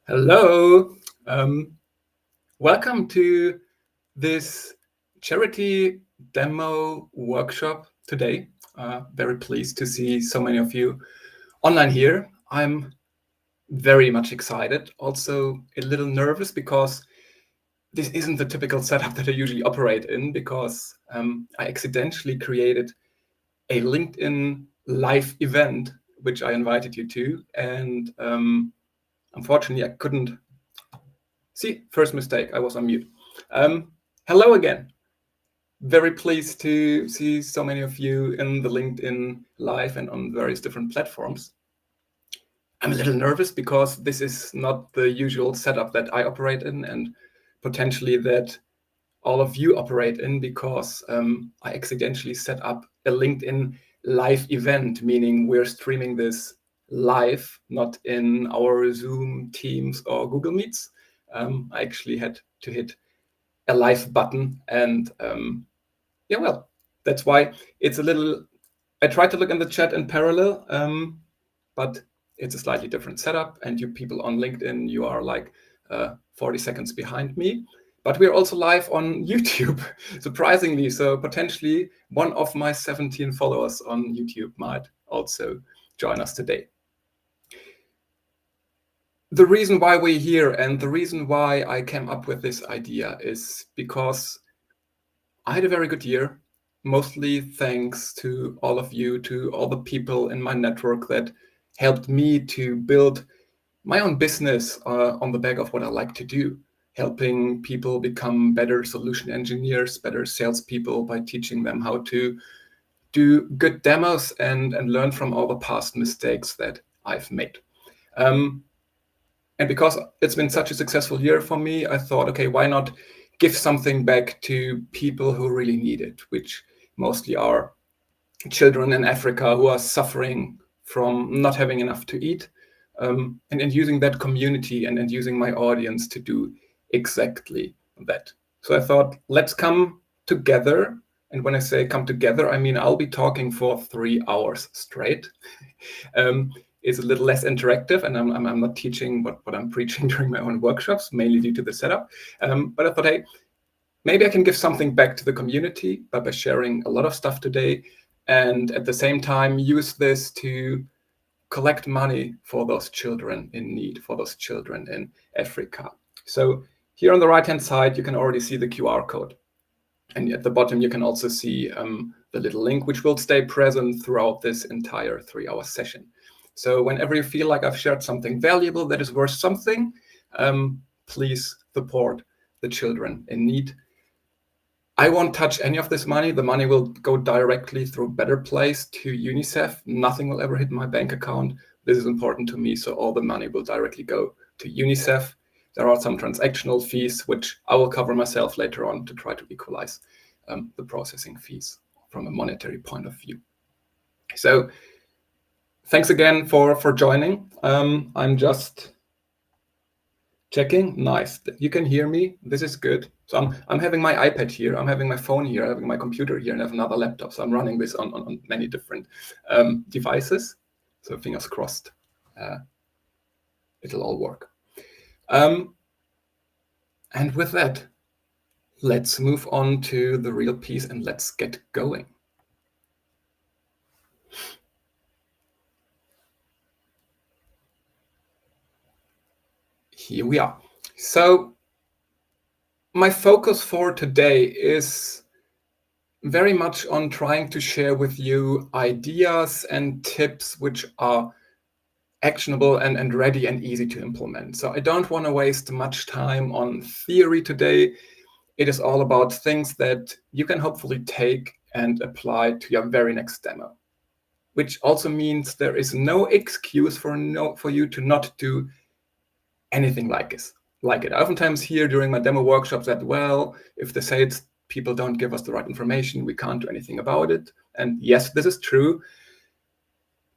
Hello. Welcome to this charity demo workshop today. Very pleased to see so many of you online here. I'm very much excited, also a little nervous because this isn't the typical setup that I usually operate in, because I accidentally created a LinkedIn live event, which I invited you to, and unfortunately I couldn't. See, first mistake, I was on mute. Hello again. Very pleased to see so many of you in the LinkedIn Live and on various different platforms. I'm a little nervous because this is not the usual setup that I operate in, and potentially that all of you operate in, because I accidentally set up a LinkedIn live event, meaning we're streaming this live, not in our Zoom, Teams, or Google Meets. I actually had to hit a live button, and yeah, well, that's why it's a little. I tried to look in the chat in parallel, but it's a slightly different setup. And you people on LinkedIn, you are like 40 seconds behind me. But we're also live on YouTube, surprisingly. So potentially one of my 17 followers on YouTube might also join us today. The reason why we're here and the reason why I came up with this idea is because I had a very good year, mostly thanks to all of you, to all the people in my network that helped me to build my own business on the back of what I like to do, helping people become better solution engineers, better salespeople by teaching them how to do good demos and learn from all the past mistakes that I've made. And because it's been such a successful year for me, I thought, okay, why not give something back to people who really need it, which mostly are children in Africa who are suffering from not having enough to eat, and using that community and using my audience to do exactly that. So I thought, let's come together. And when I say come together, I mean I'll be talking for 3 hours straight. It's a little less interactive, and I'm not teaching what I'm preaching during my own workshops, mainly due to the setup. But I thought, hey, maybe I can give something back to the community by sharing a lot of stuff today, and at the same time use this to collect money for those children in need, for those children in Africa. So here on the right-hand side, you can already see the QR code. And at the bottom, you can also see the little link, which will stay present throughout this entire 3-hour session. So whenever you feel like I've shared something valuable that is worth something, please support the children in need. I won't touch any of this money. The money will go directly through Better Place to UNICEF. Nothing will ever hit my bank account. This is important to me, so all the money will directly go to UNICEF. There are some transactional fees, which I will cover myself later on to try to equalize the processing fees from a monetary point of view. So thanks again for joining. I'm just checking. Nice. You can hear me. This is good. So I'm having my iPad here. I'm having my phone here. I'm having my computer here, and I have another laptop. So I'm running this on many different devices. So fingers crossed, it'll all work. And with that, let's move on to the real piece and let's get going. Here we are. So my focus for today is very much on trying to share with you ideas and tips which are actionable and ready and easy to implement. So I don't want to waste much time on theory today. It is all about things that you can hopefully take and apply to your very next demo, which also means there is no excuse for you to not do anything like it. I oftentimes hear during my demo workshops that, well, if the sales people don't give us the right information, we can't do anything about it. And yes, this is true.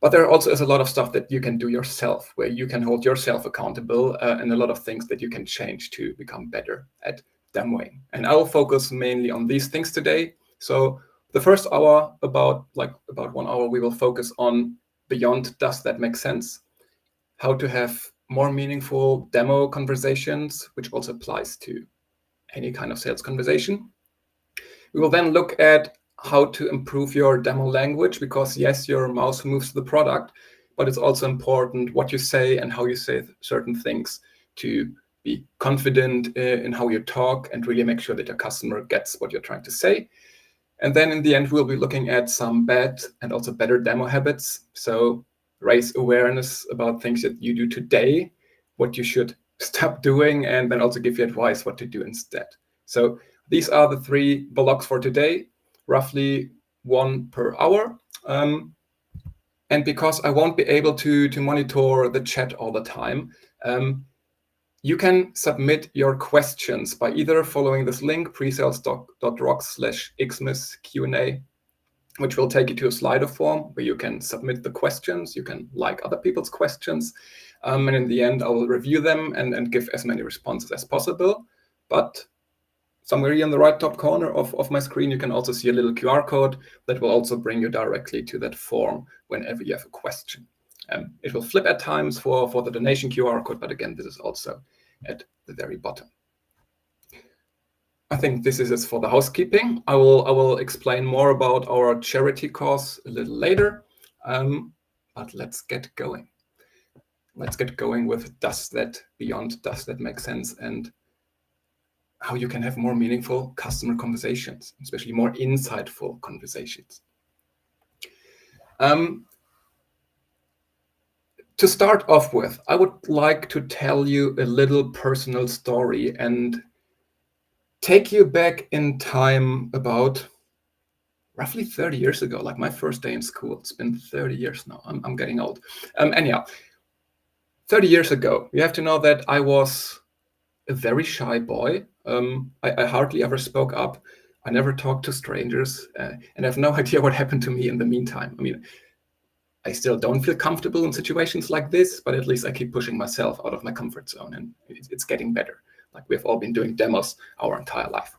But there also is a lot of stuff that you can do yourself, where you can hold yourself accountable, and a lot of things that you can change to become better at demoing. And I will focus mainly on these things today. So the first hour, about 1 hour, we will focus on beyond does that make sense? How to have more meaningful demo conversations, which also applies to any kind of sales conversation. We will then look at how to improve your demo language, because yes, your mouse moves the product, but it's also important what you say and how you say certain things to be confident in how you talk and really make sure that your customer gets what you're trying to say. And then in the end, we'll be looking at some bad and also better demo habits. So raise awareness about things that you do today, what you should stop doing, and then also give you advice what to do instead. So these are the 3 blocks for today, roughly 1 per hour. And because I won't be able to monitor the chat all the time, you can submit your questions by either following this link, presales.rocks/xmas Q&A, which will take you to a Slido form where you can submit the questions, you can like other people's questions, and in the end I will review them and give as many responses as possible. But somewhere here in the right top corner of my screen, you can also see a little QR code that will also bring you directly to that form whenever you have a question. It will flip at times for the donation QR code, but again, this is also at the very bottom. I think this is it for the housekeeping. I will explain more about our charity cause a little later, but let's get going. Let's get going with does that make sense, and how you can have more meaningful customer conversations, especially more insightful conversations. To start off with, I would like to tell you a little personal story and take you back in time about roughly 30 years ago, like my first day in school. It's been 30 years now. I'm getting old. Anyhow, 30 years ago, you have to know that I was a very shy boy. I hardly ever spoke up. I never talked to strangers, and I have no idea what happened to me in the meantime. I mean, I still don't feel comfortable in situations like this, but at least I keep pushing myself out of my comfort zone, and it's getting better. Like we've all been doing demos our entire life.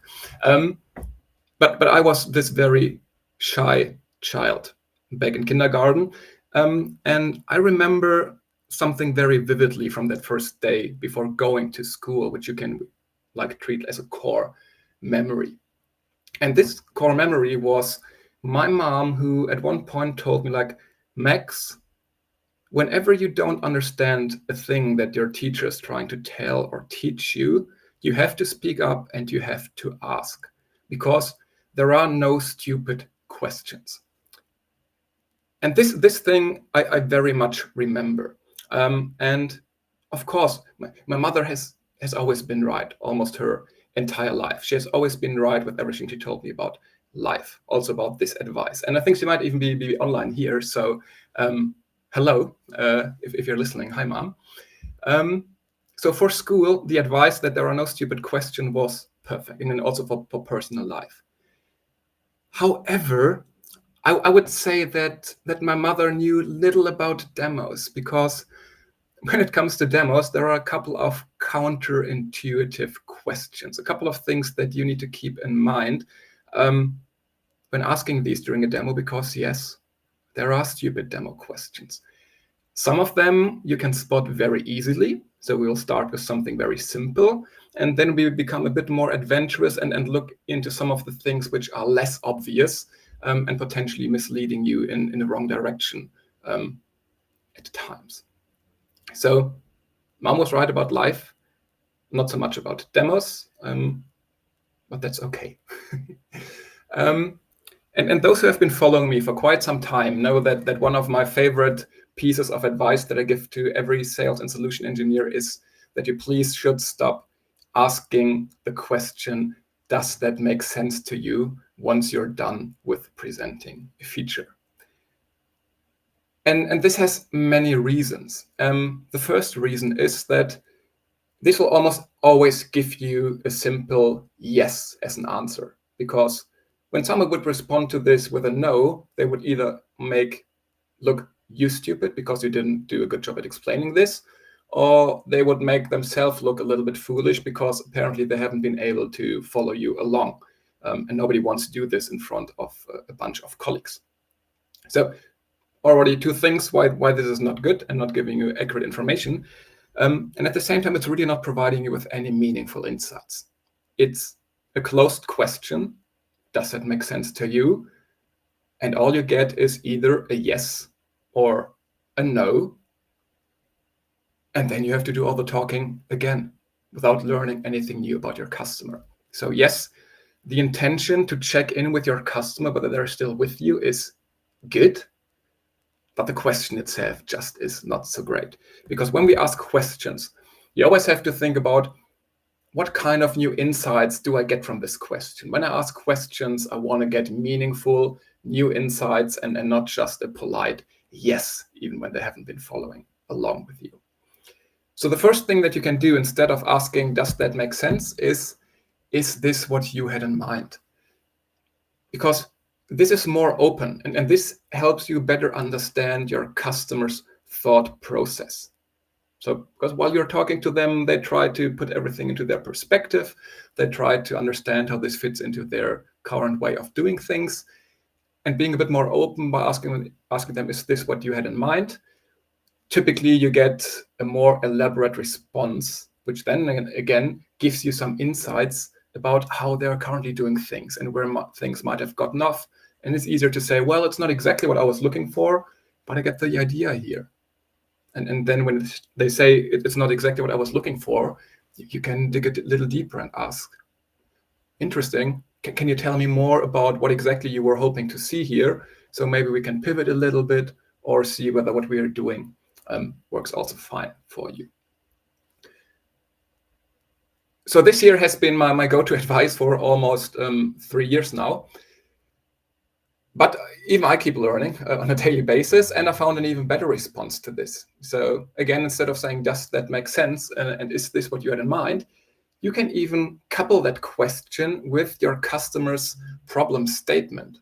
But I was this very shy child back in kindergarten, and I remember something very vividly from that first day before going to school, which you can like treat as a core memory. And this core memory was my mom, who at one point told me, like, Max, whenever you don't understand a thing that your teacher is trying to tell or teach you, you have to speak up and you have to ask, because there are no stupid questions. And this thing I very much remember. And of course, my mother has always been right almost her entire life. She has always been right with everything she told me about life, also about this advice. And I think she might even be online here. So hello, if you're listening. Hi, Mom. So for school, the advice that there are no stupid questions was perfect, and then also for personal life. However, I would say that my mother knew little about demos, because when it comes to demos, there are a couple of counterintuitive questions, a couple of things that you need to keep in mind when asking these during a demo, because yes, there are stupid demo questions. Some of them you can spot very easily. So we'll start with something very simple, and then we become a bit more adventurous and look into some of the things which are less obvious and potentially misleading you in the wrong direction at times. So Mom was right about life, not so much about demos, but that's okay. And those who have been following me for quite some time know that one of my favorite pieces of advice that I give to every sales and solution engineer is that you please should stop asking the question, does that make sense to you, once you're done with presenting a feature? And this has many reasons. The first reason is that this will almost always give you a simple yes as an answer, because when someone would respond to this with a no, they would either make look you stupid because you didn't do a good job at explaining this, or they would make themselves look a little bit foolish because apparently they haven't been able to follow you along. And nobody wants to do this in front of a bunch of colleagues. So already two things why this is not good and not giving you accurate information. And at the same time, it's really not providing you with any meaningful insights. It's a closed question. Does that make sense to you? And all you get is either a yes or a no. And then you have to do all the talking again without learning anything new about your customer. So yes, the intention to check in with your customer, whether they're still with you, is good. But the question itself just is not so great. Because when we ask questions, you always have to think about, what kind of new insights do I get from this question? When I ask questions, I want to get meaningful new insights and not just a polite yes, even when they haven't been following along with you. So the first thing that you can do instead of asking, does that make sense, is this what you had in mind? Because this is more open, and this helps you better understand your customer's thought process. So, because while you're talking to them, they try to put everything into their perspective. They try to understand how this fits into their current way of doing things. And being a bit more open by asking them, is this what you had in mind? Typically, you get a more elaborate response, which then again gives you some insights about how they're currently doing things and where things might have gotten off. And it's easier to say, well, it's not exactly what I was looking for, but I get the idea here. And then when they say it's not exactly what I was looking for, you can dig a little deeper and ask, interesting, can you tell me more about what exactly you were hoping to see here? So maybe we can pivot a little bit or see whether what we are doing works also fine for you. So this year has been my go-to advice for almost 3 years now. But even I keep learning on a daily basis, and I found an even better response to this. So again, instead of saying, does that make sense? And is this what you had in mind? You can even couple that question with your customer's problem statement.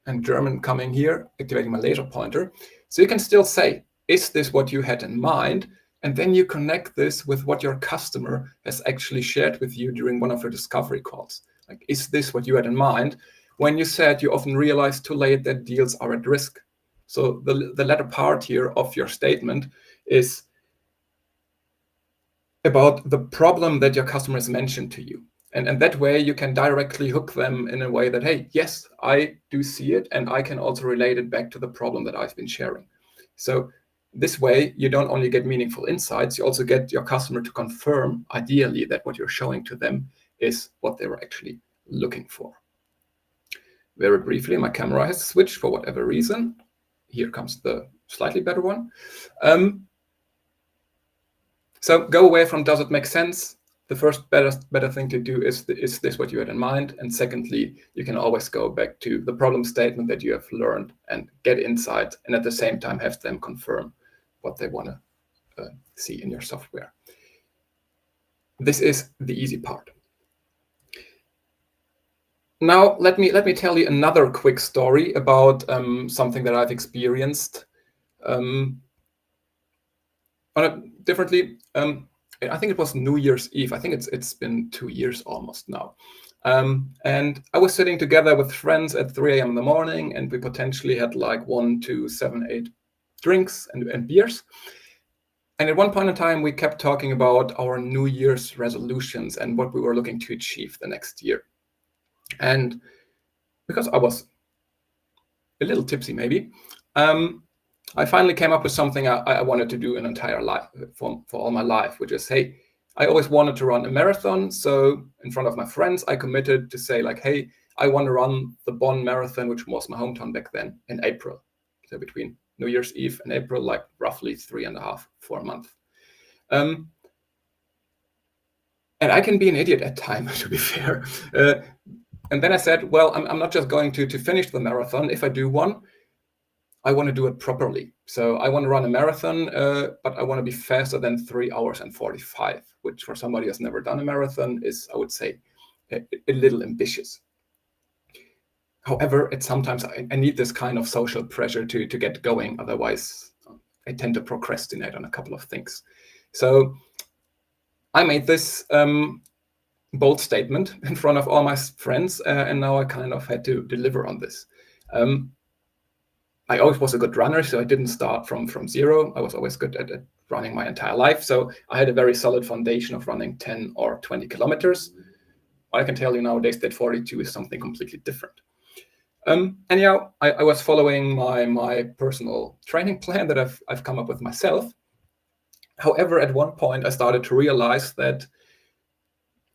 And German coming here, activating my laser pointer. So you can still say, is this what you had in mind? And then you connect this with what your customer has actually shared with you during one of your discovery calls. Like, is this what you had in mind? When you said you often realize too late that deals are at risk. So the latter part here of your statement is about the problem that your customer has mentioned to you. And that way you can directly hook them in a way that, hey, yes, I do see it, and I can also relate it back to the problem that I've been sharing. So this way, you don't only get meaningful insights, you also get your customer to confirm, ideally, that what you're showing to them is what they were actually looking for. Very briefly, my camera has switched for whatever reason. Here comes the slightly better one. So go away from does it make sense? The first better thing to do is this what you had in mind? And secondly, you can always go back to the problem statement that you have learned and get insight, and at the same time have them confirm what they want to see in your software. This is the easy part. Now, let me tell you another quick story about something that I've experienced. Differently, I think it was New Year's Eve. I think it's been 2 years almost now. And I was sitting together with friends at 3 a.m. in the morning, and we potentially had like 1, 2, 7, 8 drinks and beers. And at one point in time, we kept talking about our New Year's resolutions and what we were looking to achieve the next year. And because I was a little tipsy, maybe, I finally came up with something I wanted to do an entire life for all my life, which is, hey, I always wanted to run a marathon. So in front of my friends, I committed to say like, hey, I want to run the Bonn Marathon, which was my hometown back then, in April. So between New Year's Eve and April, like roughly 3.5, 4 months. And I can be an idiot at times, to be fair. And then I said, well, I'm not just going to finish the marathon. If I do one, I want to do it properly. So I want to run a marathon, but I want to be faster than 3 hours and 45, which for somebody who's never done a marathon is, I would say, a little ambitious. However, sometimes I need this kind of social pressure to get going. Otherwise, I tend to procrastinate on a couple of things. So I made this bold statement in front of all my friends, and now I kind of had to deliver on this. I always was a good runner, so I didn't start from zero. I was always good at running my entire life. So I had a very solid foundation of running 10 or 20 kilometers. I can tell you nowadays that 42 is something completely different. Anyhow, I was following my personal training plan that I've come up with myself. However, at one point, I started to realize that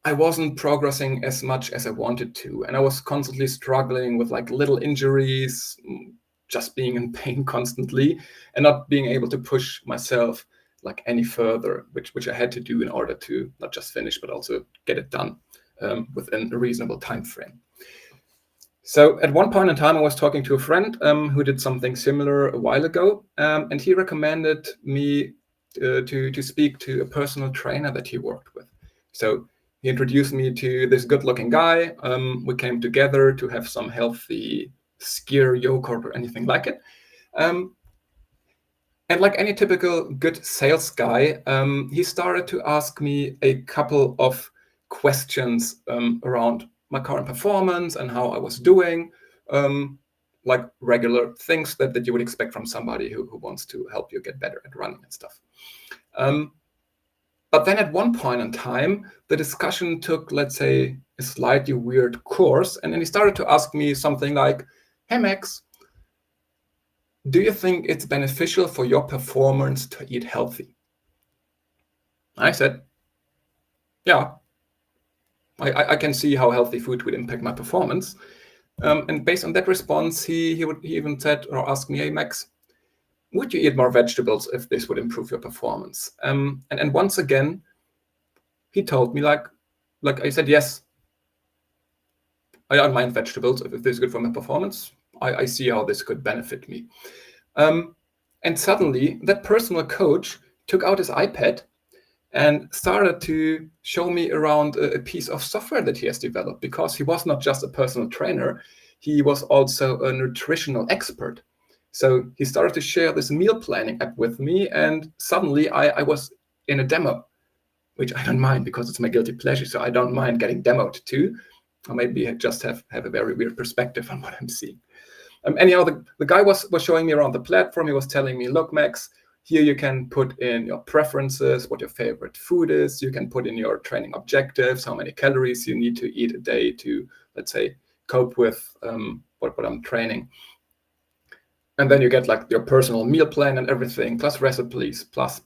I wasn't progressing as much as I wanted to. And I was constantly struggling with like little injuries, just being in pain constantly, and not being able to push myself like any further, which I had to do in order to not just finish, but also get it done within a reasonable time frame. So at one point in time, I was talking to a friend who did something similar a while ago, and he recommended me to speak to a personal trainer that he worked with. So He introduced me to this good-looking guy. We came together to have some healthy skyr yogurt or anything like it. And like any typical good sales guy, he started to ask me a couple of questions around my current performance and how I was doing, like regular things that you would expect from somebody who wants to help you get better at running and stuff. But then at one point in time, the discussion took, let's say, a slightly weird course. And then he started to ask me something like, hey, Max, do you think it's beneficial for your performance to eat healthy? I said, yeah, I can see how healthy food would impact my performance. And based on that response, he even said or asked me, hey, Max, would you eat more vegetables if this would improve your performance? And once again, he told me like I said, yes, I don't mind vegetables if this is good for my performance. I see how this could benefit me. And suddenly that personal coach took out his iPad and started to show me around a piece of software that he has developed, because he was not just a personal trainer, he was also a nutritional expert. So he started to share this meal planning app with me, and suddenly I was in a demo, which I don't mind because it's my guilty pleasure. So I don't mind getting demoed too. Or maybe I just have a very weird perspective on what I'm seeing. Anyhow, the guy was showing me around the platform. He was telling me, look, Max, here you can put in your preferences, what your favorite food is. You can put in your training objectives, how many calories you need to eat a day to, let's say, cope with what I'm training. And then you get like your personal meal plan and everything, plus recipes, plus.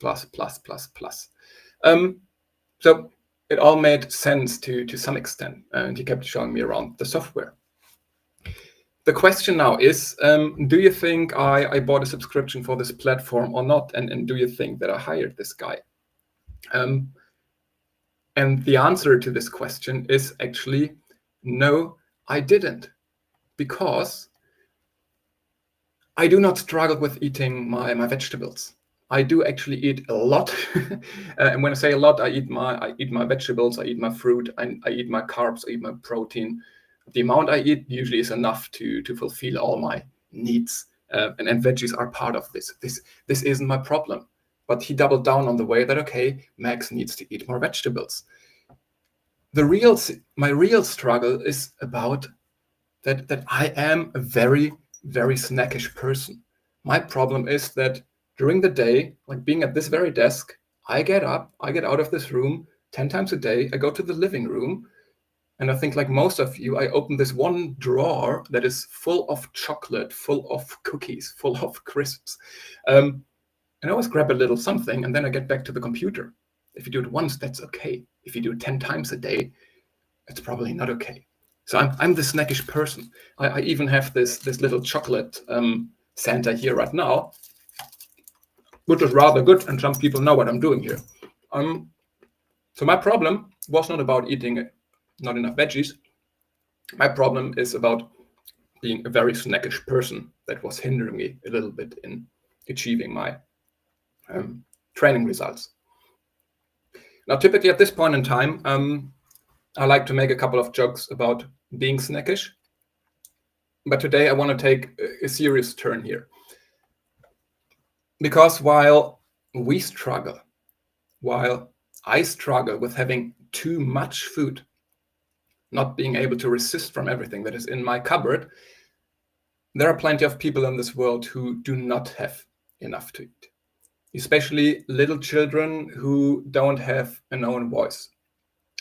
So it all made sense to some extent. And he kept showing me around the software. The question now is, do you think I bought a subscription for this platform or not? And do you think that I hired this guy? And the answer to this question is actually, no, I didn't. Because I do not struggle with eating my vegetables. I do actually eat a lot. And when I say a lot, I eat my vegetables, I eat my fruit, I eat my carbs, I eat my protein. The amount I eat usually is enough to fulfill all my needs. And veggies are part of this. This isn't my problem. But he doubled down on the way that, okay, Max needs to eat more vegetables. My real struggle is about that I am a very, very snackish person. My problem is that during the day, like being at this very desk, I get up, I get out of this room 10 times a day, I go to the living room, and I think like most of you, I open this one drawer that is full of chocolate, full of cookies, full of crisps. And I always grab a little something, and then I get back to the computer. If you do it once, that's okay. If you do it 10 times a day, it's probably not okay. So I'm the snackish person. I even have this little chocolate Santa here right now, which is rather good, and some people know what I'm doing here. So my problem was not about eating not enough veggies. My problem is about being a very snackish person that was hindering me a little bit in achieving my training results. Now, typically at this point in time, I like to make a couple of jokes about being snackish. But today I want to take a serious turn here. Because while I struggle with having too much food, not being able to resist from everything that is in my cupboard, there are plenty of people in this world who do not have enough to eat. Especially little children who don't have an own voice,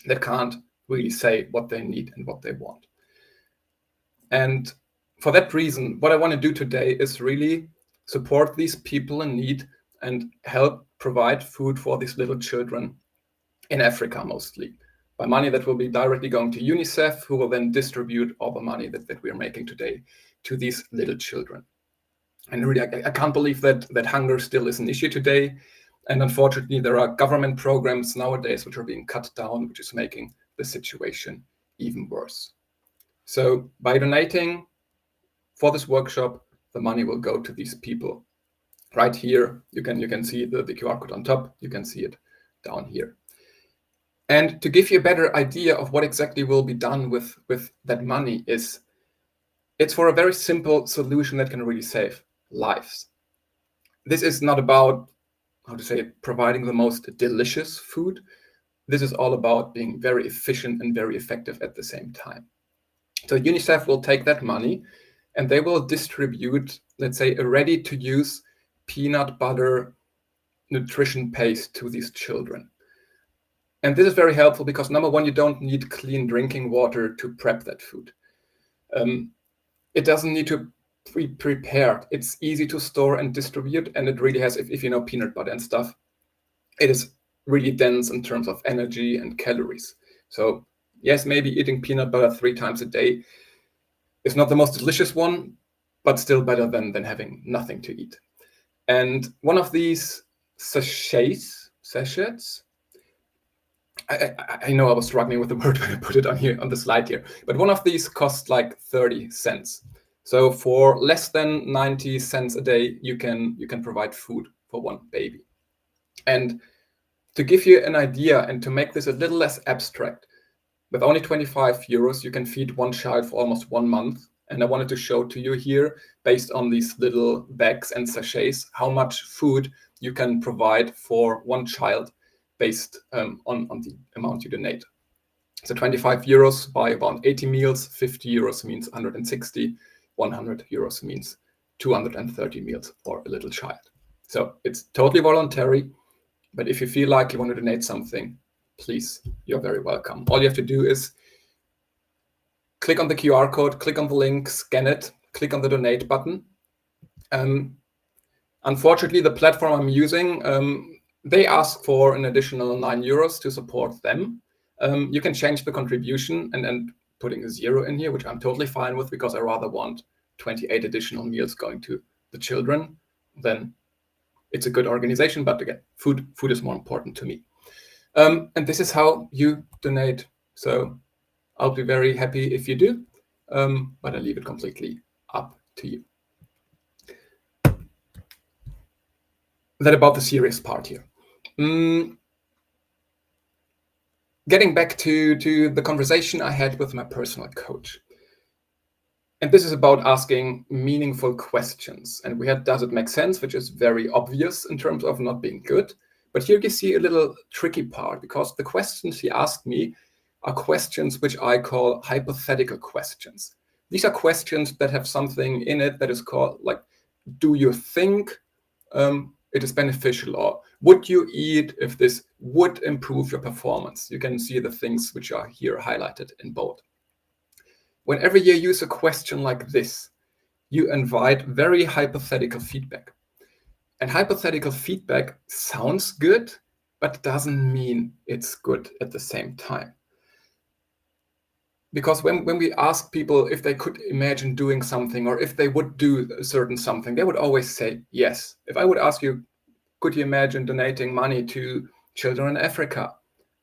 that can't really say what they need and what they want. And for that reason, what I want to do today is really support these people in need and help provide food for these little children in Africa mostly, by money that will be directly going to UNICEF, who will then distribute all the money that we're making today to these little children. And really, I can't believe that hunger still is an issue today. And unfortunately, there are government programs nowadays which are being cut down, which is making the situation even worse. So by donating for this workshop, the money will go to these people. Right here, you can see the QR code on top. You can see it down here. And to give you a better idea of what exactly will be done with that money it's for a very simple solution that can really save lives. This is not about, how to say, providing the most delicious food. This is all about being very efficient and very effective at the same time. So UNICEF will take that money and they will distribute, let's say, a ready-to-use peanut butter nutrition paste to these children. And this is very helpful because, number one, you don't need clean drinking water to prep that food. It doesn't need to be prepared. It's easy to store and distribute, and it really has, if you know peanut butter and stuff, it is really dense in terms of energy and calories. So yes, maybe eating peanut butter 3 times a day is not the most delicious one, but still better than having nothing to eat. And one of these sachets, I know I was struggling with the word when I put it on here on the slide here, but one of these costs like 30 cents. So for less than 90 cents a day, you can provide food for one baby. And to give you an idea and to make this a little less abstract, with only 25 euros, you can feed one child for almost 1 month. And I wanted to show to you here, based on these little bags and sachets, how much food you can provide for one child based on the amount you donate. So 25 euros by about 80 meals, 50 euros means 160, 100 euros means 230 meals for a little child. So it's totally voluntary, but if you feel like you want to donate something, please, you're very welcome. All you have to do is click on the QR code, click on the link, scan it, click on the donate button. Unfortunately, the platform I'm using, they ask for an additional 9 euros to support them. You can change the contribution and putting a 0 in here, which I'm totally fine with because I rather want 28 additional meals going to the children. Then it's a good organization, but again, food is more important to me. And this is how you donate. So I'll be very happy if you do, but I leave it completely up to you. That about the serious part here. Getting back to the conversation I had with my personal coach. And this is about asking meaningful questions. And we had, does it make sense, which is very obvious in terms of not being good. But here you see a little tricky part, because the questions he asked me are questions which I call hypothetical questions. These are questions that have something in it that is called, like, do you think it is beneficial, or would you eat if this would improve your performance? You can see the things which are here highlighted in bold. Whenever you use a question like this, you invite very hypothetical feedback. And hypothetical feedback sounds good, but doesn't mean it's good at the same time. Because when we ask people if they could imagine doing something, or if they would do a certain something, they would always say yes. If I would ask you, could you imagine donating money to children in Africa?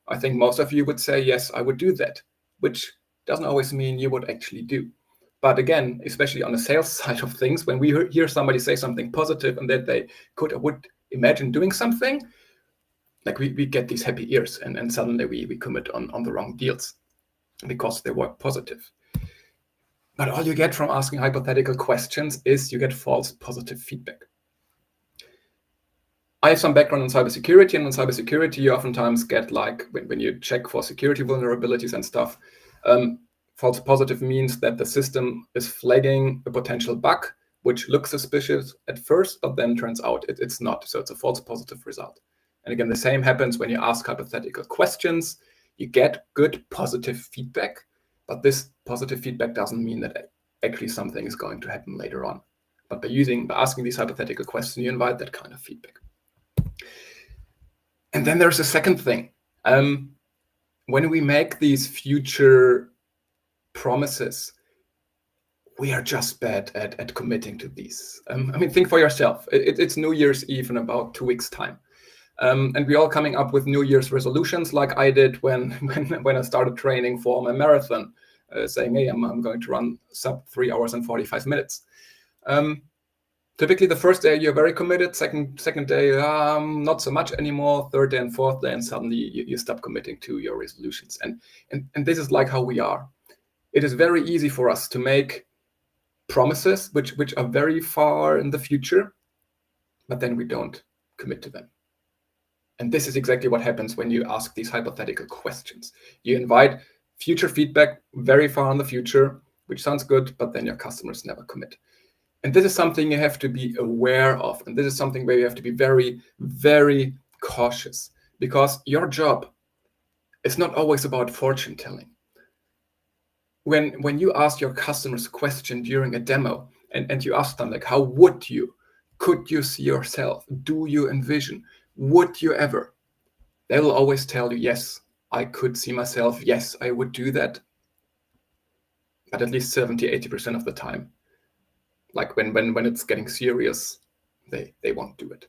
I think most of you would say, yes, I would do that, which doesn't always mean you would actually do. But again, especially on the sales side of things, when we hear somebody say something positive and that they could or would imagine doing something, like we get these happy ears, and suddenly we commit on the wrong deals because they were positive. But all you get from asking hypothetical questions is you get false positive feedback. I have some background in cybersecurity, and in cybersecurity, you oftentimes get, like, when you check for security vulnerabilities and stuff, false positive means that the system is flagging a potential bug, which looks suspicious at first, but then turns out it's not. So it's a false positive result. And again, the same happens when you ask hypothetical questions. You get good positive feedback, but this positive feedback doesn't mean that actually something is going to happen later on. But by asking these hypothetical questions, you invite that kind of feedback. And then there's a second thing. When we make these future promises, we are just bad at committing to these. I mean, think for yourself. It's New Year's Eve in about 2 weeks' time. And we're all coming up with New Year's resolutions, like I did when I started training for my marathon, saying, hey, I'm going to run sub 3 hours and 45 minutes. Typically, the first day you're very committed. Second day, not so much anymore. Third day and fourth day, and suddenly you stop committing to your resolutions. And this is like how we are. It is very easy for us to make promises which are very far in the future, but then we don't commit to them. And this is exactly what happens when you ask these hypothetical questions. You invite future feedback very far in the future, which sounds good, but then your customers never commit. And this is something you have to be aware of. And this is something where you have to be very, very cautious, because your job is not always about fortune telling. When you ask your customers a question during a demo and you ask them, like, how would you, could you see yourself? Do you envision? Would you ever? They will always tell you, yes, I could see myself. Yes, I would do that. But at least 70-80% of the time, like when it's getting serious, they won't do it.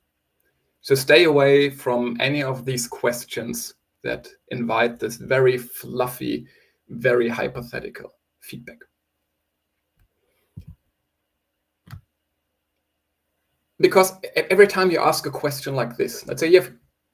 So stay away from any of these questions that invite this very fluffy, very hypothetical feedback. Because every time you ask a question like this, let's say you have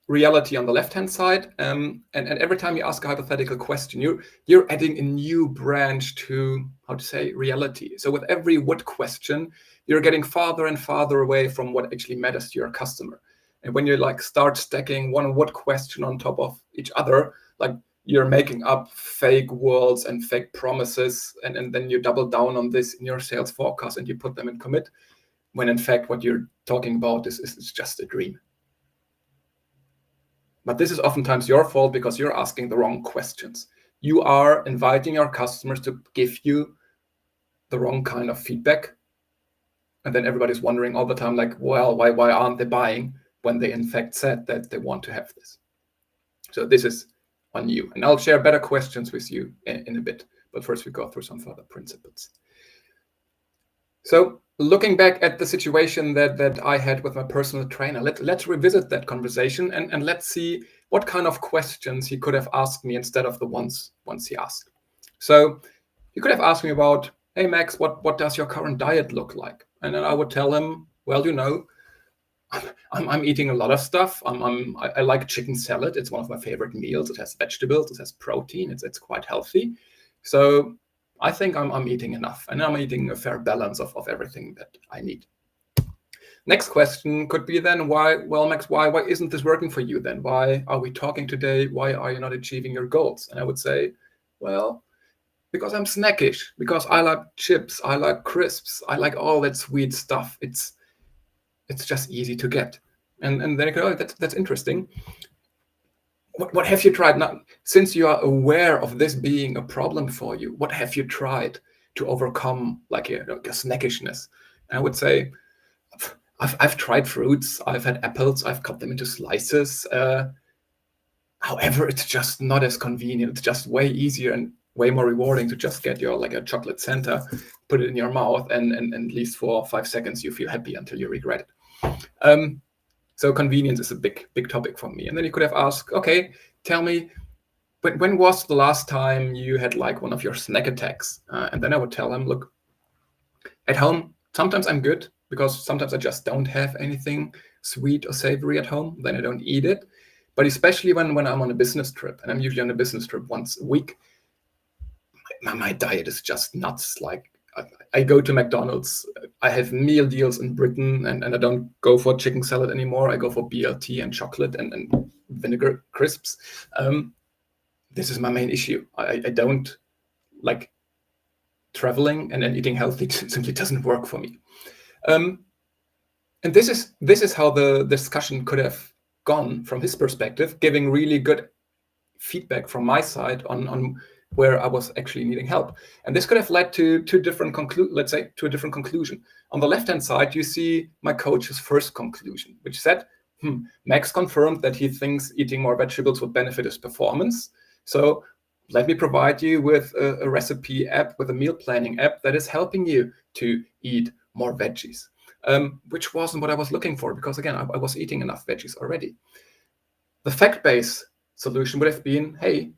reality on the left-hand side, and every time you ask a hypothetical question, you're adding a new branch to, how to say, reality. So with every what question, you're getting farther and farther away from what actually matters to your customer. And when you like start stacking one what question on top of each other, like you're making up fake worlds and fake promises, and then you double down on this in your sales forecast and you put them in commit, when in fact what you're talking about is just a dream. But this is oftentimes your fault because you're asking the wrong questions. You are inviting your customers to give you the wrong kind of feedback. And then everybody's wondering all the time, like, well, why aren't they buying when they in fact said that they want to have this? So this is on you. And I'll share better questions with you in a bit. But first we go through some further principles. So looking back at the situation that I had with my personal trainer, let's revisit that conversation and let's see what kind of questions he could have asked me instead of the ones he asked. So he could have asked me about, hey Max, what does your current diet look like? And then I would tell him, well, you know, I'm eating a lot of stuff. I like chicken salad. It's one of my favorite meals. It has vegetables. It has protein. It's quite healthy. So I think I'm eating enough, and I'm eating a fair balance of everything that I need. Next question could be then, Max, why isn't this working for you then? Why are we talking today? Why are you not achieving your goals? And I would say, well, because I'm snackish, because I like chips, I like crisps, I like all that sweet stuff. It's just easy to get. And then you go, oh, that's interesting. What have you tried now? Since you are aware of this being a problem for you, what have you tried to overcome like a snackishness? And I would say, I've tried fruits. I've had apples. I've cut them into slices. However, it's just not as convenient. It's just way easier and way more rewarding to just get your like a chocolate Santa, put it in your mouth, and at least for 5 seconds you feel happy until you regret it. So convenience is a big topic for me. And then you could have asked, okay, tell me, when was the last time you had like one of your snack attacks? And then I would tell him, look, at home, sometimes I'm good because sometimes I just don't have anything sweet or savory at home. Then I don't eat it. But especially when I'm on a business trip, and I'm usually on a business trip once a week, my diet is just nuts. Like I go to McDonald's, I have meal deals in Britain, and I don't go for chicken salad anymore. I go for BLT and chocolate and vinegar crisps. This is my main issue. I don't like traveling, and eating healthy simply doesn't work for me. And this is how the discussion could have gone from his perspective, giving really good feedback from my side on where I was actually needing help. And this could have led to a different conclusion. On the left-hand side, you see my coach's first conclusion, which said, Max confirmed that he thinks eating more vegetables would benefit his performance. So let me provide you with a recipe app, with a meal planning app that is helping you to eat more veggies, which wasn't what I was looking for, because again, I was eating enough veggies already. The fact-based solution would have been, hey,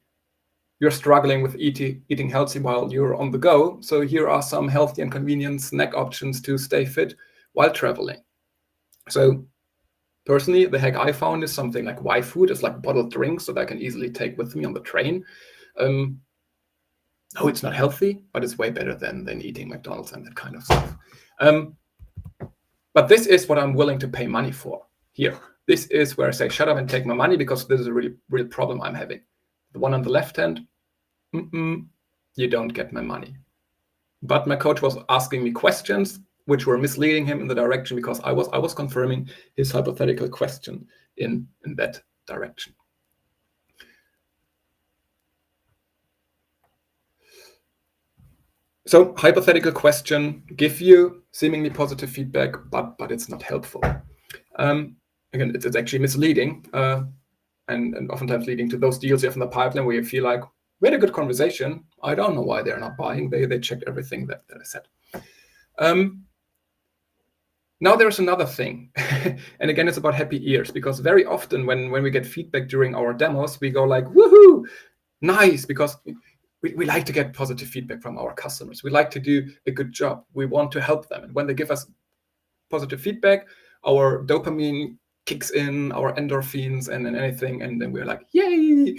you're struggling with eating healthy while you're on the go. So here are some healthy and convenient snack options to stay fit. while traveling. So personally, the hack I found is something like Y-Food. It's like bottled drinks that I can easily take with me on the train. No, it's not healthy, but it's way better than eating McDonald's and that kind of stuff. But this is what I'm willing to pay money for here. This is where I say, shut up and take my money, because this is a really real problem I'm having. The one on the left hand, you don't get my money. But my coach was asking me questions which were misleading him in the direction, because I was confirming his hypothetical question in that direction. So hypothetical question, give you seemingly positive feedback, but it's not helpful. Again, it's actually misleading, and oftentimes leading to those deals you have in the pipeline where you feel like, we had a good conversation. I don't know why they're not buying. They checked everything that I said. Now there's another thing. And again, it's about happy ears, because very often when we get feedback during our demos, we go like, woohoo, nice, because we like to get positive feedback from our customers. We like to do a good job. We want to help them. And when they give us positive feedback, our dopamine kicks in, our endorphins and anything. And then we're like, yay,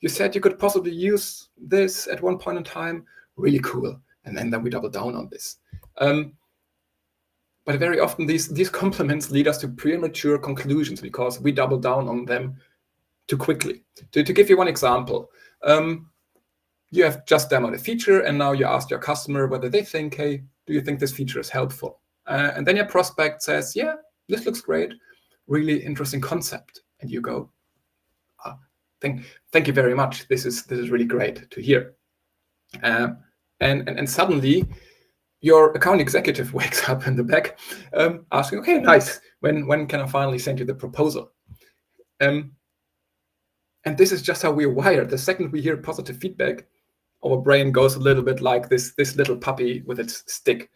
you said you could possibly use this at one point in time. Really cool. And then we double down on this. But very often these compliments lead us to premature conclusions, because we double down on them too quickly. To give you one example, you have just demoed a feature, and now you ask your customer whether they think, hey, do you think this feature is helpful? And then your prospect says, yeah, this looks great, really interesting concept. And you go, thank you very much. This is really great to hear. And suddenly your account executive wakes up in the back, asking, okay, nice. When can I finally send you the proposal? And this is just how we're wired. The second we hear positive feedback, our brain goes a little bit like this little puppy with its stick.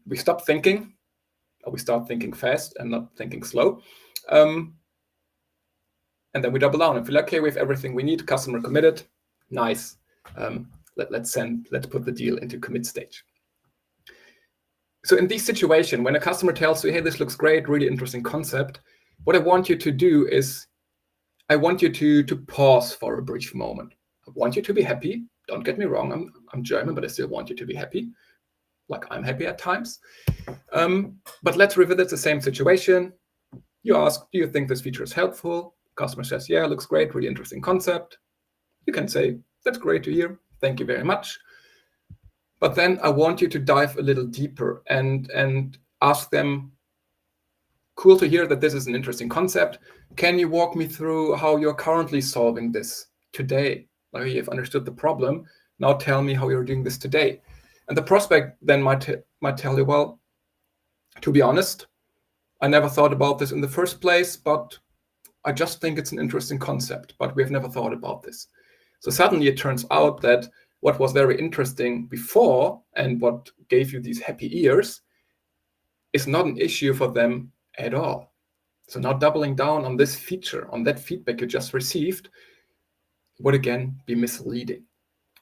We stop thinking, or we start thinking fast and not thinking slow. And then we double down and feel like, okay, we have everything we need, customer committed, nice. Let's put the deal into commit stage. So in this situation, when a customer tells you, hey, this looks great, really interesting concept, what I want you to do is, I want you to pause for a brief moment. I want you to be happy. Don't get me wrong, I'm German, but I still want you to be happy, like I'm happy at times. But let's revisit the same situation. You ask, do you think this feature is helpful? Customer says, yeah, looks great, really interesting concept. You can say, that's great to hear, thank you very much. But then I want you to dive a little deeper and ask them, cool to hear that this is an interesting concept. Can you walk me through how you're currently solving this today? Like, you've understood the problem. Now tell me how you're doing this today. And the prospect then might tell you, well, to be honest, I never thought about this in the first place, but I just think it's an interesting concept, but we've never thought about this. So suddenly it turns out that what was very interesting before and what gave you these happy ears is not an issue for them at all. So now doubling down on this feature, on that feedback you just received, would again be misleading.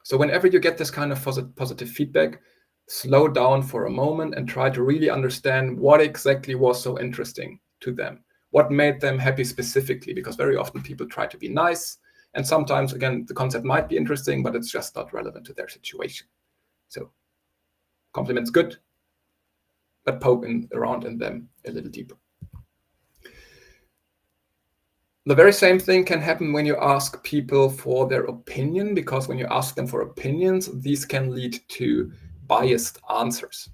So whenever you get this kind of positive feedback, slow down for a moment and try to really understand what exactly was so interesting to them. What made them happy specifically? Because very often people try to be nice. And sometimes, again, the concept might be interesting, but it's just not relevant to their situation. So compliments good, but poke around in them a little deeper. The very same thing can happen when you ask people for their opinion, because when you ask them for opinions, these can lead to biased answers.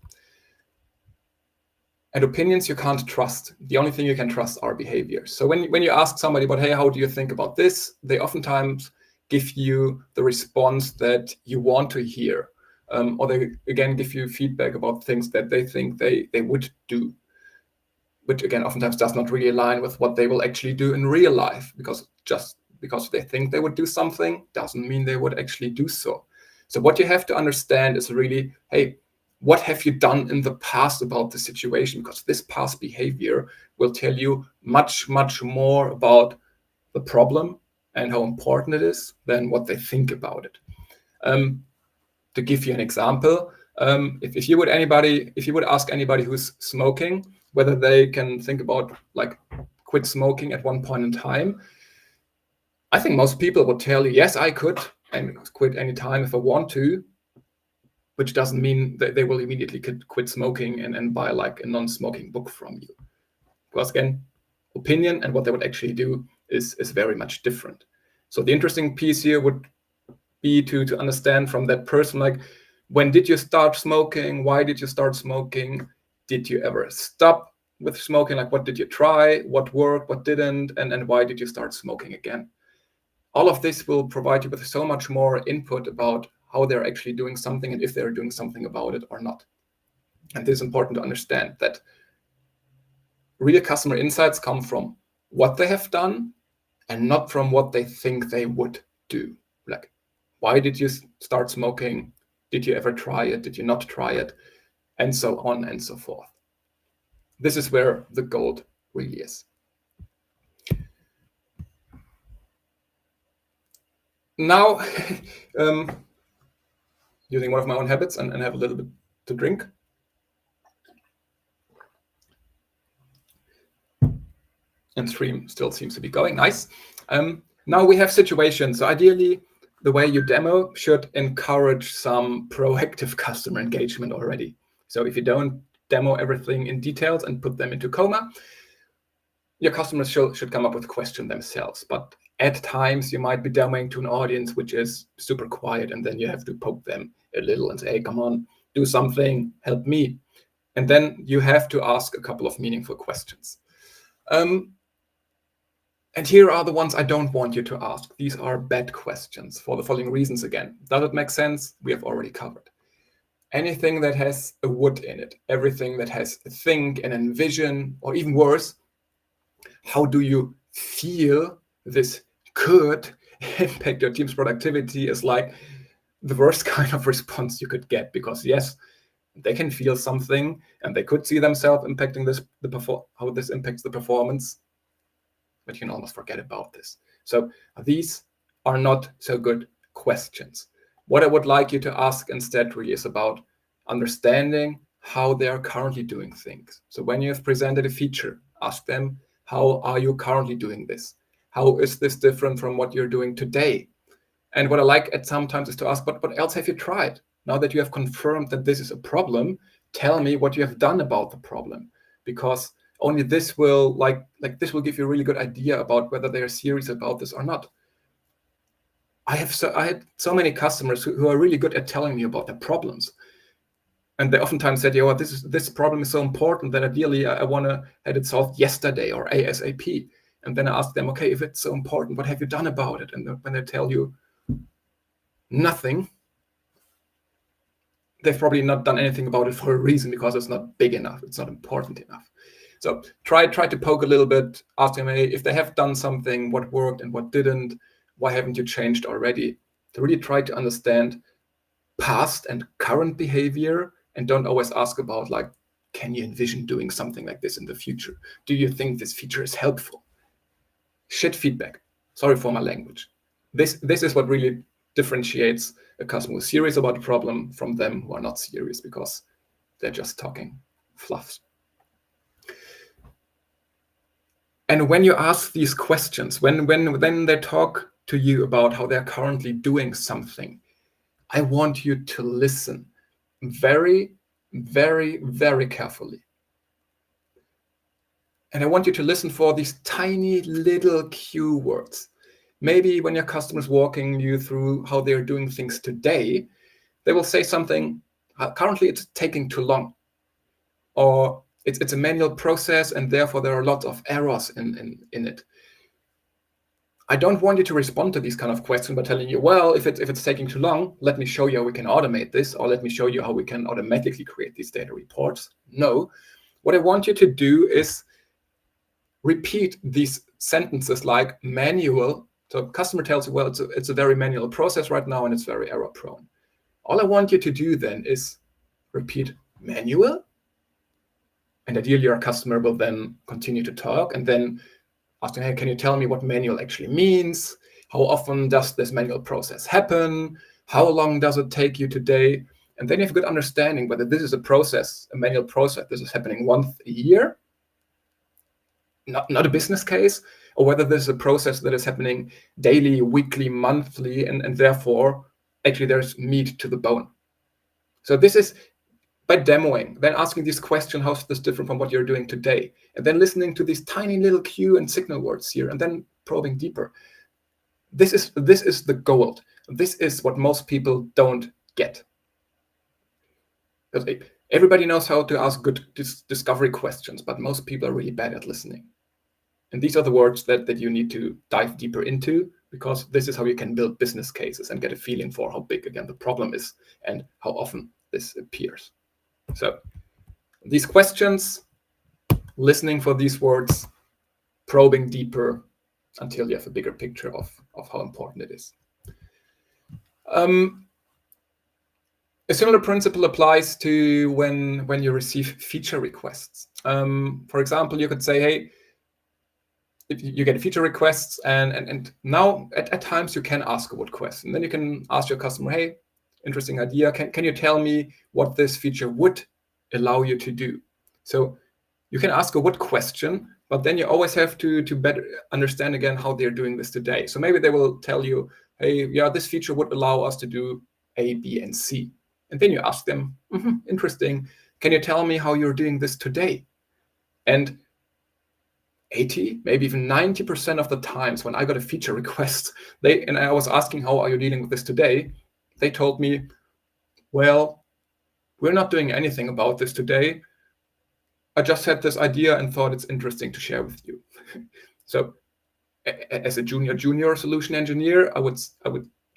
And opinions you can't trust. The only thing you can trust are behaviors. So when you ask somebody about, hey, how do you think about this? They oftentimes give you the response that you want to hear. Or they, again, give you feedback about things that they think they would do, which, again, oftentimes does not really align with what they will actually do in real life, because just because they think they would do something doesn't mean they would actually do so. So what you have to understand is really, hey, what have you done in the past about the situation? Because this past behavior will tell you much, much more about the problem and how important it is than what they think about it. To give you an example, If you would ask anybody who's smoking whether they can think about like quit smoking at one point in time, I think most people would tell you, yes, I could and quit anytime if I want to, which doesn't mean that they will immediately quit smoking and buy like a non-smoking book from you. Because again, opinion and what they would actually do is very much different. So the interesting piece here would be to understand from that person, like, when did you start smoking? Why did you start smoking? Did you ever stop with smoking? Like, what did you try? What worked? What didn't? And why did you start smoking again? All of this will provide you with so much more input about how they're actually doing something and if they're doing something about it or not. And this is important to understand, that real customer insights come from what they have done and not from what they think they would do. Like, why did you start smoking? Did you ever try it? Did you not try it? And so on and so forth. This is where the gold really is. Now, using one of my own habits and have a little bit to drink. And stream still seems to be going. Nice. Now we have situations. So ideally, the way you demo should encourage some proactive customer engagement already. So if you don't demo everything in details and put them into coma, your customers should come up with a question themselves. But at times you might be demoing to an audience which is super quiet, and then you have to poke them a little and say, hey, come on, do something, help me. And then you have to ask a couple of meaningful questions. And here are the ones I don't want you to ask. These are bad questions for the following reasons again. Does it make sense? We have already covered. Anything that has a would in it, everything that has a think and envision, or even worse, how do you feel this could impact your team's productivity, is like the worst kind of response you could get, because yes, they can feel something and they could see themselves impacting how this impacts the performance, but you can almost forget about this. So these are not so good questions. What I would like you to ask instead really is about understanding how they are currently doing things. So when you have presented a feature, ask them, how are you currently doing this? How is this different from what you're doing today? And what I like at sometimes is to ask, but what else have you tried? Now that you have confirmed that this is a problem, tell me what you have done about the problem. Because only this will this will give you a really good idea about whether they are serious about this or not. I had so many customers who are really good at telling me about their problems, and they oftentimes said, "Yeah, well, this problem is so important that ideally I want to have it solved yesterday or ASAP." And then I ask them, "Okay, if it's so important, what have you done about it?" And when they tell you nothing, they've probably not done anything about it for a reason, because it's not big enough, it's not important enough. So try to poke a little bit, ask them, hey, if they have done something, what worked and what didn't, why haven't you changed already? To really try to understand past and current behavior, and don't always ask about like, can you envision doing something like this in the future? Do you think this feature is helpful? Shit feedback. Sorry for my language. This is what really differentiates a customer who's serious about the problem from them who are not serious, because they're just talking fluffs. And when you ask these questions, when they talk to you about how they're currently doing something, I want you to listen very, very, very carefully. And I want you to listen for these tiny little cue words. Maybe when your customer's walking you through how they're doing things today, they will say something, currently it's taking too long, or it's a manual process and therefore there are lots of errors in it. I don't want you to respond to these kind of questions by telling you, well, if it's taking too long, let me show you how we can automate this, or let me show you how we can automatically create these data reports. No, what I want you to do is repeat these sentences like manual. So customer tells you, well, it's a very manual process right now and it's very error prone. All I want you to do then is repeat manual, and ideally your customer will then continue to talk, and then ask them, hey, can you tell me what manual actually means? How often does this manual process happen? How long does it take you today? And then you have a good understanding whether this is a process, a manual process, this is happening once a year, not a business case, or whether this is a process that is happening daily, weekly, monthly, and therefore actually there's meat to the bone. So this is by demoing, then asking this question, how's this different from what you're doing today? And then listening to these tiny little cue and signal words here, and then probing deeper. This is the gold. This is what most people don't get. Everybody knows how to ask good discovery questions, but most people are really bad at listening. And these are the words that you need to dive deeper into, because this is how you can build business cases and get a feeling for how big, again, the problem is and how often this appears. So these questions, listening for these words, probing deeper until you have a bigger picture of how important it is. A similar principle applies to when you receive feature requests. For example, you could say, hey, if you get feature requests, and now at times you can ask a what question. Then you can ask your customer, hey, interesting idea. Can you tell me what this feature would allow you to do? So you can ask a what question, but then you always have to better understand again how they're doing this today. So maybe they will tell you, hey, yeah, this feature would allow us to do A, B, and C. And then you ask them, interesting, can you tell me how you're doing this today? And 80, maybe even 90% of the times when I got a feature request, and I was asking, how are you dealing with this today? They told me, well, we're not doing anything about this today. I just had this idea and thought it's interesting to share with you. So as a junior solution engineer, I would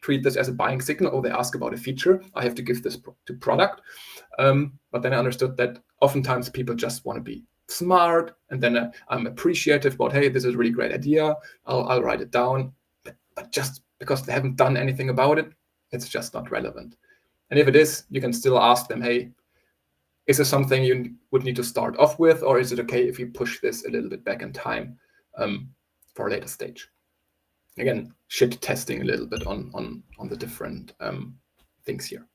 treat this as a buying signal. Oh, they ask about a feature, I have to give this to product. But then I understood that oftentimes people just want to be smart, and then I'm appreciative about, hey, this is a really great idea, I'll write it down. But just because they haven't done anything about it, it's just not relevant. And if it is, you can still ask them, hey, is this something you would need to start off with, or is it okay if you push this a little bit back in time for a later stage? Again, shit testing a little bit on the different things here.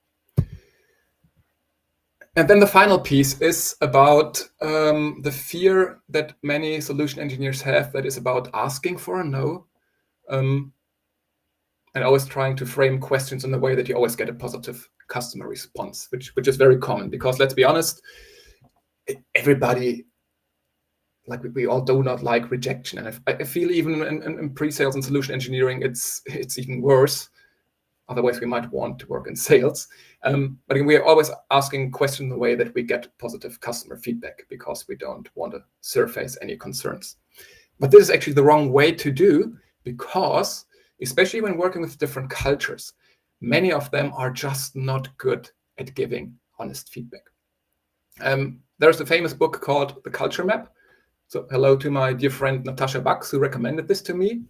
And then the final piece is about the fear that many solution engineers have, that is about asking for a no, and always trying to frame questions in a way that you always get a positive customer response, which is very common, because let's be honest, everybody, like we all do not like rejection. And I feel even in pre-sales and solution engineering, it's even worse. Otherwise, we might want to work in sales. But again, we are always asking questions in the way that we get positive customer feedback, because we don't want to surface any concerns. But this is actually the wrong way to do, because especially when working with different cultures, many of them are just not good at giving honest feedback. There's a famous book called The Culture Map. So hello to my dear friend Natasha Bucks, who recommended this to me.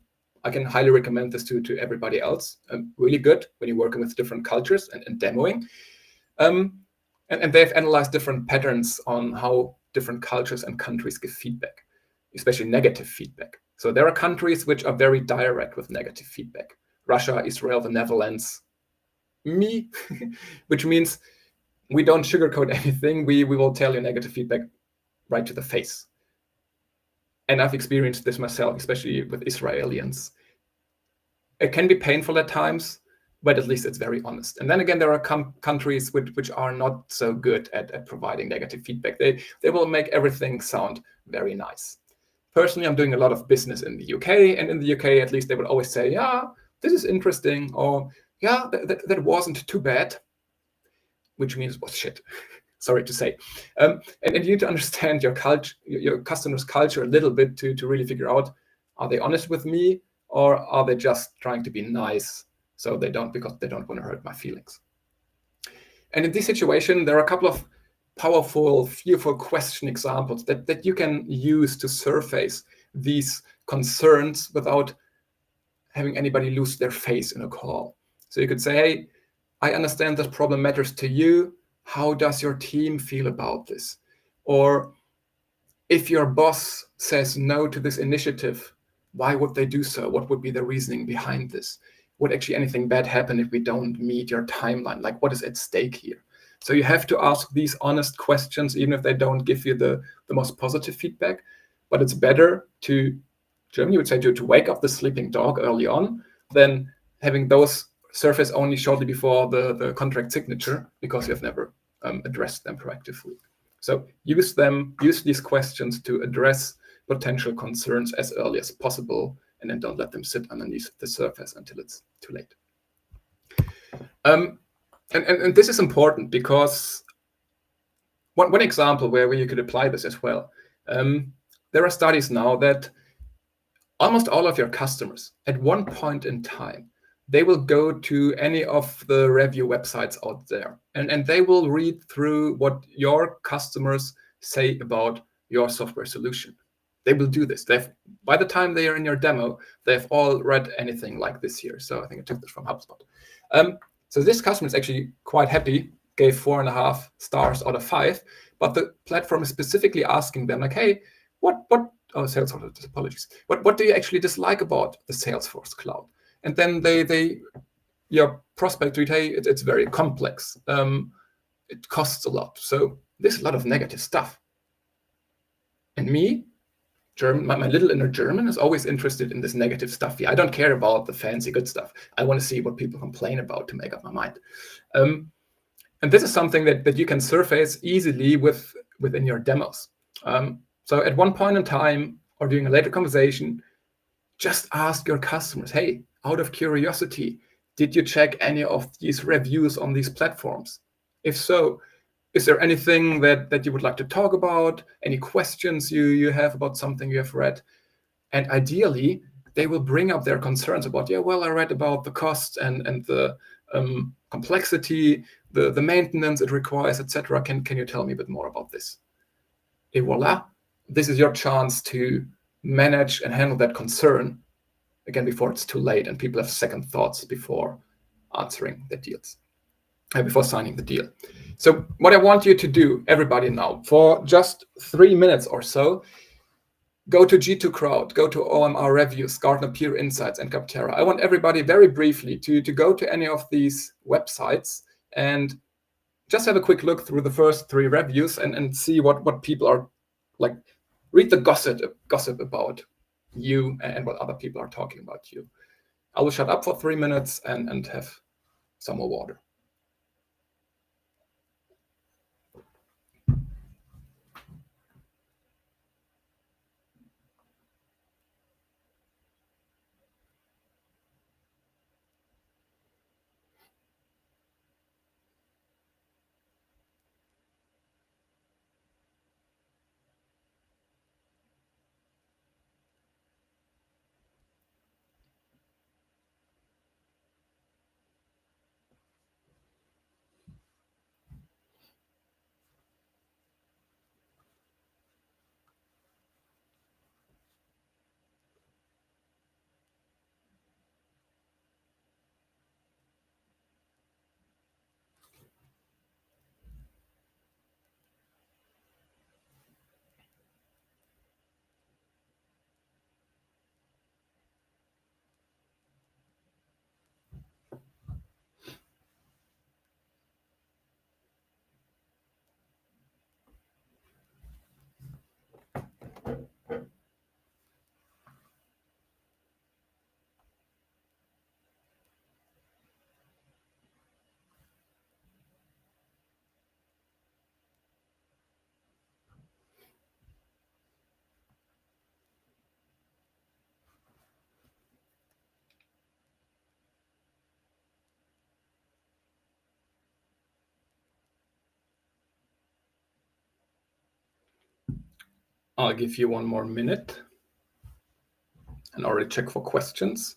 I can highly recommend this to everybody else. Really good when you're working with different cultures and demoing. And they've analyzed different patterns on how different cultures and countries give feedback, especially negative feedback. So there are countries which are very direct with negative feedback. Russia, Israel, the Netherlands, me, which means we don't sugarcoat anything. We will tell you negative feedback right to the face. And I've experienced this myself, especially with Israelis. It can be painful at times, but at least it's very honest. And then again, there are countries which are not so good at providing negative feedback. They will make everything sound very nice. Personally, I'm doing a lot of business in the UK, and in the UK, at least they would always say, yeah, this is interesting, or yeah, that wasn't too bad, which means it was shit. Sorry to say. And you need to understand your culture, your customer's culture a little bit to really figure out, are they honest with me, or are they just trying to be nice because they don't want to hurt my feelings? And in this situation, there are a couple of powerful, fearful question examples that you can use to surface these concerns without having anybody lose their face in a call. So you could say, hey, I understand this problem matters to you. How does your team feel about this? Or if your boss says no to this initiative, why would they do so? What would be the reasoning behind this? Would actually anything bad happen if we don't meet your timeline? Like, what is at stake here? So you have to ask these honest questions, even if they don't give you the most positive feedback. But it's better to, Germany would say, to wake up the sleeping dog early on than having those surface only shortly before the contract signature, because you have never addressed them proactively. So use these questions to address potential concerns as early as possible, and then don't let them sit underneath the surface until it's too late. And this is important because one example where you could apply this as well. There are studies now that almost all of your customers, at one point in time, they will go to any of the review websites out there, and they will read through what your customers say about your software solution. They will do this. By the time they are in your demo, they've all read anything like this here. So I think I took this from HubSpot. So this customer is actually quite happy, gave 4.5 stars out of 5, but the platform is specifically asking them, like, hey, Salesforce, apologies. What do you actually dislike about the Salesforce cloud? And then your prospect read, hey, it's very complex. It costs a lot. So there's a lot of negative stuff. And me, German, my little inner German is always interested in this negative stuff. Yeah, I don't care about the fancy good stuff. I want to see what people complain about to make up my mind. And this is something that you can surface easily within your demos. So at one point in time, or during a later conversation, just ask your customers, hey, out of curiosity, did you check any of these reviews on these platforms? If so, is there anything that you would like to talk about? Any questions you have about something you have read? And ideally, they will bring up their concerns about, yeah, well, I read about the cost and the complexity, the maintenance it requires, etc. Can you tell me a bit more about this? Et voila, this is your chance to manage and handle that concern, again, before it's too late and people have second thoughts before answering the deals, before signing the deal. So what I want you to do, everybody now, for just 3 minutes or so, go to G2 Crowd, go to OMR Reviews, Gartner Peer Insights, and Capterra. I want everybody very briefly to go to any of these websites and just have a quick look through the first 3 reviews and see what people are like. Read the gossip about you and what other people are talking about you. I will shut up for 3 minutes and have some more water. I'll give you 1 more minute and already check for questions.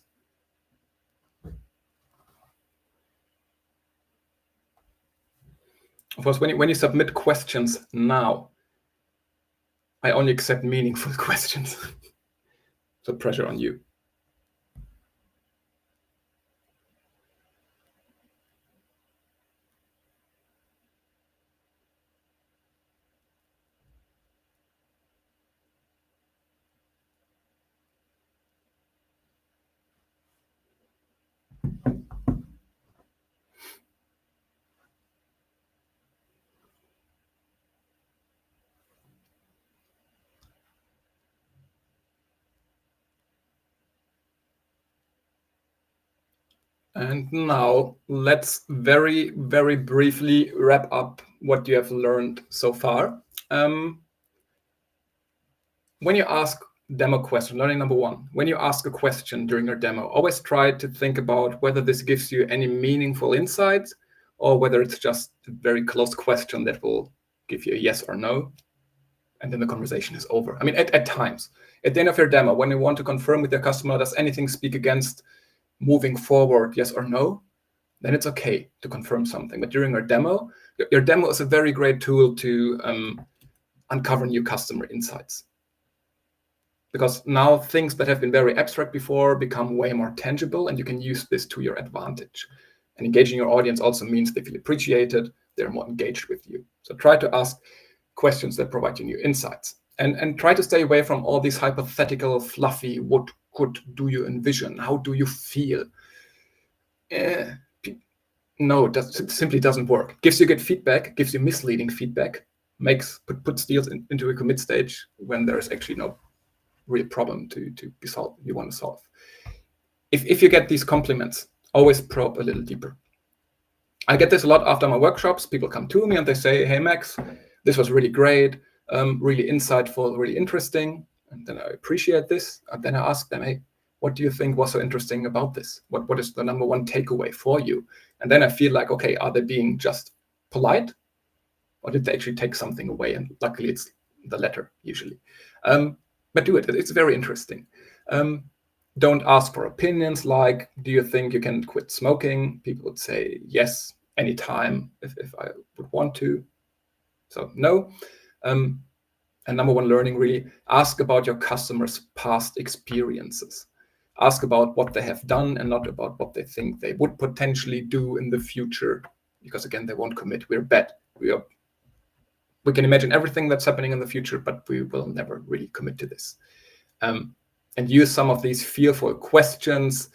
Of course, when you submit questions now, I only accept meaningful questions. So pressure on you. And now let's very, very briefly wrap up what you have learned so far. When you ask demo question, learning number one, when you ask a question during your demo, always try to think about whether this gives you any meaningful insights or whether it's just a very close question that will give you a yes or no. And then the conversation is over. I mean, at times, at the end of your demo, when you want to confirm with your customer, does anything speak against moving forward, yes or no, then it's okay to confirm something. But during your demo is a very great tool to uncover new customer insights. Because now things that have been very abstract before become way more tangible, and you can use this to your advantage. And engaging your audience also means they feel appreciated, they're more engaged with you. So try to ask questions that provide you new insights. And try to stay away from all these hypothetical, fluffy, what could do you envision? How do you feel? No, it simply doesn't work. Gives you good feedback, gives you misleading feedback, puts deals into a commit stage when there's actually no real problem to be solved, you want to solve. If you get these compliments, always probe a little deeper. I get this a lot after my workshops. People come to me and they say, hey, Max, this was really great, really insightful, really interesting. And then I appreciate this. And then I ask them, hey, what do you think was so interesting about this? What is the number one takeaway for you? And then I feel like, okay, are they being just polite? Or did they actually take something away? And luckily, it's the latter, usually. But do it. It's very interesting. Don't ask for opinions like, do you think you can quit smoking? People would say yes, anytime if I would want to. So no. And number one learning, really, ask about your customers' past experiences. Ask about what they have done and not about what they think they would potentially do in the future. Because again, they won't commit. We're bad. We can imagine everything that's happening in the future, but we will never really commit to this. And use some of these fearful questions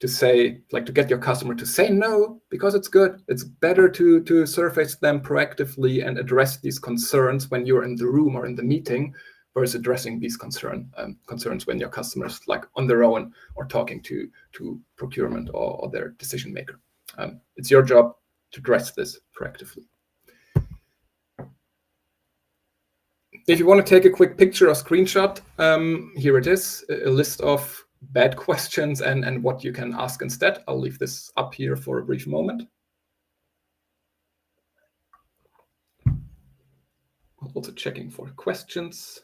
to say, like, to get your customer to say no, because it's good. It's better to surface them proactively and address these concerns when you're in the room or in the meeting, versus addressing these concerns when your customer's like on their own or talking to procurement or their decision maker. It's your job to address this proactively. If you want to take a quick picture or screenshot, here it is, a list of bad questions and what you can ask instead. I'll leave this up here for a brief moment. Also checking for questions.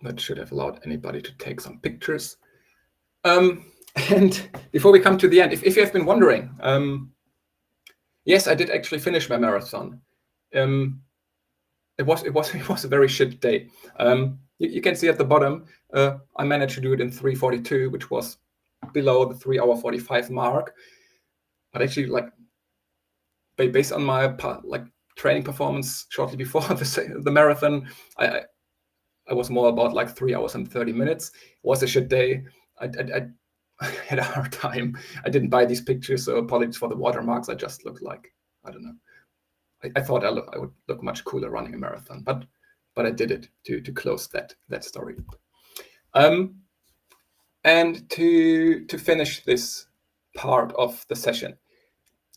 That should have allowed anybody to take some pictures. And before we come to the end, if you have been wondering, yes, I did actually finish my marathon. It was a very shit day. You can see at the bottom, I managed to do it in 3:42, which was below the 3:45 mark. But actually, like, based on my training performance shortly before the marathon, I was more about like 3 hours and 30 minutes. It was a shit day. I had a hard time. I didn't buy these pictures, so apologies for the watermarks. I just looked like, I don't know. I thought I would look much cooler running a marathon, but I did it to close that story. And to finish this part of the session,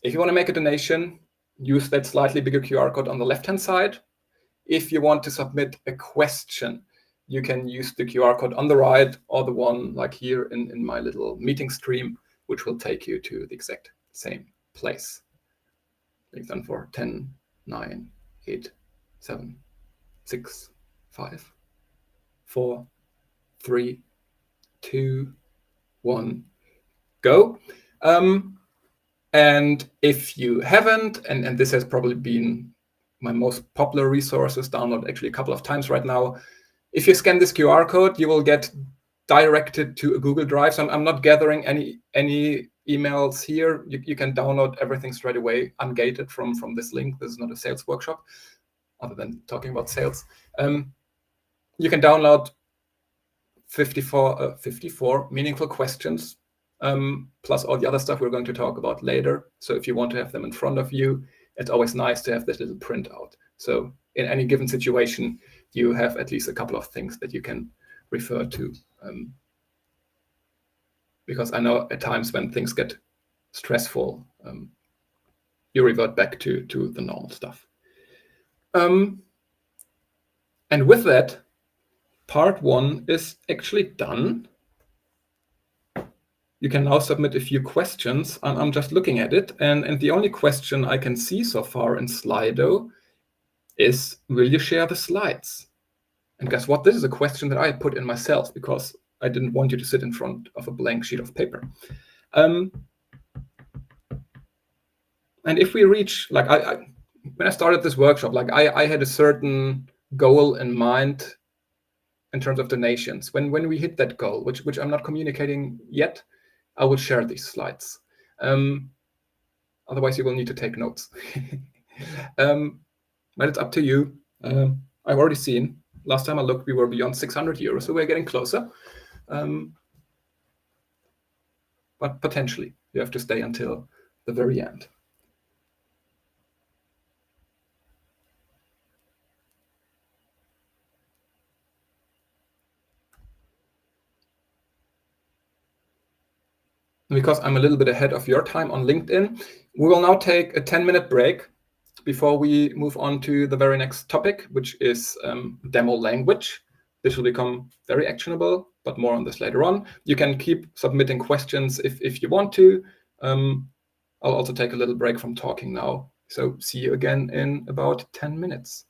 if you want to make a donation, use that slightly bigger QR code on the left-hand side. If you want to submit a question, you can use the QR code on the right or the one like here in my little meeting stream, which will take you to the exact same place. Click done for 10, 9, 8, 7, 6, 5, 4, 3, 2, 1, go. And if you haven't, and this has probably been my most popular resources, download actually a couple of times right now. If you scan this QR code, you will get directed to a Google Drive. So I'm not gathering any emails here. You can download everything straight away, ungated from this link. This is not a sales workshop, other than talking about sales. You can download 54 meaningful questions, plus all the other stuff we're going to talk about later. So if you want to have them in front of you, it's always nice to have this little printout. So in any given situation, you have at least a couple of things that you can refer to. Because I know at times when things get stressful, you revert back to the normal stuff. And with that, part 1 is actually done. You can now submit a few questions. I'm just looking at it, and the only question I can see so far in Slido is, will you share the slides? And guess what? This is a question that I put in myself because I didn't want you to sit in front of a blank sheet of paper. And if we reach, like when I started this workshop, like I had a certain goal in mind in terms of donations. When we hit that goal, which I'm not communicating yet, I will share these slides. Otherwise, you will need to take notes. But it's up to you. I've already seen, last time I looked, we were beyond 600 euros, so we're getting closer. But potentially, you have to stay until the very end. Because I'm a little bit ahead of your time on LinkedIn, we will now take a 10-minute break before we move on to the very next topic, which is demo language. This will become very actionable, but more on this later on. You can keep submitting questions if you want to. I'll also take a little break from talking now. So see you again in about 10 minutes.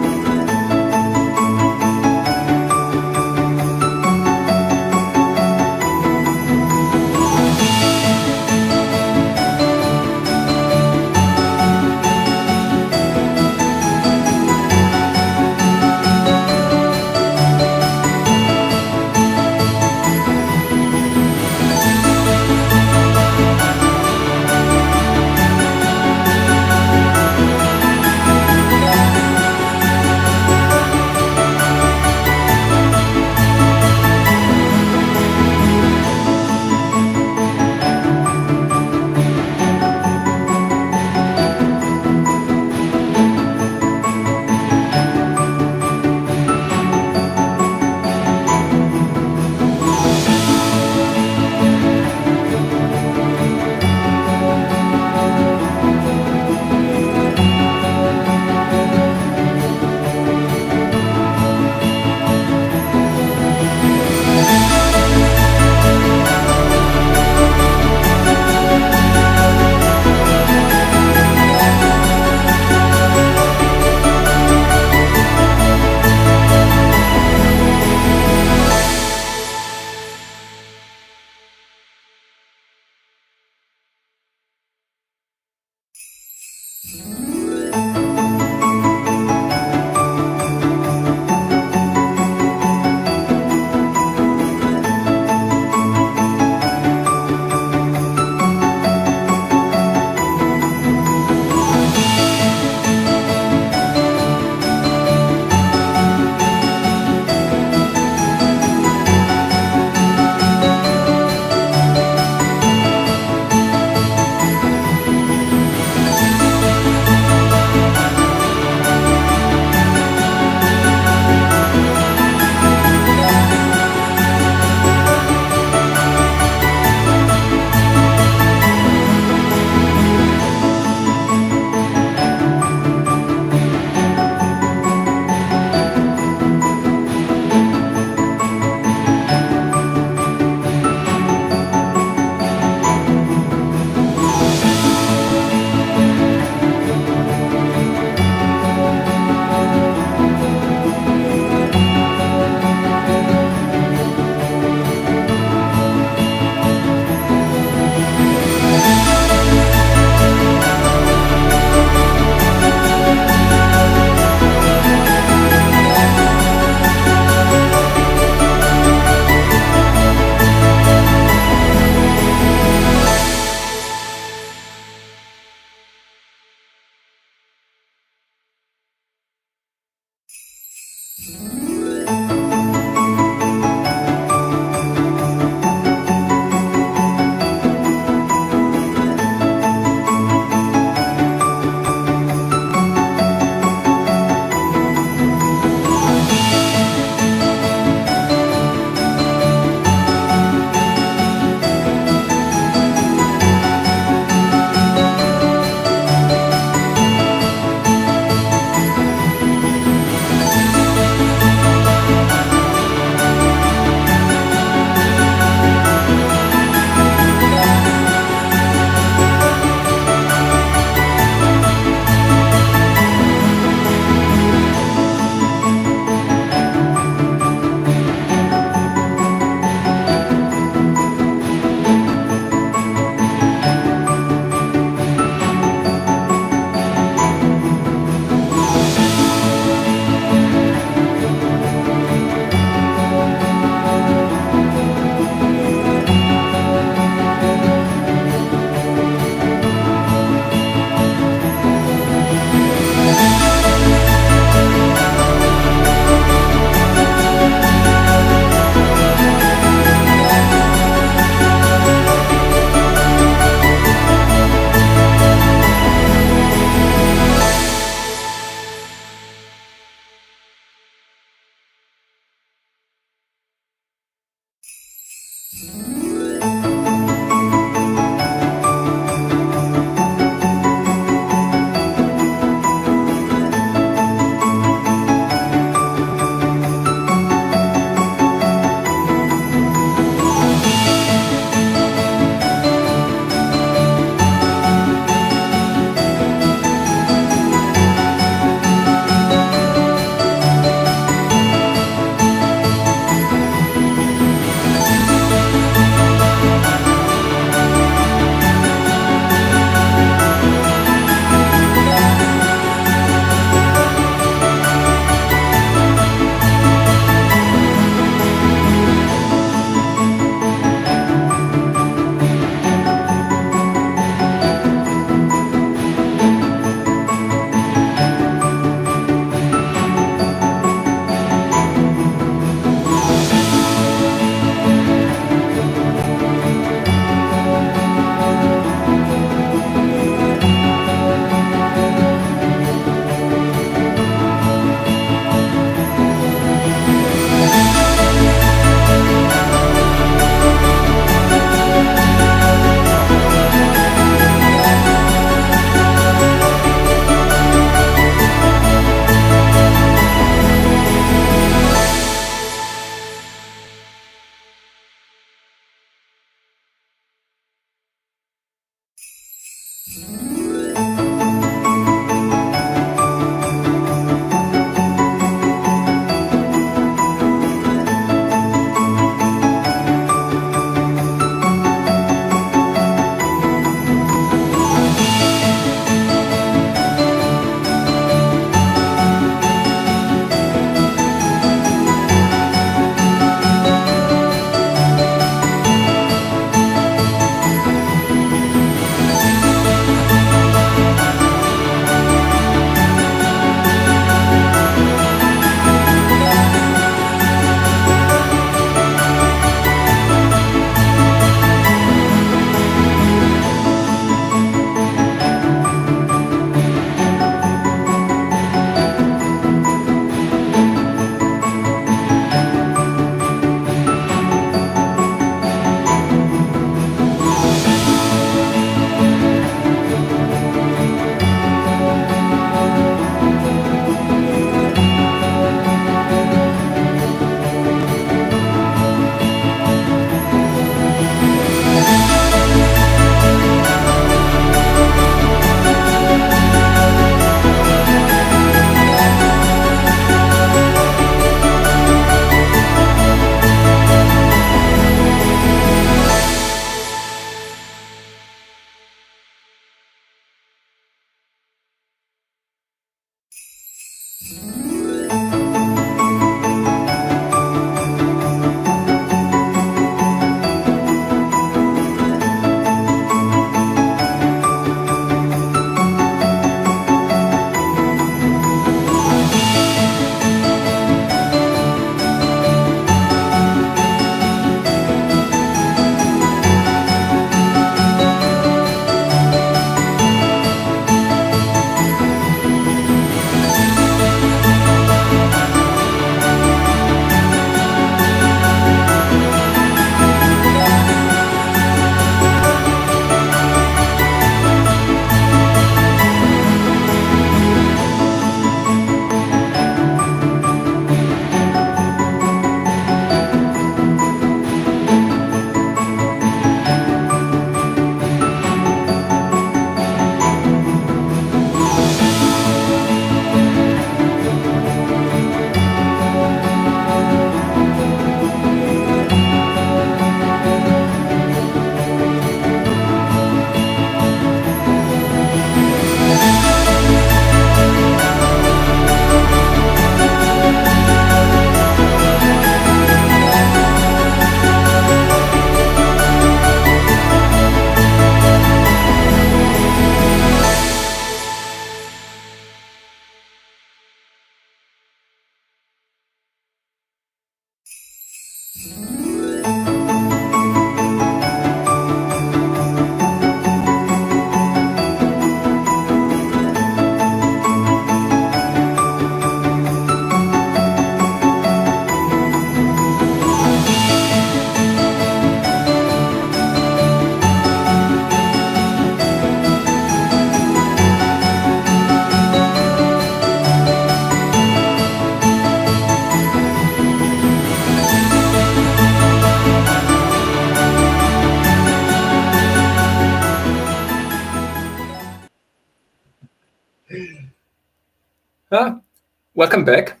Welcome back.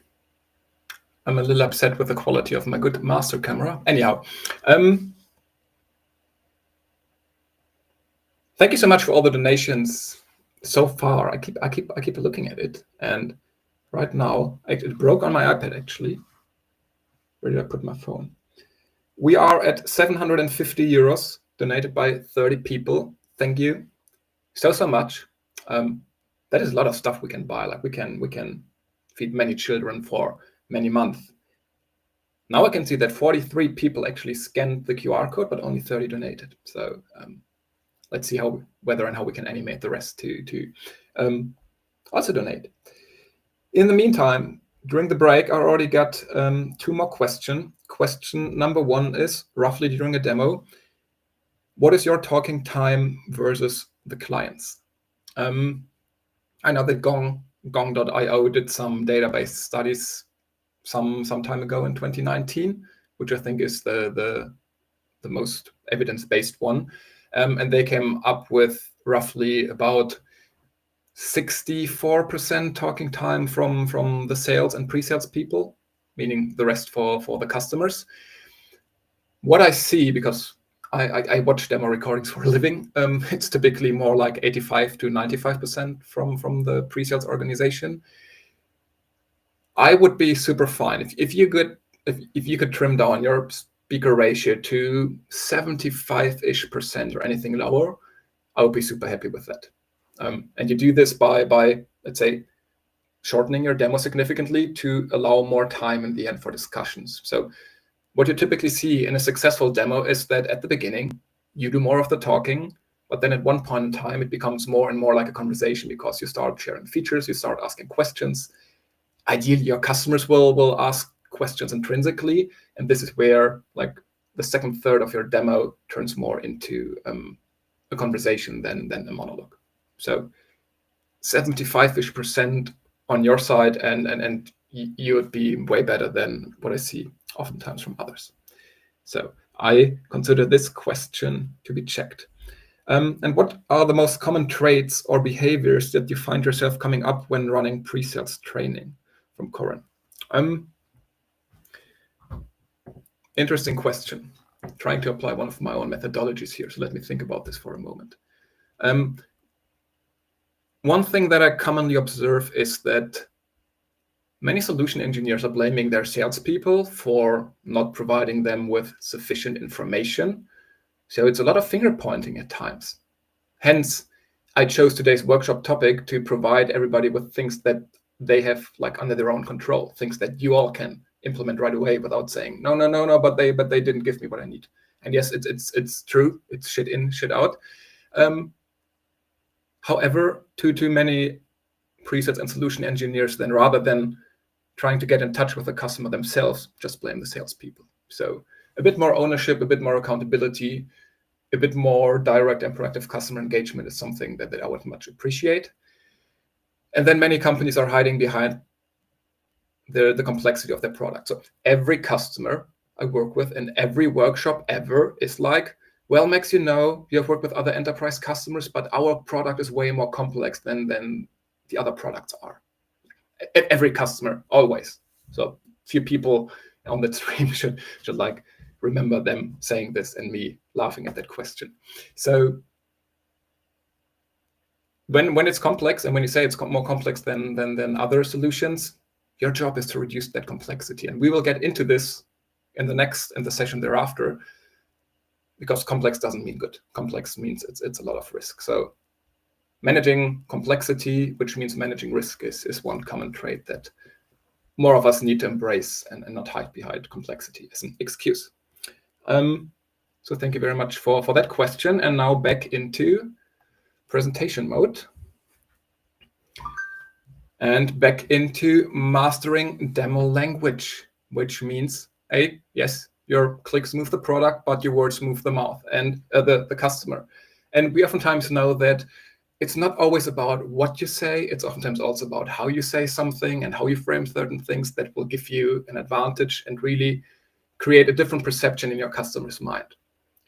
I'm a little upset with the quality of my good master camera. Anyhow, thank you so much for all the donations so far. I keep looking at it, and right now it broke on my iPad actually. Where did I put my phone? We are at 750 euros donated by 30 people. Thank you so much. That is a lot of stuff we can buy. Like we can feed many children for many months. Now I can see that 43 people actually scanned the QR code, but only 30 donated. So let's see whether and how we can animate the rest to also donate. In the meantime, during the break, I already got 2 more questions. Question number 1 is, roughly during a demo, what is your talking time versus the clients? I know that Gong.io did some database studies some time ago in 2019, which I think is the most evidence-based one. And they came up with roughly about 64% talking time from the sales and pre-sales people, meaning the rest for the customers. What I see, because I watch demo recordings for a living, it's typically more like 85 to 95% from the pre-sales organization. I would be super fine if you could trim down your speaker ratio to 75-ish% or anything lower. I would be super happy with that. And you do this by let's say shortening your demo significantly to allow more time in the end for discussions. So what you typically see in a successful demo is that at the beginning you do more of the talking, but then at one point in time it becomes more and more like a conversation because you start sharing features, you start asking questions. Ideally, your customers will ask questions intrinsically, and this is where like the second third of your demo turns more into a conversation than a monologue. So 75-ish% on your side, and you would be way better than what I see oftentimes from others. So I consider this question to be checked. And what are the most common traits or behaviors that you find yourself coming up when running pre-sales training? From Corin. Interesting question. I'm trying to apply one of my own methodologies here, so let me think about this for a moment. One thing that I commonly observe is that many solution engineers are blaming their salespeople for not providing them with sufficient information. So it's a lot of finger pointing at times. Hence, I chose today's workshop topic to provide everybody with things that they have like under their own control, things that you all can implement right away without saying no, but they didn't give me what I need. And yes, it's true. It's shit in, shit out. However, too many presets and solution engineers then, rather than trying to get in touch with the customer themselves, just blame the salespeople. So a bit more ownership, a bit more accountability, a bit more direct and proactive customer engagement is something that I would much appreciate. And then many companies are hiding behind the complexity of their product. So every customer I work with in every workshop ever is like, well, Max, you have worked with other enterprise customers, but our product is way more complex than the other products are. Every customer, always. So few people on that stream should like remember them saying this and me laughing at that question. So when it's complex, and when you say it's more complex than other solutions, your job is to reduce that complexity. And we will get into this in the session thereafter, because complex doesn't mean good. Complex means it's a lot of risk. So managing complexity, which means managing risk, is one common trait that more of us need to embrace and not hide behind complexity as an excuse. So thank you very much for that question. And now back into presentation mode and back into mastering demo language, which means, yes, your clicks move the product, but your words move the mouth and the customer. And we oftentimes know that it's not always about what you say. It's oftentimes also about how you say something and how you frame certain things that will give you an advantage and really create a different perception in your customer's mind.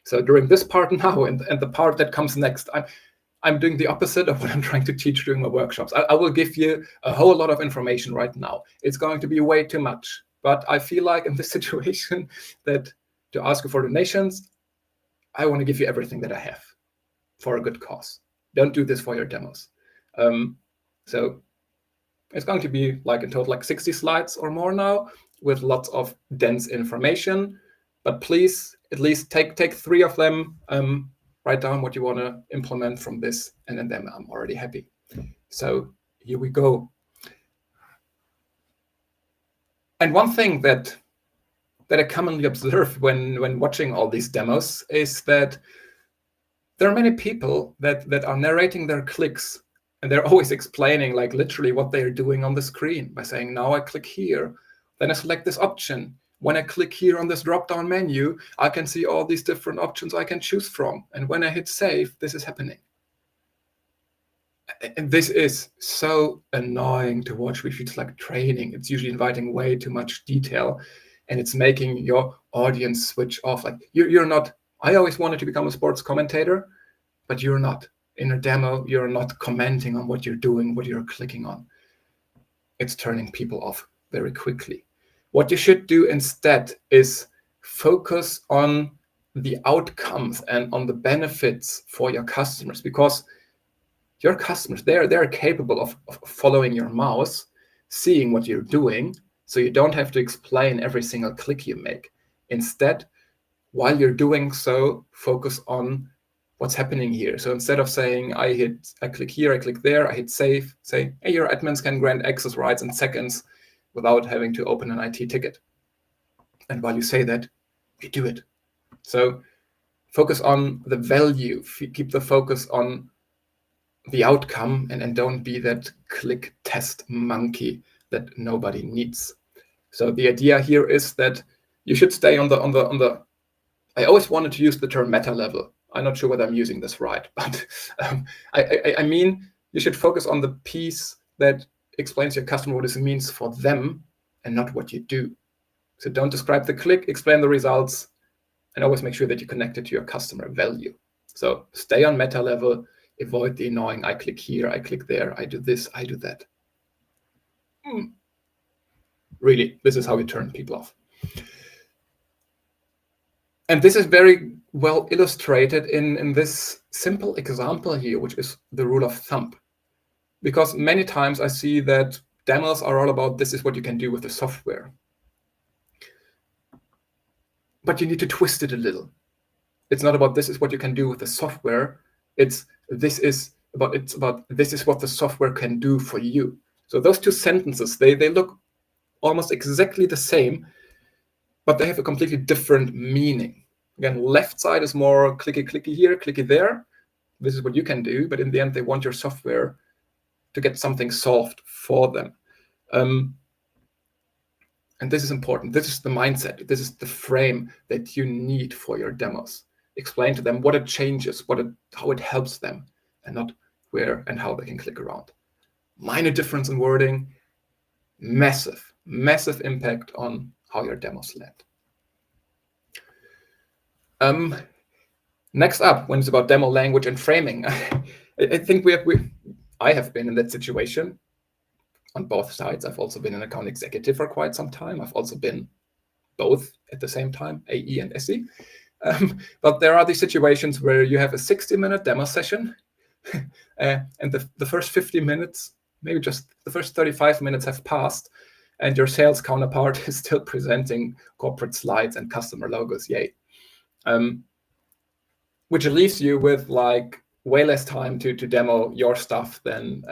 So during this part now and the part that comes next, I'm doing the opposite of what I'm trying to teach during my workshops. I will give you a whole lot of information right now. It's going to be way too much. But I feel like in this situation that to ask you for donations, I want to give you everything that I have for a good cause. Don't do this for your demos. So it's going to be like in total like 60 slides or more now with lots of dense information. But please at least take 3 of them, write down what you want to implement from this, and then I'm already happy. So here we go. And one thing that I commonly observe when watching all these demos is that there are many people that are narrating their clicks, and they're always explaining like literally what they're doing on the screen by saying, now I click here, then I select this option. When I click here on this drop-down menu, I can see all these different options I can choose from. And when I hit save, this is happening. And this is so annoying to watch. We feel like training. It's usually inviting way too much detail, and it's making your audience switch off. Like you're not. I always wanted to become a sports commentator, but you're not. in a demo, you're not commenting on what you're doing, what you're clicking on. It's turning people off very quickly. What you should do instead is focus on the outcomes and on the benefits for your customers, because your customers, they're capable of following your mouse, seeing what you're doing, so you don't have to explain every single click you make. Instead, while you're doing so, focus on what's happening here. So instead of saying, I click here, I click there, I hit save, say, hey, your admins can grant access rights in seconds without having to open an IT ticket. And while you say that, you do it. So focus on the value, keep the focus on the outcome, and don't be that click test monkey that nobody needs. So the idea here is that you should stay on the I always wanted to use the term meta level. I'm not sure whether I'm using this right, but I mean, you should focus on the piece that explains your customer what this means for them and not what you do. So don't describe the click, explain the results, and always make sure that you connect it to your customer value. So stay on meta level, avoid the annoying, I click here, I click there, I do this, I do that. Really, this is how you turn people off. And this is very well illustrated in this simple example here, which is the rule of thumb. Because many times I see that demos are all about this is what you can do with the software. But you need to twist it a little. It's not about this is what you can do with the software. This is what the software can do for you. So those two sentences, they look almost exactly the same, but they have a completely different meaning. Again, left side is more clicky here, clicky there. This is what you can do, but in the end, they want your software to get something solved for them. And this is important. This is the mindset. This is the frame that you need for your demos. Explain to them what it changes, how it helps them, and not where and how they can click around. Minor difference in wording, massive impact on how your demos land. Next up, when it's about demo language and framing, I think I have been in that situation on both sides. I've also been an account executive for quite some time. I've also been both at the same time, AE and SE. But there are these situations where you have a 60-minute demo session, and the first 50 minutes, maybe just the first 35 minutes have passed, and your sales counterpart is still presenting corporate slides and customer logos, yay. Which leaves you with like way less time to demo your stuff than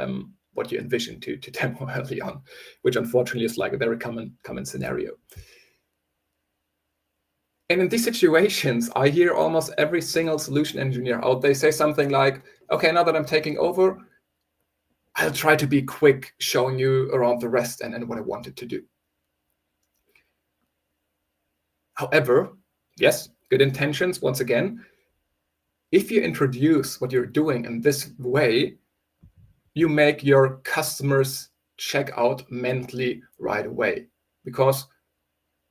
what you envisioned to demo early on, which unfortunately is like a very common scenario. And in these situations, I hear almost every single solution engineer out there say something like, okay, now that I'm taking over, I'll try to be quick showing you around the rest and what I wanted to do. However, yes, good intentions, once again, if you introduce what you're doing in this way, you make your customers check out mentally right away. Because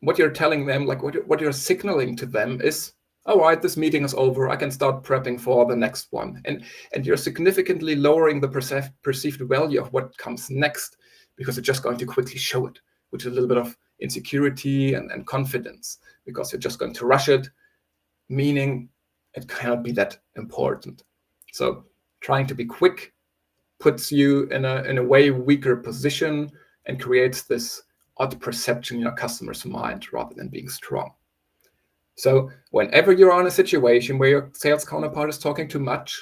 what you're telling them, like what you're signaling to them is, all right, this meeting is over, I can start prepping for the next one. And you're significantly lowering the perceived value of what comes next, because you're just going to quickly show it, which is a little bit of insecurity and confidence, because you're just going to rush it, meaning it cannot be that important. So trying to be quick puts you in a way weaker position and creates this odd perception in your customer's mind rather than being strong. So whenever you're in a situation where your sales counterpart is talking too much,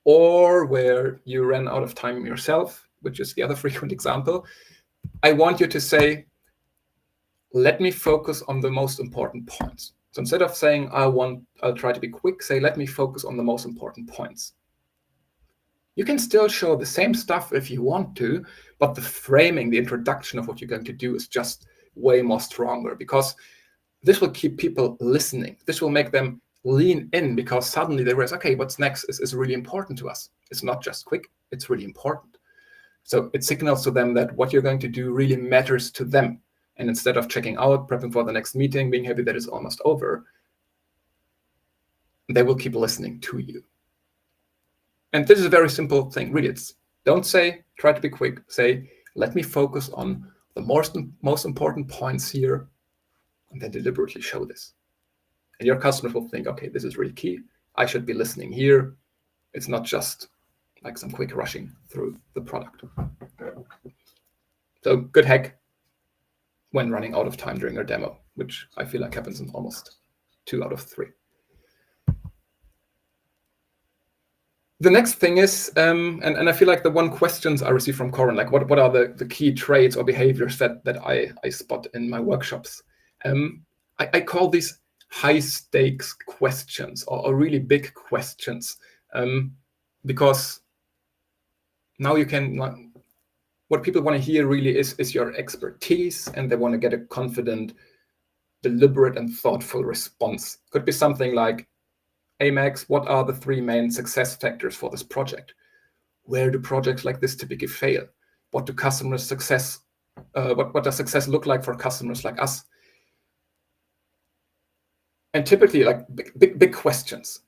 or where you ran out of time yourself, which is the other frequent example, I want you to say, let me focus on the most important points. So instead of saying, I'll try to be quick, say, let me focus on the most important points. You can still show the same stuff if you want to, but the framing, the introduction of what you're going to do is just way more stronger, because this will keep people listening. This will make them lean in, because suddenly they realize, okay, what's next is really important to us. It's not just quick, it's really important. So it signals to them that what you're going to do really matters to them. And instead of checking out, prepping for the next meeting, being happy that it's almost over, they will keep listening to you. And this is a very simple thing, really. Don't say, try to be quick. Say, let me focus on the most important points here, and then deliberately show this. And your customers will think, okay, this is really key. I should be listening here. It's not just like some quick rushing through the product. So good hack when running out of time during a demo, which I feel like happens in almost 2 out of 3. The next thing is, and I feel like the one questions I receive from Corin, like what are the key traits or behaviors that I spot in my workshops? I call these high stakes questions or really big questions, because now you can, what people want to hear really is your expertise, and they want to get a confident, deliberate and thoughtful response. Could be something like, hey Max, what are the 3 main success factors for this project? Where do projects like this typically fail? What do customers success? What does success look like for customers like us? And typically, like big questions.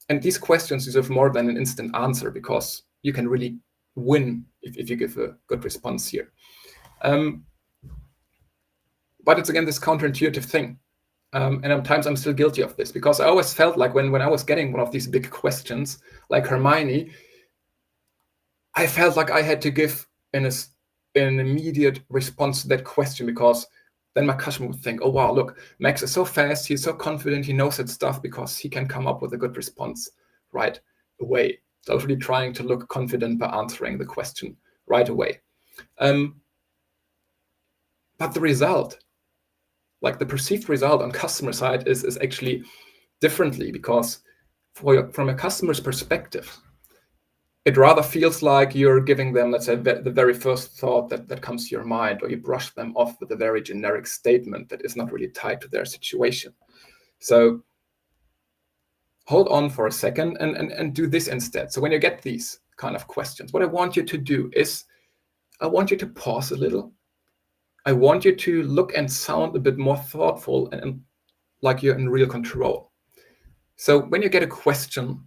And these questions deserve more than an instant answer, because you can really win if you give a good response here. But it's again this counterintuitive thing. And sometimes I'm still guilty of this, because I always felt like when I was getting one of these big questions, like Hermione, I felt like I had to give an immediate response to that question, because then my customer would think, oh, wow, look, Max is so fast, he's so confident, he knows that stuff because he can come up with a good response right away. So I was really trying to look confident by answering the question right away. But the result, like the perceived result on customer side is actually differently, because from a customer's perspective, it rather feels like you're giving them, let's say, the very first thought that comes to your mind, or you brush them off with a very generic statement that is not really tied to their situation. So hold on for a second and do this instead. So when you get these kind of questions, what I want you to do is, I want you to pause a little. I want you to look and sound a bit more thoughtful and like you're in real control. So when you get a question,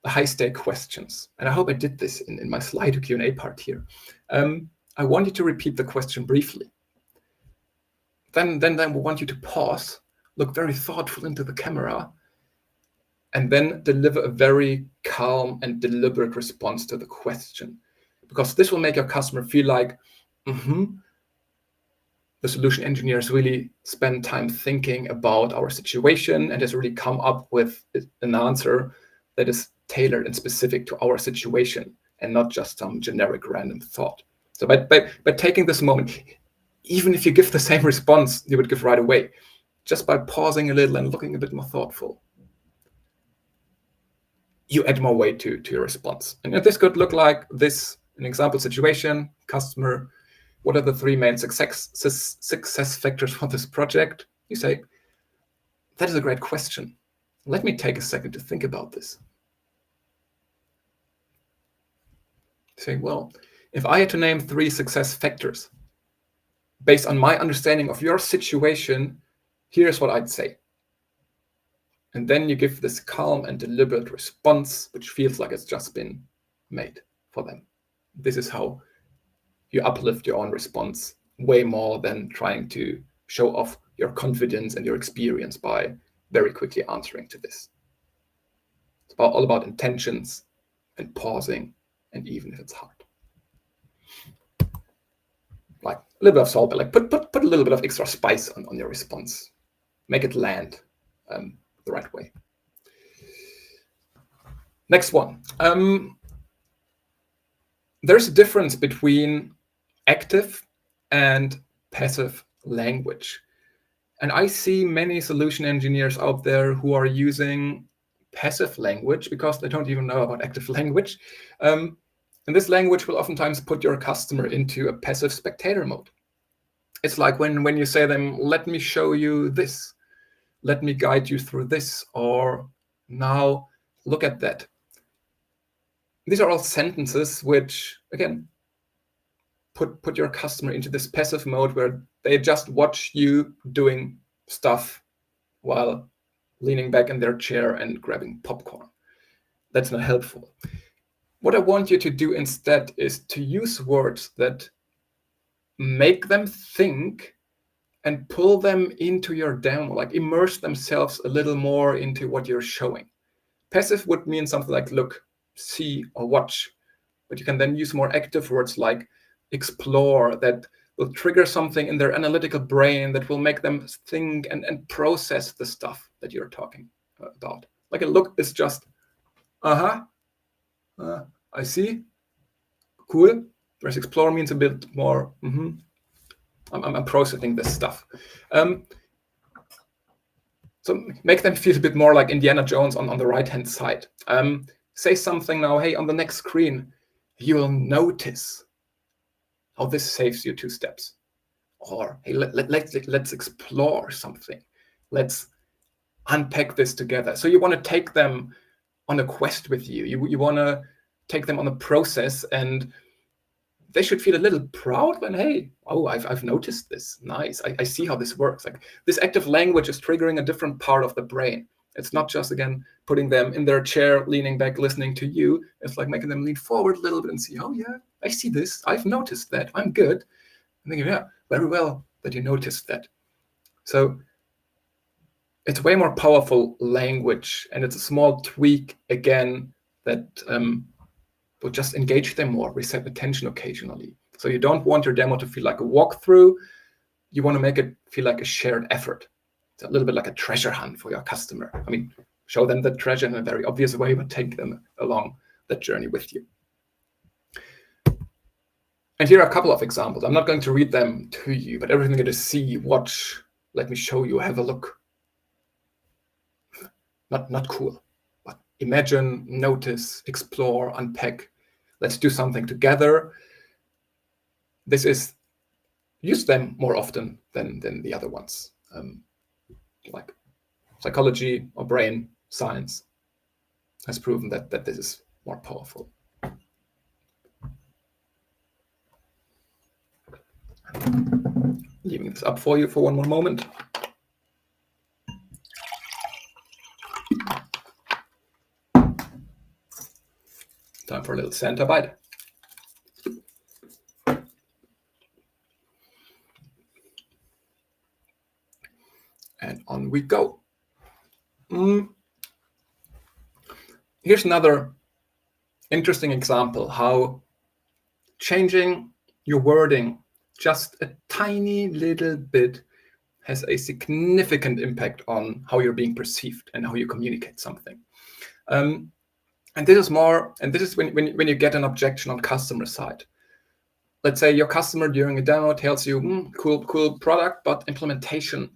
high-stake questions, and I hope I did this in my slide Q&A part here, I want you to repeat the question briefly. Then we want you to pause, look very thoughtful into the camera, and then deliver a very calm and deliberate response to the question. Because this will make your customer feel like, the solution engineers really spend time thinking about our situation and has really come up with an answer that is tailored and specific to our situation, and not just some generic random thought. So by taking this moment, even if you give the same response you would give right away, just by pausing a little and looking a bit more thoughtful, you add more weight to your response. And this could look like this: an example situation, customer, what are the 3 main success factors for this project? You say, that is a great question. Let me take a second to think about this. Say, well, if I had to name 3 success factors based on my understanding of your situation, here's what I'd say. And then you give this calm and deliberate response, which feels like it's just been made for them. This is how you uplift your own response way more than trying to show off your confidence and your experience by very quickly answering to this. It's all about intentions and pausing, and even if it's hard. Like a little bit of salt, but like put a little bit of extra spice on your response. Make it land the right way. Next one. There's a difference between active and passive language. And I see many solution engineers out there who are using passive language because they don't even know about active language. And this language will oftentimes put your customer into a passive spectator mode. It's like when you say to them, let me show you this, let me guide you through this, or now look at that. These are all sentences which, again, put your customer into this passive mode where they just watch you doing stuff while leaning back in their chair and grabbing popcorn. That's not helpful. What I want you to do instead is to use words that make them think and pull them into your demo, like immerse themselves a little more into what you're showing. Passive would mean something like look, see, or watch. But you can then use more active words like explore, that will trigger something in their analytical brain that will make them think and process the stuff that you're talking about. Like a look is just, I see, cool. Whereas explore means a bit more, I'm processing this stuff. So make them feel a bit more like Indiana Jones on the right-hand side. Say something now, hey, on the next screen, you'll notice how this saves you 2 steps. Or, hey, let's explore something. Let's unpack this together. So you want to take them on a quest with you. You want to take them on a process, and they should feel a little proud when, hey, oh, I've noticed this. Nice. I see how this works. Like this active language is triggering a different part of the brain. It's not just, again, putting them in their chair, leaning back, listening to you. It's like making them lean forward a little bit and see, oh, yeah, I see this. I've noticed that. I'm good. And thinking, yeah, very well that you noticed that. So it's way more powerful language, and it's a small tweak, again, that will just engage them more, reset attention occasionally. So you don't want your demo to feel like a walkthrough. You want to make it feel like a shared effort. It's a little bit like a treasure hunt for your customer. I mean, show them the treasure in a very obvious way, but take them along that journey with you. And here are a couple of examples. I'm not going to read them to you, but everything that is see, watch, let me show you, have a look. Not cool, but imagine, notice, explore, unpack. Let's do something together. This is, use them more often than the other ones. Like psychology or brain science has proven that this is more powerful. Leaving this up for you for one more moment. Time for a little Santa bite. And on we go. Here's another interesting example how changing your wording just a tiny little bit has a significant impact on how you're being perceived and how you communicate something. And this is more, and this is when you get an objection on customer side. Let's say your customer during a demo tells you, cool product, but implementation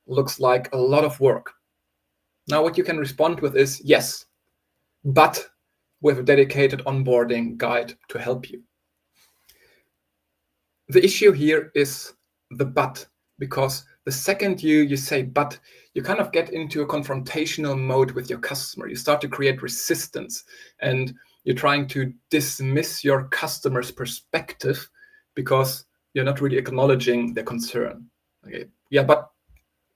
looks like a lot of work. Now what you can respond with is, yes, but with a dedicated onboarding guide to help you. The issue here is the but, because the second you say but, you kind of get into a confrontational mode with your customer. You start to create resistance, and you're trying to dismiss your customer's perspective because you're not really acknowledging their concern. Okay, yeah, but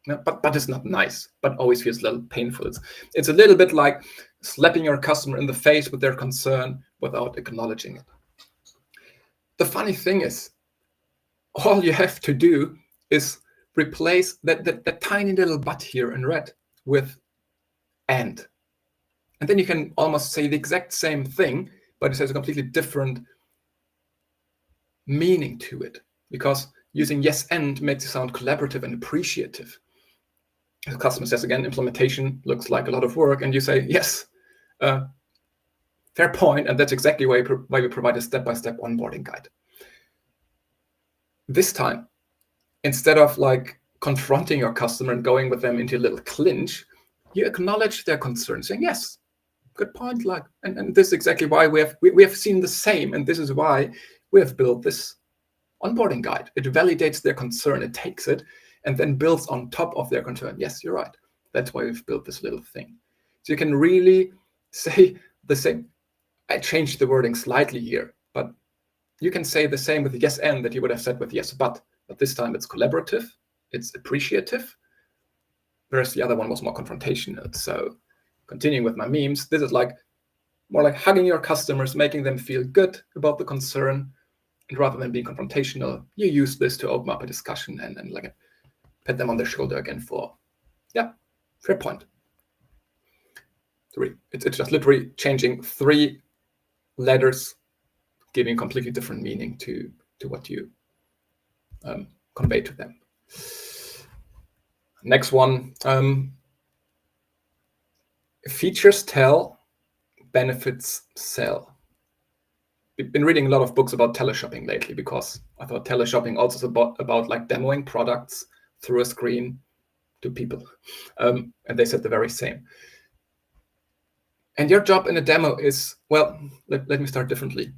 it's not nice. But always feels a little painful. It's a little bit like slapping your customer in the face with their concern without acknowledging it. The funny thing is, all you have to do is replace that tiny little but here in red with and. And then you can almost say the exact same thing, but it has a completely different meaning to it, because using yes and makes it sound collaborative and appreciative. The customer says, again, implementation looks like a lot of work, and you say, yes, fair point, and that's exactly why we provide a step-by-step onboarding guide. This time, instead of like confronting your customer and going with them into a little clinch, you acknowledge their concern, saying, yes, good point, like, and this is exactly why we have seen the same, and this is why we have built this onboarding guide. It validates their concern, it takes it, and then builds on top of their concern. Yes, you're right. That's why we've built this little thing. So you can really say the same. I changed the wording slightly here, but you can say the same with yes and that you would have said with yes but this time it's collaborative, it's appreciative, whereas the other one was more confrontational. So continuing with my memes, this is like more like hugging your customers, making them feel good about the concern. And rather than being confrontational, you use this to open up a discussion and like pat them on the shoulder again for, yeah, fair point. It's just literally changing 3 letters, giving completely different meaning to what you convey to them. Next one, features tell, benefits sell. We've been reading a lot of books about teleshopping lately because I thought teleshopping also is about like demoing products through a screen to people. And they said the very same. And your job in a demo is, well, let me start differently.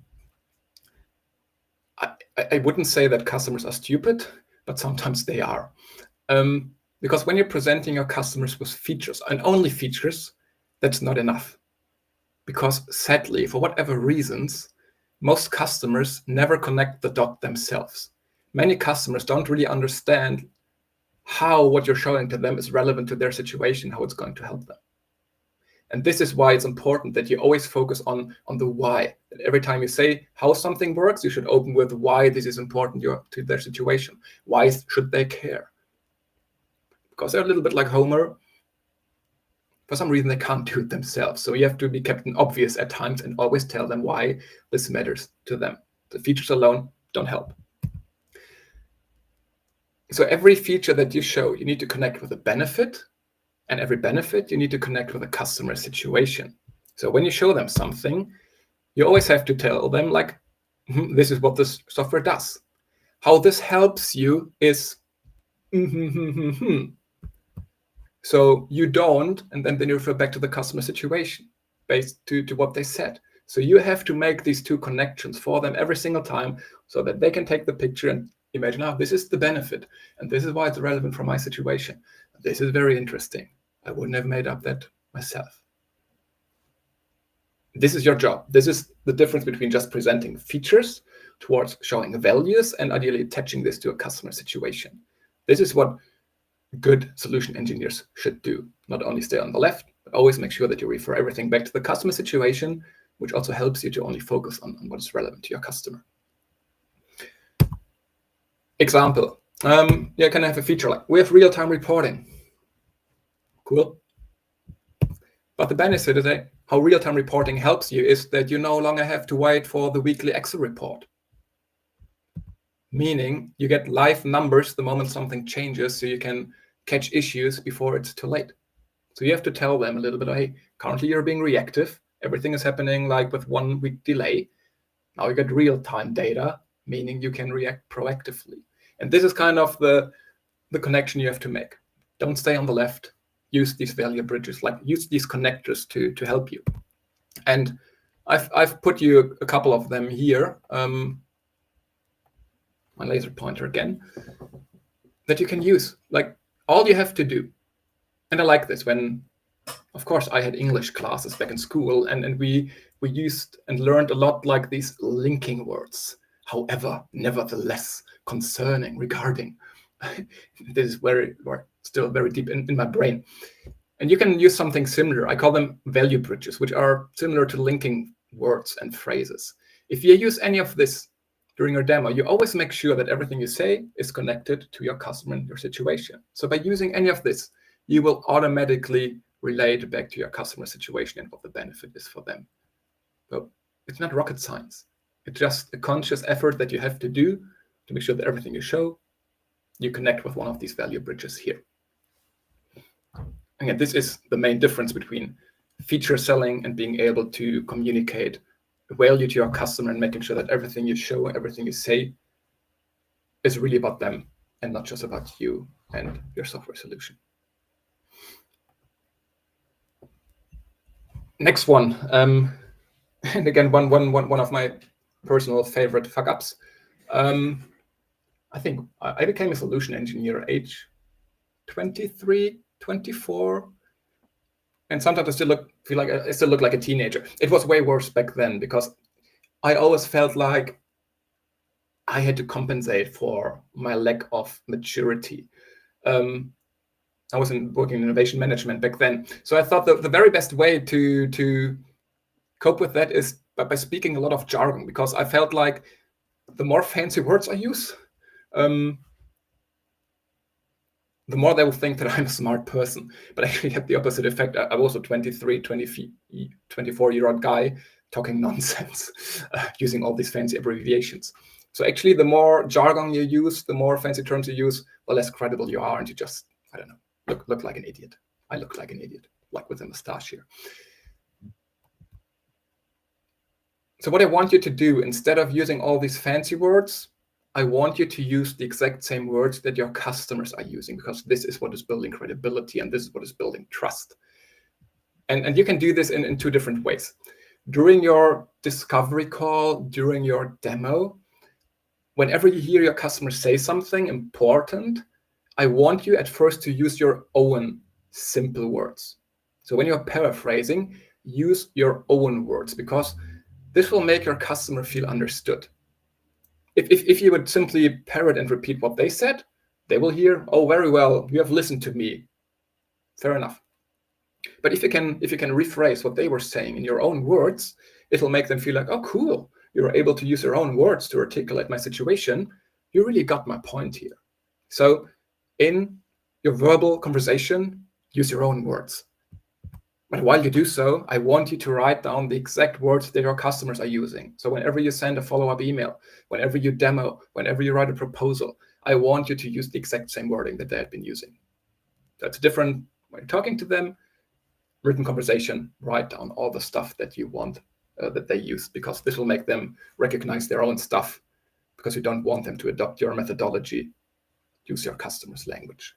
I wouldn't say that customers are stupid, but sometimes they are. Because when you're presenting your customers with features and only features, that's not enough. Because sadly, for whatever reasons, most customers never connect the dot themselves. Many customers don't really understand how what you're showing to them is relevant to their situation, how it's going to help them. And this is why it's important that you always focus on the why. That every time you say how something works, you should open with why this is important to their situation. Why should they care? Because they're a little bit like Homer. For some reason, they can't do it themselves. So you have to be Captain Obvious at times and always tell them why this matters to them. The features alone don't help. So every feature that you show, you need to connect with a benefit. And every benefit, you need to connect with a customer situation. So when you show them something, you always have to tell them, like, this is what this software does. How this helps you is, So you don't, and then you refer back to the customer situation based to what they said. So you have to make these 2 connections for them every single time so that they can take the picture and imagine, this is the benefit, and this is why it's relevant for my situation. This is very interesting. I wouldn't have made up that myself. This is your job. This is the difference between just presenting features towards showing values and ideally attaching this to a customer situation. This is what good solution engineers should do. Not only stay on the left, but always make sure that you refer everything back to the customer situation, which also helps you to only focus on what is relevant to your customer. Example, you can have a feature like, we have real-time reporting. Cool. But the benefit is that how real-time reporting helps you is that you no longer have to wait for the weekly Excel report. Meaning you get live numbers the moment something changes, so you can catch issues before it's too late. So you have to tell them a little bit, hey, currently you're being reactive. Everything is happening like with 1 week delay. Now you get real-time data, meaning you can react proactively. And this is kind of the connection you have to make. Don't stay on the left. Use these value bridges, like use these connectors to help you. And I've put you a couple of them here. My laser pointer again, that you can use. Like, all you have to do, and I like this when, of course, I had English classes back in school, and we used and learned a lot like these linking words. However, nevertheless, concerning, regarding. This is still very deep in my brain. And you can use something similar. I call them value bridges, which are similar to linking words and phrases. If you use any of this during your demo, you always make sure that everything you say is connected to your customer and your situation. So by using any of this, you will automatically relate back to your customer situation and what the benefit is for them. So it's not rocket science. It's just a conscious effort that you have to do to make sure that everything you show, you connect with one of these value bridges here. Again, this is the main difference between feature selling and being able to communicate value to your customer and making sure that everything you show, everything you say is really about them and not just about you and your software solution. Next one, and again, one of my personal favorite fuck-ups. I think I became a solution engineer at age 23, 24. And sometimes I still feel like I still look like a teenager. It was way worse back then because I always felt like I had to compensate for my lack of maturity. I was working in innovation management back then. So I thought the very best way to cope with that is by speaking a lot of jargon, because I felt like the more fancy words I use, the more they will think that I'm a smart person. But actually had the opposite effect. I was a 24-year-old guy talking nonsense, using all these fancy abbreviations. So actually, the more jargon you use, the more fancy terms you use, the less credible you are, and you just, I don't know, look like an idiot. I look like an idiot, like with a mustache here. So what I want you to do, instead of using all these fancy words, I want you to use the exact same words that your customers are using, because this is what is building credibility and this is what is building trust. And you can do this in 2 different ways. During your discovery call, during your demo, whenever you hear your customer say something important, I want you at first to use your own simple words. So when you're paraphrasing, use your own words, because this will make your customer feel understood. If you would simply parrot and repeat what they said, they will hear, oh, very well, you have listened to me. Fair enough. But if you can rephrase what they were saying in your own words, it'll make them feel like, oh, cool, you're able to use your own words to articulate my situation. You really got my point here. So in your verbal conversation, use your own words. But while you do so, I want you to write down the exact words that your customers are using. So whenever you send a follow-up email, whenever you demo, whenever you write a proposal, I want you to use the exact same wording that they have been using. That's different when you're talking to them. Written conversation, write down all the stuff that you want that they use, because this will make them recognize their own stuff, because you don't want them to adopt your methodology. Use your customer's language.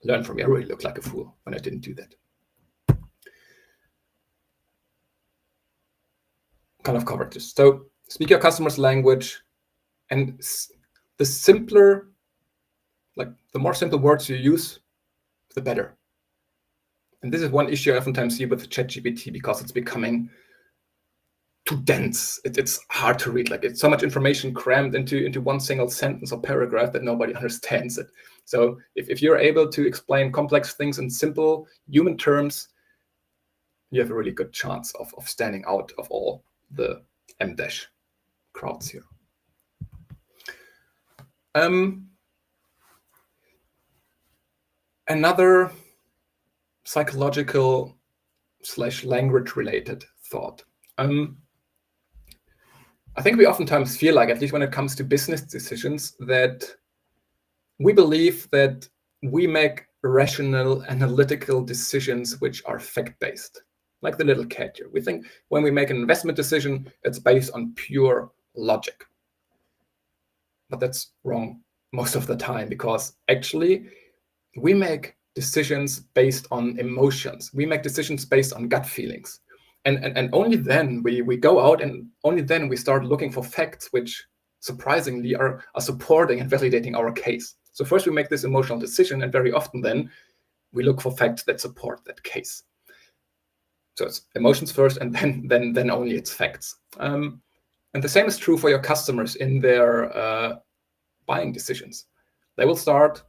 Learn from me. I really looked like a fool when I didn't do that. Kind of covered this. So speak your customer's language, and the simpler, like the more simple words you use, the better. And this is one issue I oftentimes see with ChatGPT, because it's becoming too dense. It's hard to read. Like, it's so much information crammed into one single sentence or paragraph that nobody understands it. So if you're able to explain complex things in simple human terms, you have a really good chance of standing out of all the M- crowds here. Another psychological / language related thought. I think we oftentimes feel like, at least when it comes to business decisions, that we believe that we make rational, analytical decisions which are fact-based, like the little cat here. We think when we make an investment decision, it's based on pure logic. But that's wrong most of the time, because actually we make decisions based on emotions. We make decisions based on gut feelings. And only then we go out, and only then we start looking for facts which surprisingly are supporting and validating our case. So first we make this emotional decision, and very often then we look for facts that support that case. So it's emotions first, and then only it's facts. And the same is true for your customers in their buying decisions. They will start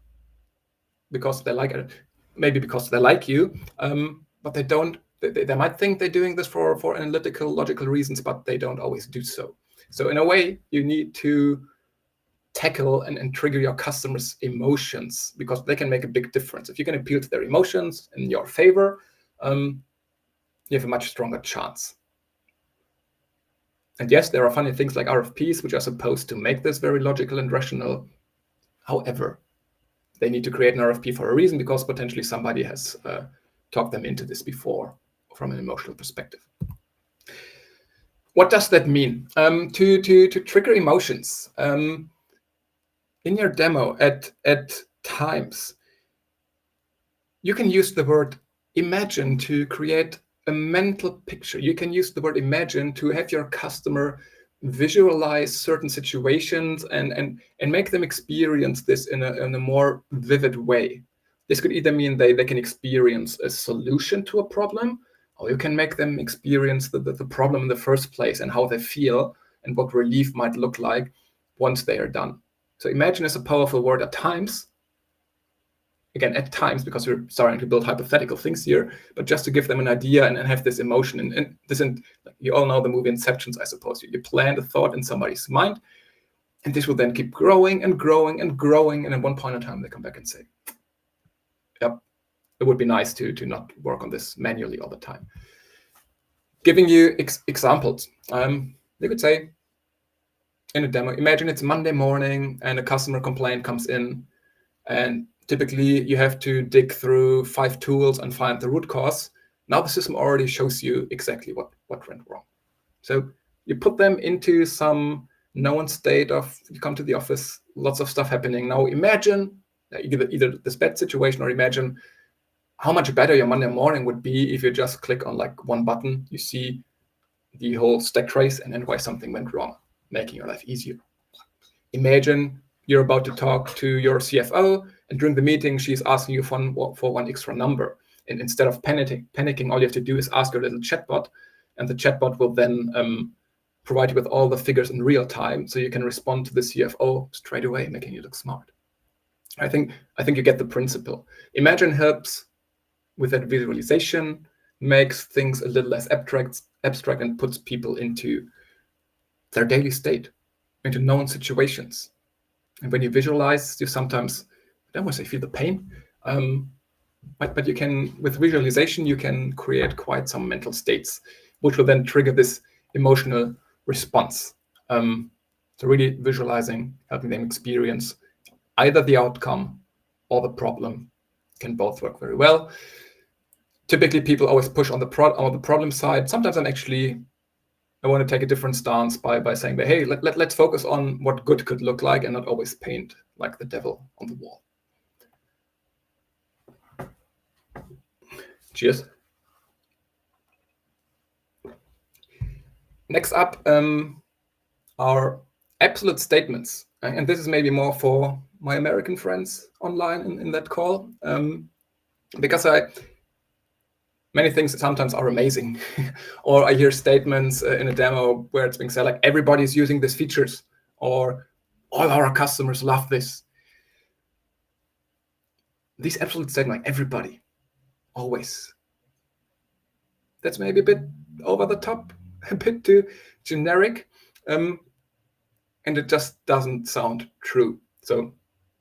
because they like it, maybe because they like you, but they don't. They might think they're doing this for analytical, logical reasons, but they don't always do so. So in a way, you need to tackle and trigger your customers' emotions, because they can make a big difference. If you can appeal to their emotions in your favor, you have a much stronger chance. And yes, there are funny things like RFPs, which are supposed to make this very logical and rational. However, they need to create an RFP for a reason, because potentially somebody has talked them into this before from an emotional perspective. What does that mean? To trigger emotions in your demo at times, you can use the word imagine to create a mental picture. You can use the word imagine to have your customer visualize certain situations and make them experience this in a more vivid way. This could either mean they can experience a solution to a problem, or you can make them experience the problem in the first place and how they feel and what relief might look like once they are done. So imagine is a powerful word at times, again, at times, because we're starting to build hypothetical things here, but just to give them an idea and have this emotion. And this, and you all know the movie Inceptions, I suppose. You plant a thought in somebody's mind, and this will then keep growing and growing and growing. And at one point in time, they come back and say, yep, it would be nice to not work on this manually all the time. Giving you examples, you could say in a demo, imagine it's Monday morning and a customer complaint comes in, and typically you have to dig through 5 tools and find the root cause. Now the system already shows you exactly what went wrong. So you put them into some known state of, you come to the office, lots of stuff happening. Now imagine either this bad situation, or imagine how much better your Monday morning would be if you just click on like one button, you see the whole stack trace and then why something went wrong, making your life easier. Imagine you're about to talk to your CFO, and during the meeting, she's asking you for one extra number. And instead of panicking, all you have to do is ask your little chatbot, and the chatbot will then provide you with all the figures in real time, so you can respond to the CFO straight away, making you look smart. I think you get the principle. Imagine helps with that visualization, makes things a little less abstract, and puts people into their daily state, into known situations. And when you visualize, you sometimes, I don't want to say feel the pain, but you can, with visualization, you can create quite some mental states, which will then trigger this emotional response. So really visualizing, helping them experience either the outcome or the problem, can both work very well. Typically, people always push on the problem side. Sometimes I want to take a different stance by saying that, hey, let's focus on what good could look like and not always paint like the devil on the wall. Cheers. Next up are absolute statements. And this is maybe more for my American friends online in that call, because many things sometimes are amazing. Or I hear statements in a demo where it's being said, like, everybody's using these features, or all our customers love this. These absolute statements, like everybody, always. That's maybe a bit over the top, a bit too generic, and it just doesn't sound true. So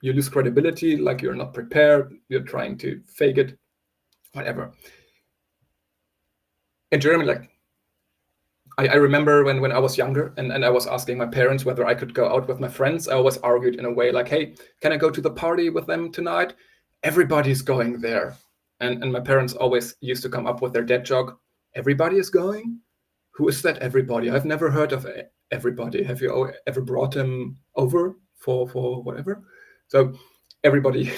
you lose credibility, like you're not prepared, you're trying to fake it, whatever. In Germany, like, I remember when I was younger and I was asking my parents whether I could go out with my friends, I always argued in a way like, hey, can I go to the party with them tonight? Everybody's going there. And my parents always used to come up with their dad joke, everybody is going? Who is that everybody? I've never heard of everybody. Have you ever brought him over for whatever? So everybody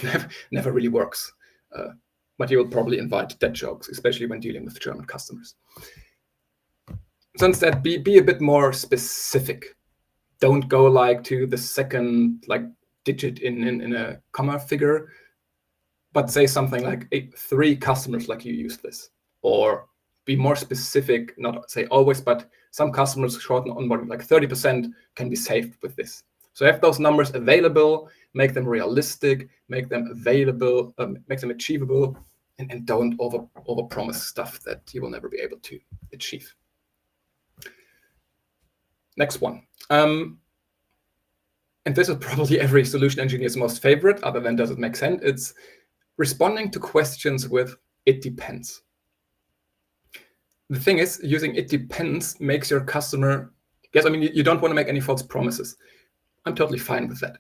never really works. But you will probably invite dad jokes, especially when dealing with German customers. So instead, be a bit more specific. Don't go like to the second like digit in a comma figure, but say something like 3 customers like you use this, or be more specific. Not say always, but some customers shorten onboarding, like 30% can be saved with this. So have those numbers available, make them realistic, make them available, make them achievable, and don't over promise stuff that you will never be able to achieve. Next one. And this is probably every solution engineer's most favorite, other than does it make sense? It's responding to questions with it depends. The thing is, using it depends makes your customer, yes, I mean, you don't want to make any false promises. I'm totally fine with that.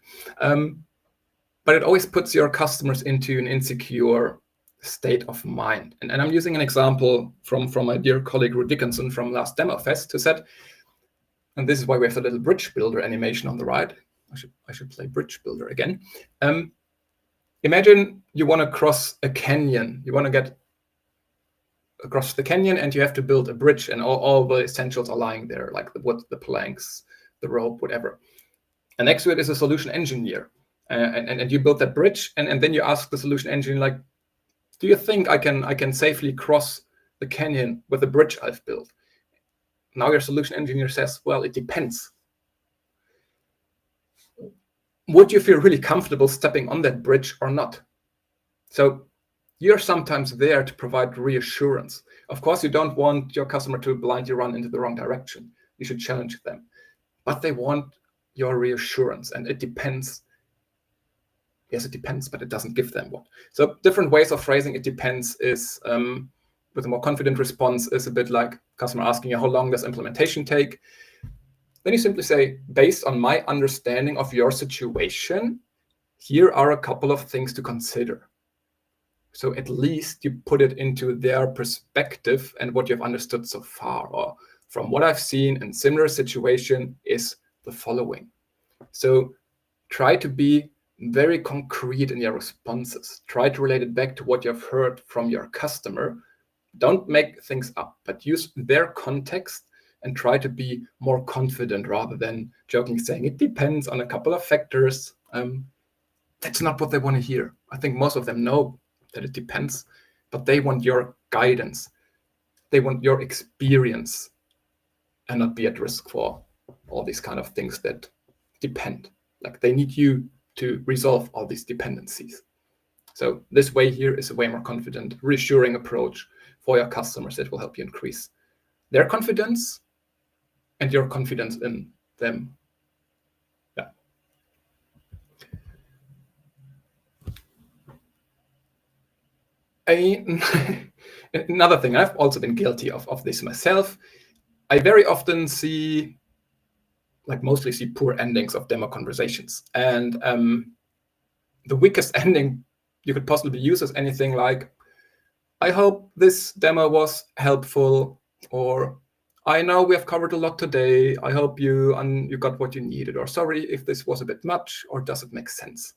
But it always puts your customers into an insecure state of mind. And I'm using an example from my dear colleague Ruud Dickinson from last Demo Fest, who said, and this is why we have the little bridge builder animation on the right. I should play bridge builder again. Imagine you want to cross a canyon. You want to get across the canyon, and you have to build a bridge, and all the essentials are lying there, like the wood, the planks, the rope, whatever. And next to it is a solution engineer. And you build that bridge, and then you ask the solution engineer, like, do you think I can safely cross the canyon with the bridge I've built? Now your solution engineer says, well, it depends. Would you feel really comfortable stepping on that bridge or not? So you're sometimes there to provide reassurance. Of course, you don't want your customer to blindly run into the wrong direction. You should challenge them. But they want your reassurance, and it depends. Yes, it depends, but it doesn't give them one. So different ways of phrasing it depends is, with a more confident response, is a bit like customer asking you, how long does implementation take? Then you simply say, based on my understanding of your situation, here are a couple of things to consider. So at least you put it into their perspective and what you've understood so far, or from what I've seen in similar situation is the following. So try to be very concrete in your responses. Try to relate it back to what you've heard from your customer. Don't make things up, but use their context and try to be more confident rather than joking, saying it depends on a couple of factors. That's not what they want to hear. I think most of them know that it depends, but they want your guidance. They want your experience and not be at risk for all these kind of things that depend. Like they need you to resolve all these dependencies. So this way here is a way more confident, reassuring approach for your customers that will help you increase their confidence and your confidence in them. Yeah. Another thing, I've also been guilty of this myself. I very often mostly see poor endings of demo conversations. And the weakest ending you could possibly use is anything like, I hope this demo was helpful, or I know we have covered a lot today. I hope you got what you needed, or sorry if this was a bit much, or does it make sense?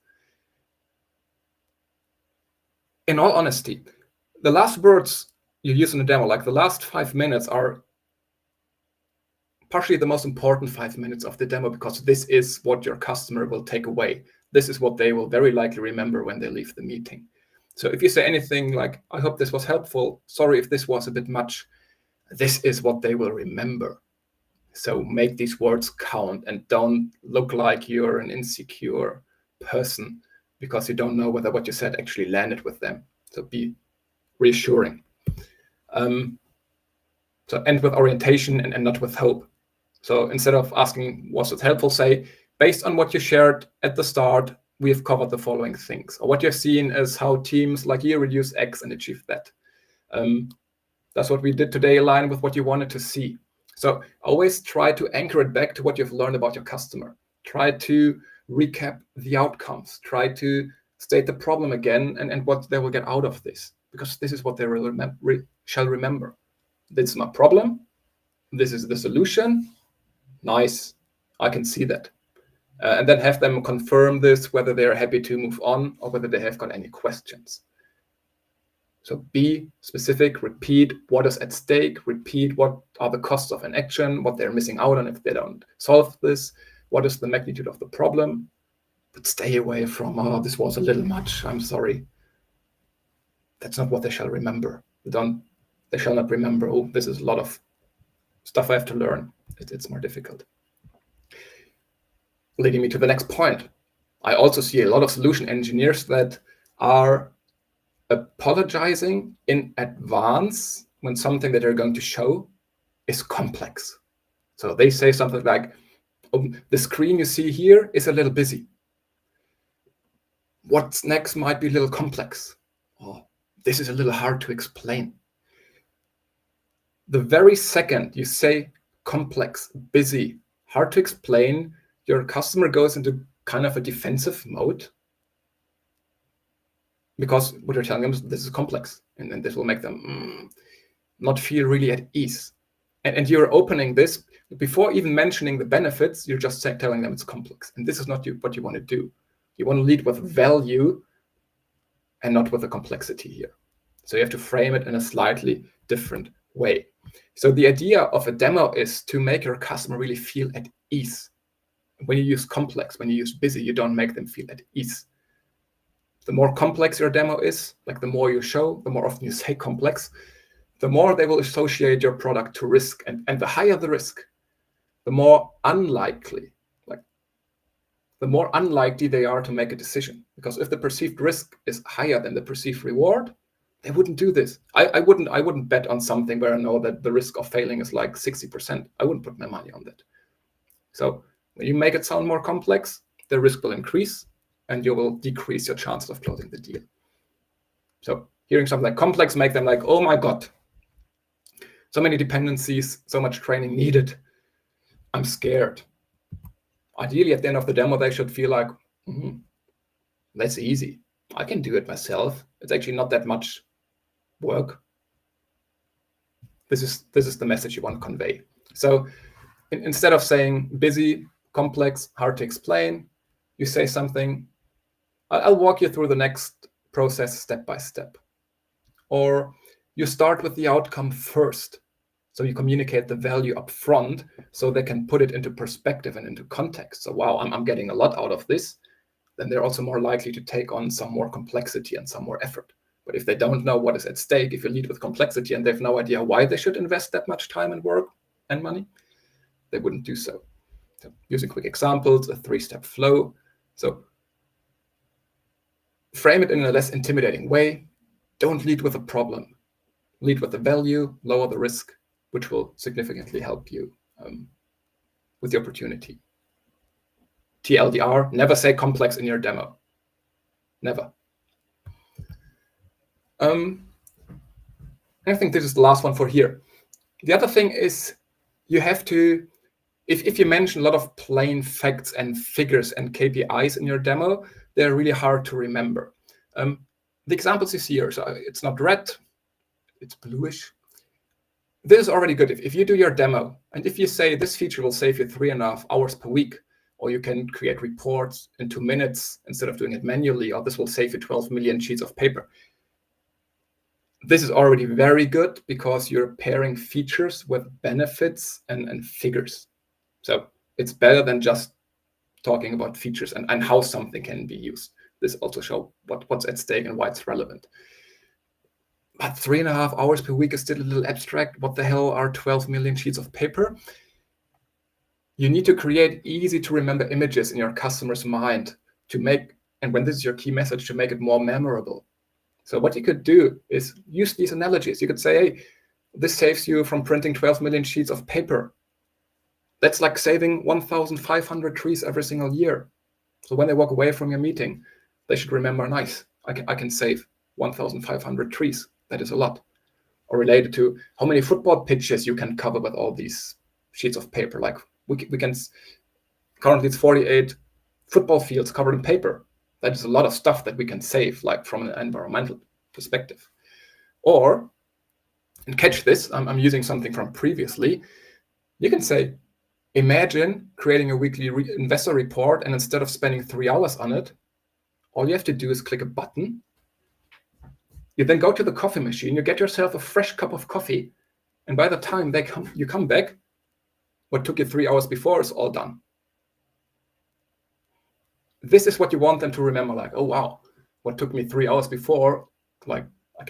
In all honesty, the last words you use in a demo, like the last 5 minutes, are partially the most important 5 minutes of the demo, because this is what your customer will take away. This is what they will very likely remember when they leave the meeting. So if you say anything like, I hope this was helpful, sorry if this was a bit much, this is what they will remember. So make these words count and don't look like you're an insecure person because you don't know whether what you said actually landed with them. So be reassuring. So end with orientation and not with hope. So instead of asking, was it helpful, say, based on what you shared at the start, we have covered the following things. Or what you've seen is how teams like you reduce X and achieve that. Does what we did today align with what you wanted to see? So always try to anchor it back to what you've learned about your customer. Try to recap the outcomes. Try to state the problem again and what they will get out of this, because this is what they shall remember. This is my problem. This is the solution. Nice. I can see that. And then have them confirm this, whether they're happy to move on or whether they have got any questions. So be specific, repeat what is at stake, repeat what are the costs of inaction, what they're missing out on if they don't solve this, what is the magnitude of the problem. But stay away from, oh, this was a little much, I'm sorry. That's not what they shall remember. They shall not remember, oh, this is a lot of stuff I have to learn. It's more difficult. Leading me to the next point. I also see a lot of solution engineers that are apologizing in advance when something that they're going to show is complex. So they say something like, oh, the screen you see here is a little busy. What's next might be a little complex. Oh, this is a little hard to explain. The very second you say complex, busy, hard to explain, your customer goes into kind of a defensive mode, because what you're telling them is this is complex, and then this will make them not feel really at ease. And you're opening this before even mentioning the benefits. You're just telling them it's complex, and this is not what you want to do. You want to lead with value and not with the complexity here. So you have to frame it in a slightly different way. So the idea of a demo is to make your customer really feel at ease. When you use complex, when you use busy, you don't make them feel at ease. The more complex your demo is, like the more you show, the more often you say complex, the more they will associate your product to risk. And the higher the risk, the more unlikely, like the more unlikely they are to make a decision. Because if the perceived risk is higher than the perceived reward, they wouldn't do this. I wouldn't bet on something where I know that the risk of failing is like 60%. I wouldn't put my money on that. So when you make it sound more complex, the risk will increase and you will decrease your chances of closing the deal. So hearing something like complex make them like, oh my God, so many dependencies, so much training needed. I'm scared. Ideally, at the end of the demo, they should feel like, that's easy. I can do it myself. It's actually not that much work. This is the message you want to convey. So instead of saying busy, complex, hard to explain, you say something, I'll walk you through the next process step by step. Or you start with the outcome first. So you communicate the value up front so they can put it into perspective and into context. So, wow, I'm getting a lot out of this. Then they're also more likely to take on some more complexity and some more effort. But if they don't know what is at stake, if you lead with complexity and they have no idea why they should invest that much time and work and money, they wouldn't do so. So using quick examples, a 3-step flow. So frame it in a less intimidating way. Don't lead with a problem. Lead with the value, lower the risk, which will significantly help you with the opportunity. TLDR, never say complex in your demo. Never. I think this is the last one for here. The other thing is you have to, if you mention a lot of plain facts and figures and KPIs in your demo, they're really hard to remember. The examples you see here, so it's not red, it's bluish. This is already good. If you do your demo, and if you say this feature will save you 3.5 hours per week, or you can create reports in 2 minutes instead of doing it manually, or this will save you 12 million sheets of paper. This is already very good because you're pairing features with benefits and figures. So it's better than just talking about features and how something can be used. This also shows what's at stake and why it's relevant. But 3.5 hours per week is still a little abstract. What the hell are 12 million sheets of paper? You need to create easy to remember images in your customer's mind to make, and when this is your key message, to make it more memorable. So what you could do is use these analogies. You could say, hey, this saves you from printing 12 million sheets of paper. That's like saving 1,500 trees every single year. So when they walk away from your meeting, they should remember, nice, I can save 1,500 trees. That is a lot. Or related to how many football pitches you can cover with all these sheets of paper. Like we can, currently it's 48 football fields covered in paper. That is a lot of stuff that we can save, like from an environmental perspective. Or, and catch this, I'm using something from previously. You can say, imagine creating a weekly investor report, and instead of spending 3 hours on it, all you have to do is click a button. You then go to the coffee machine, you get yourself a fresh cup of coffee, and by the time you come back, what took you 3 hours before is all done. This is what you want them to remember, like, oh, wow, what took me 3 hours before, like,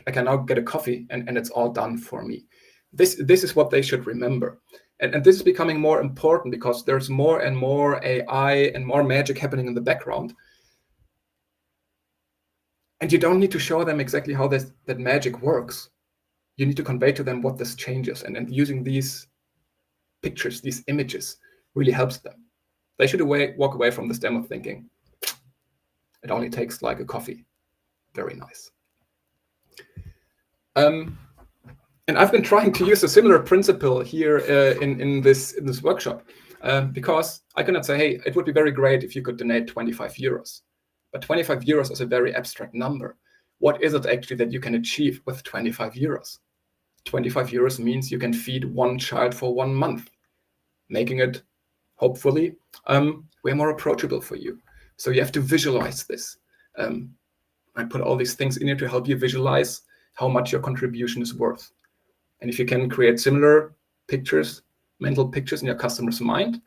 I can now get a coffee and it's all done for me. This is what they should remember. And this is becoming more important because there's more and more AI and more magic happening in the background. And you don't need to show them exactly how that magic works. You need to convey to them what this changes. And using these pictures, these images, really helps them. They should walk away from this demo thinking, it only takes like a coffee. Very nice. And I've been trying to use a similar principle here in this workshop because I cannot say, hey, it would be very great if you could donate 25 euros. But 25 euros is a very abstract number. What is it actually that you can achieve with 25 euros? 25 euros means you can feed one child for 1 month, making it, hopefully, way more approachable for you. So you have to visualize this. I put all these things in here to help you visualize how much your contribution is worth. And if you can create similar pictures, mental pictures in your customer's mind,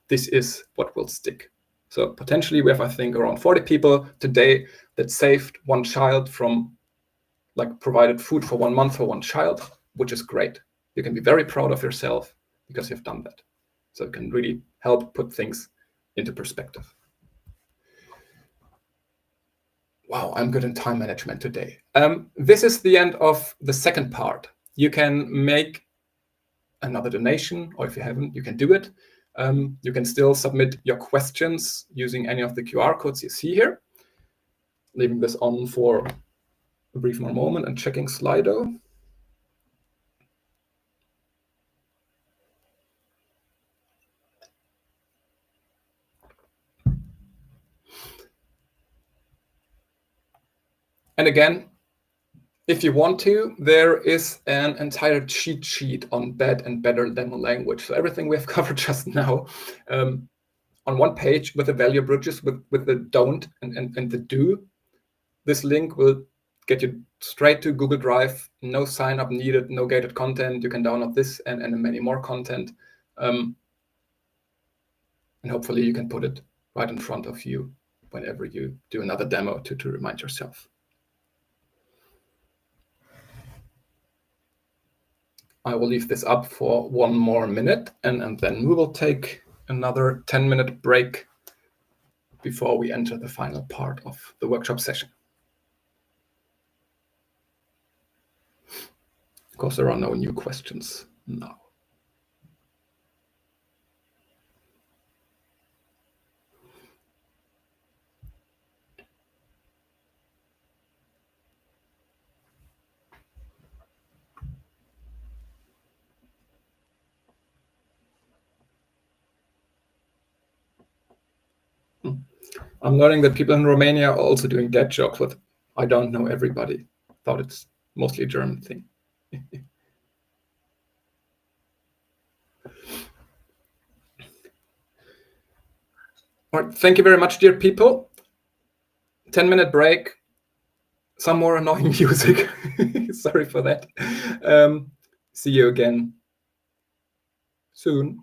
this is what will stick. So potentially we have, I think, around 40 people today that saved one child from, like, provided food for 1 month for one child, which is great. You can be very proud of yourself because you've done that. So it can really help put things into perspective. wow, I'm good in time management today. This is the end of the second part. You can make another donation, or if you haven't, you can do it. You can still submit your questions using any of the QR codes you see here. Leaving this on for a brief more moment and checking Slido. And again, if you want to, there is an entire cheat sheet on bad and better demo language. So everything we have covered just now on one page with the value bridges, with the don't and the do. This link will get you straight to Google Drive. No sign up needed, no gated content. You can download this and many more content. And hopefully you can put it right in front of you whenever you do another demo to remind yourself. I will leave this up for one more minute, and then we will take another 10-minute break before we enter the final part of the workshop session. Of course, there are no new questions now. I'm learning that people in Romania are also doing dad jokes, but I don't know everybody. Thought it's mostly a German thing. All right, thank you very much, dear people. 10-minute break. Some more annoying music. Sorry for that. See you again soon.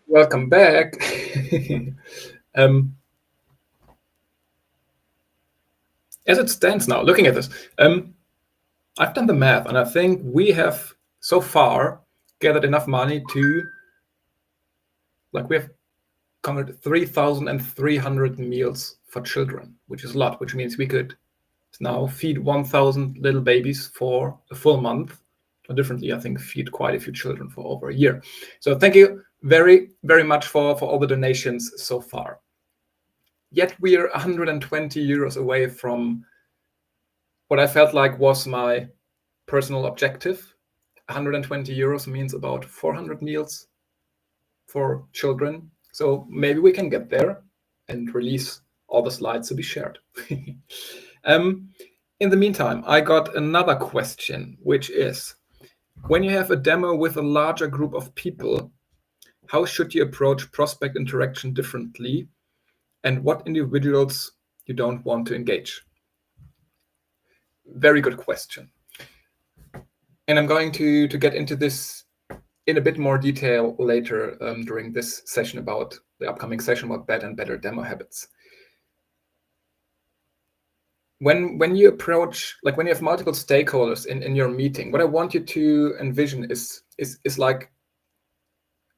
Welcome back. As it stands now, looking at this, I've done the math, and I think we have so far gathered enough money to, we have covered 3,300 meals for children, which is a lot, which means we could now feed 1,000 little babies for a full month, or differently, I think feed quite a few children for over a year. So thank you very, very much for all the donations so far. Yet we are 120 euros away from what I felt like was my personal objective. 120 euros means about 400 meals for children. So maybe we can get there and release all the slides to be shared. In the meantime, I got another question, which is, when you have a demo with a larger group of people, how should you approach prospect interaction differently? And what individuals you don't want to engage? Very good question. And I'm going to get into this in a bit more detail later during this session about the upcoming session about bad and better demo habits. When you approach, when you have multiple stakeholders in your meeting, what I want you to envision is like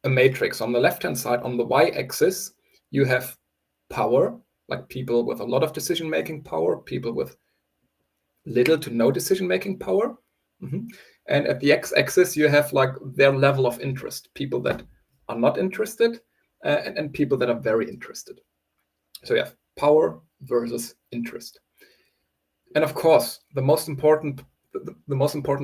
a matrix. On the left-hand side, on the y-axis, you have power, like people with a lot of decision-making power, people with little to no decision-making power. And at the x-axis, you have their level of interest, people that are not interested and people that are very interested. So you have power versus interest. And of course, the most important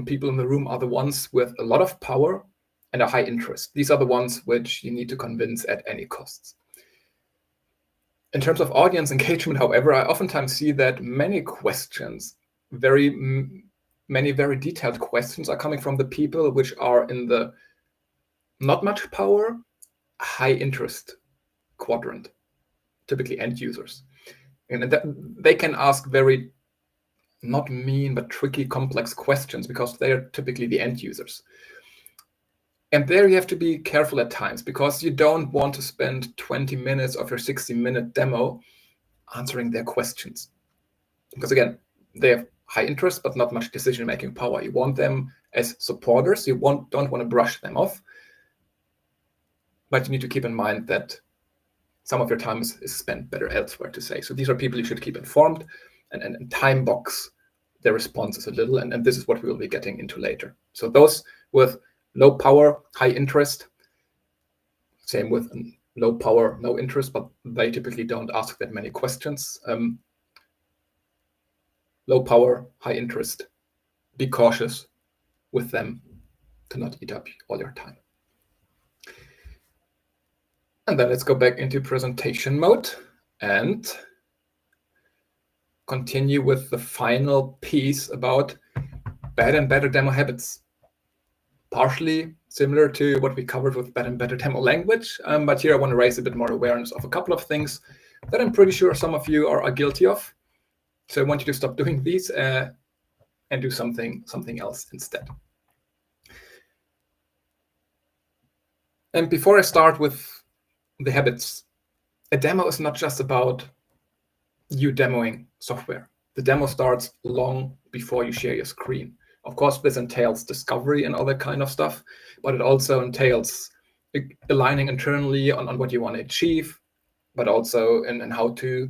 people in the room are the ones with a lot of power and a high interest. These are the ones which you need to convince at any costs. In terms of audience engagement, however, I oftentimes see that many questions, many very detailed questions, are coming from the people which are in the not much power, high interest quadrant, typically end users. And they can ask very not mean, but tricky, complex questions because they are typically the end users. And there you have to be careful at times because you don't want to spend 20 minutes of your 60-minute demo answering their questions. Because again, they have high interest, but not much decision-making power. You want them as supporters. You don't want to brush them off. But you need to keep in mind that some of your time is spent better elsewhere, to say. So these are people you should keep informed and time box their responses a little. And this is what we will be getting into later. So those with low power, high interest, same with low power, no interest, but they typically don't ask that many questions. Low power, high interest, be cautious with them to not eat up all your time. And then let's go back into presentation mode and continue with the final piece about bad and better demo habits. Partially similar to what we covered with bad and better demo language, but here I want to raise a bit more awareness of a couple of things that I'm pretty sure some of you are guilty of. So I want you to stop doing these and do something else instead. And before I start with the habits, a demo is not just about you demoing software. The demo starts long before you share your screen. Of course, this entails discovery and all that kind of stuff, but it also entails aligning internally on what you want to achieve, but also in how to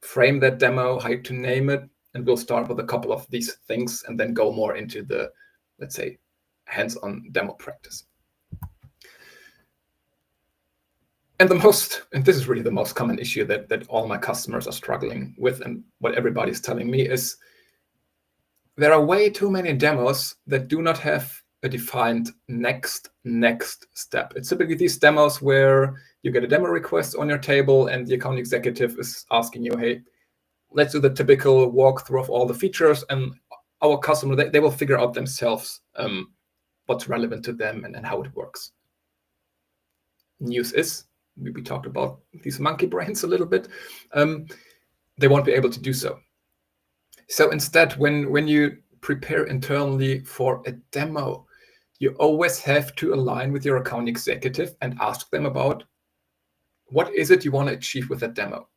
frame that demo, how to name it. And we'll start with a couple of these things and then go more into the, let's say, hands-on demo practice. And this is really the most common issue that all my customers are struggling with, and what everybody's telling me is there are way too many demos that do not have a defined next step. It's typically these demos where you get a demo request on your table and the account executive is asking you, hey, let's do the typical walkthrough of all the features, and our customer, they will figure out themselves what's relevant to them and how it works. News is, we talked about these monkey brains a little bit, they won't be able to do so. So instead, when you prepare internally for a demo, you always have to align with your account executive and ask them about what is it you want to achieve with that demo?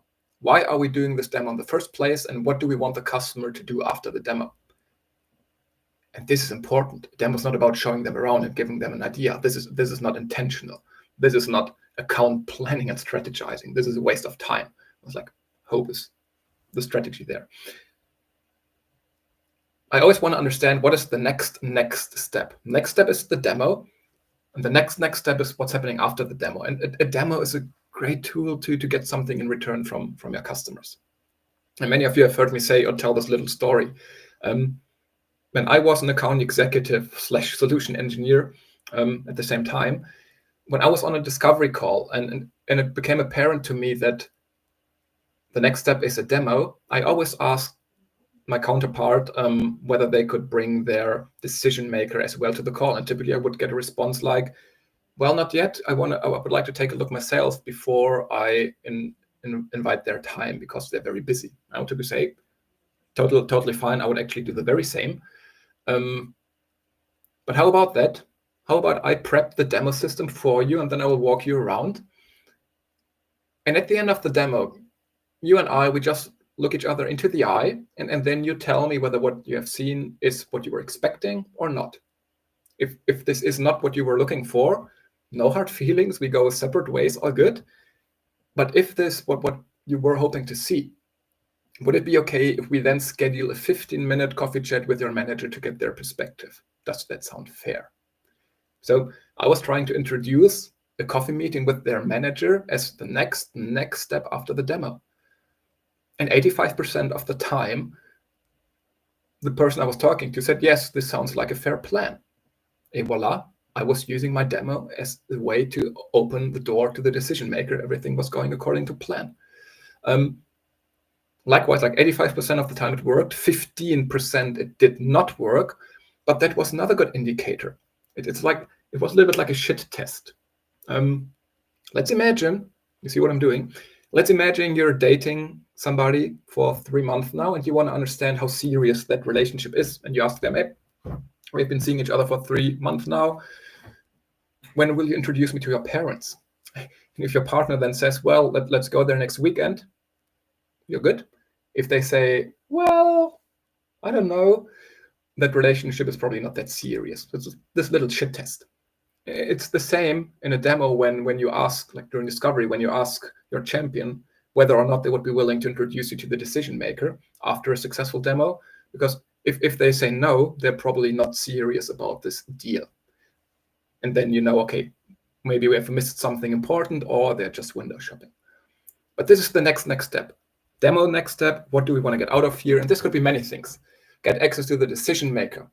Why are we doing this demo in the first place? And what do we want the customer to do after the demo? And this is important. A demo is not about showing them around and giving them an idea. This is not intentional. This is not account planning and strategizing. This is a waste of time. It's like, hope is the strategy there. I always want to understand what is the next step. Next step is the demo, and the next step is what's happening after the demo. And a demo is a great tool to get something in return from your customers. And many of you have heard me say or tell this little story. When I was an account executive / solution engineer at the same time, when I was on a discovery call and it became apparent to me that the next step is a demo, I always asked my counterpart whether they could bring their decision maker as well to the call. And typically I would get a response like, well, not yet. I would like to take a look myself before I invite their time because they're very busy. I would typically say, totally fine. I would actually do the very same. But how about that? How about I prep the demo system for you and then I will walk you around. And at the end of the demo, you and I, we just look each other into the eye and then you tell me whether what you have seen is what you were expecting or not. If this is not what you were looking for, no hard feelings, we go separate ways, all good. But if this what you were hoping to see, would it be okay if we then schedule a 15-minute coffee chat with your manager to get their perspective? Does that sound fair? So I was trying to introduce a coffee meeting with their manager as the next step after the demo. And 85% of the time, the person I was talking to said, yes, this sounds like a fair plan. Et voila, I was using my demo as the way to open the door to the decision maker. Everything was going according to plan. Likewise, like 85% of the time it worked, 15% it did not work, but that was another good indicator. It was a little bit like a shit test. Let's imagine, you see what I'm doing? Let's imagine you're dating somebody for 3 months now and you want to understand how serious that relationship is. And you ask them, hey, we've been seeing each other for 3 months now. When will you introduce me to your parents? And if your partner then says, well, let's go there next weekend, you're good. If they say, well, I don't know, that relationship is probably not that serious. It's this little shit test. It's the same in a demo when you ask, like during discovery, when you ask your champion whether or not they would be willing to introduce you to the decision maker after a successful demo. Because if they say no, they're probably not serious about this deal. And then you know, okay, maybe we have missed something important or they're just window shopping. But this is the next step. Demo next step, what do we want to get out of here? And this could be many things. Get access to the decision maker.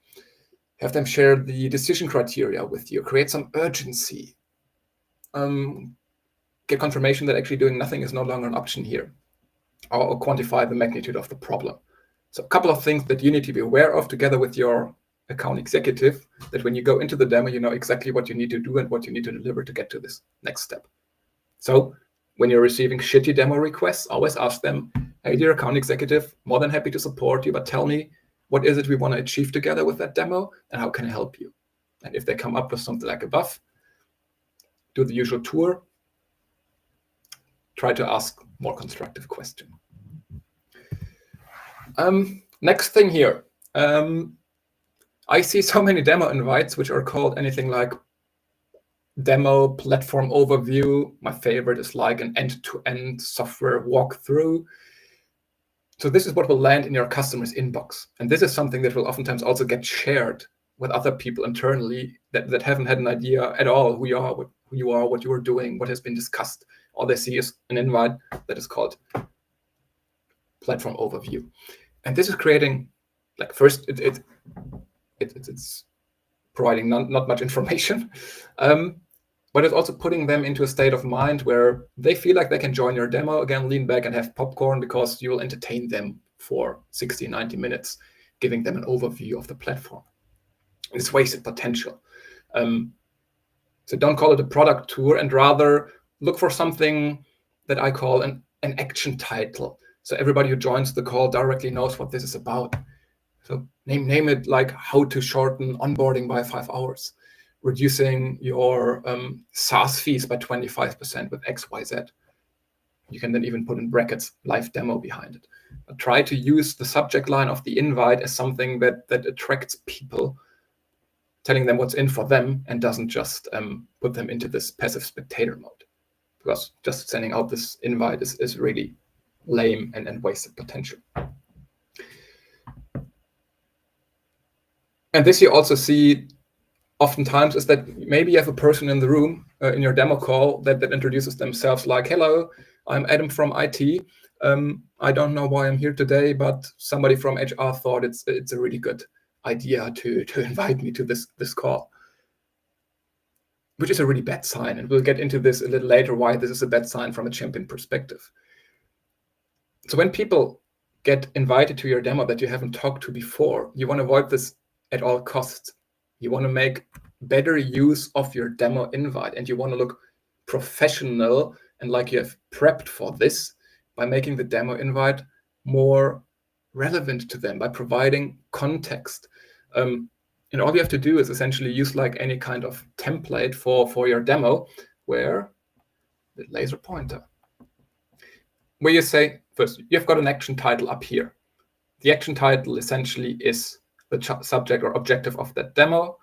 Have them share the decision criteria with you. Create some urgency. Get confirmation that actually doing nothing is no longer an option here. Or quantify the magnitude of the problem. So a couple of things that you need to be aware of together with your account executive, that when you go into the demo, you know exactly what you need to do and what you need to deliver to get to this next step. So when you're receiving shitty demo requests, always ask them, hey, dear account executive, more than happy to support you, but tell me, what is it we want to achieve together with that demo and how can I help you? And if they come up with something like above, do the usual tour, try to ask more constructive question. Next thing here. I see so many demo invites which are called anything like demo platform overview. My favorite is like an end-to-end software walkthrough. So this is what will land in your customer's inbox. And this is something that will oftentimes also get shared with other people internally that haven't had an idea at all who you are, what you are doing, what has been discussed. all they see is an invite that is called platform overview. And this is creating, like, first, it's providing not much information, but it's also putting them into a state of mind where they feel like they can join your demo, again, lean back and have popcorn, because you will entertain them for 60, 90 minutes, giving them an overview of the platform. It's wasted potential. So don't call it a product tour, and rather look for something that I call an action title. So everybody who joins the call directly knows what this is about. So name it like how to shorten onboarding by 5 hours, reducing your SaaS fees by 25% with XYZ. You can then even put in brackets live demo behind it. But try to use the subject line of the invite as something that attracts people, telling them what's in for them, and doesn't just put them into this passive spectator mode. Because just sending out this invite is really lame and wasted potential. And this you also see oftentimes is that maybe you have a person in the room in your demo call that introduces themselves like, hello, I'm Adam from IT. I don't know why I'm here today, but somebody from HR thought it's a really good idea to invite me to this call, which is a really bad sign. And we'll get into this a little later, why this is a bad sign from a champion perspective. So when people get invited to your demo that you haven't talked to before, you want to avoid this at all costs. You want to make better use of your demo invite, and you want to look professional and like you have prepped for this by making the demo invite more relevant to them, by providing context. And all you have to do is essentially use like any kind of template for your demo, where the laser pointer, where you say, first, you've got an action title up here. The action title essentially is the subject or objective of that demo.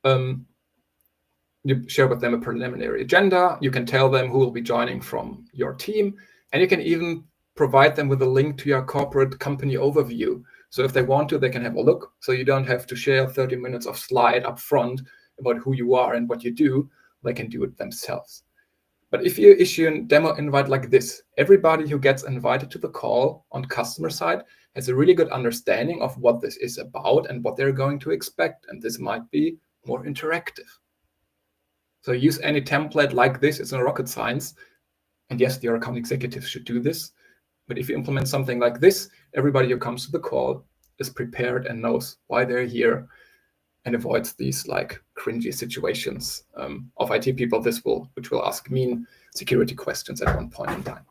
You share with them a preliminary agenda. You can tell them who will be joining from your team, and you can even provide them with a link to your corporate company overview. So if they want to, they can have a look. So you don't have to share 30 minutes of slide up front about who you are and what you do. They can do it themselves. But if you issue a demo invite like this, everybody who gets invited to the call on customer side has a really good understanding of what this is about and what they're going to expect. And this might be more interactive. So use any template like this. It's not rocket science. And yes, your account executives should do this. But if you implement something like this, everybody who comes to the call is prepared and knows why they're here, and avoids these like cringy situations of IT people which will ask mean security questions at one point in time.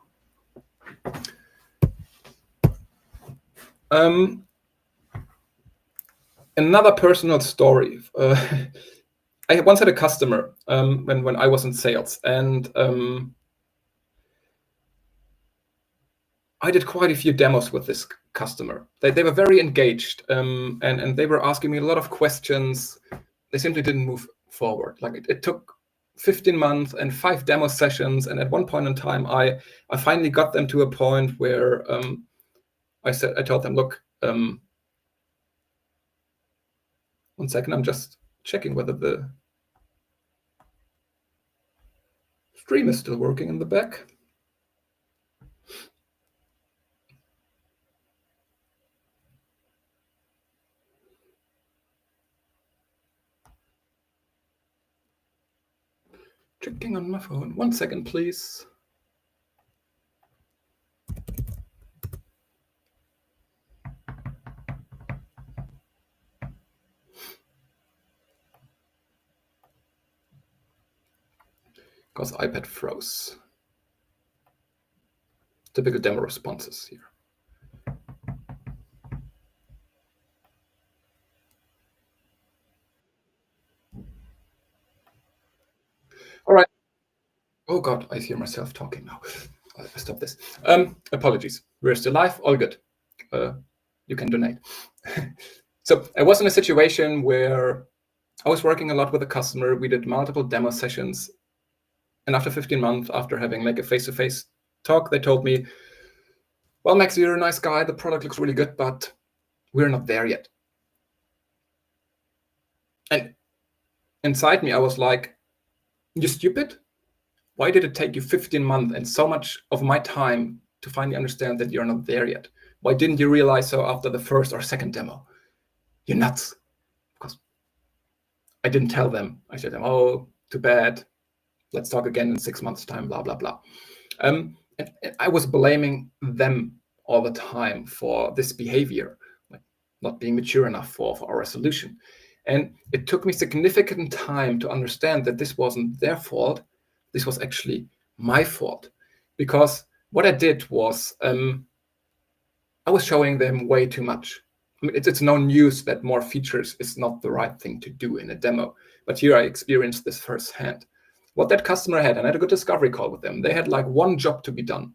Another personal story. I once had a customer when I was in sales, and I did quite a few demos with this customer. They were very engaged, and they were asking me a lot of questions. They simply didn't move forward. Like it took 15 months and 5 demo sessions, and at one point in time, I finally got them to a point where I told them, look, 1 second, I'm just checking whether the stream is still working in the back. Checking on my phone. 1 second, please. Because iPad froze. Typical demo responses here. All right. Oh God, I hear myself talking now. I'll stop this. Apologies. We're still live. All good. You can donate. So I was in a situation where I was working a lot with a customer. We did multiple demo sessions. And after 15 months, after having like a face-to-face talk, they told me, well, Max, you're a nice guy. The product looks really good, but we're not there yet. And inside me, I was like, you stupid? Why did it take you 15 months and so much of my time to finally understand that you're not there yet? Why didn't you realize so after the first or second demo? You're nuts. Because I didn't tell them. I said them, oh, too bad. Let's talk again in 6 months' time, blah, blah, blah. And I was blaming them all the time for this behavior, like not being mature enough for our solution. And it took me significant time to understand that this wasn't their fault. This was actually my fault. Because what I did was I was showing them way too much. I mean, it's no news that more features is not the right thing to do in a demo. But here I experienced this firsthand. What that customer had, and I had a good discovery call with them, they had like one job to be done.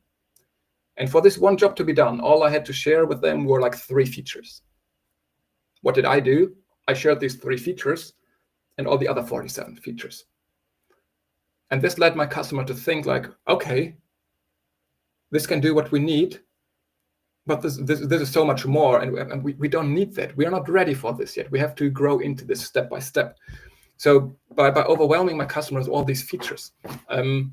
And for this one job to be done, all I had to share with them were like 3 features. What did I do? I shared these 3 features and all the other 47 features. And this led my customer to think like, okay, this can do what we need, but this is so much more, and we don't need that. We are not ready for this yet. We have to grow into this step by step. So by overwhelming my customers with all these features, I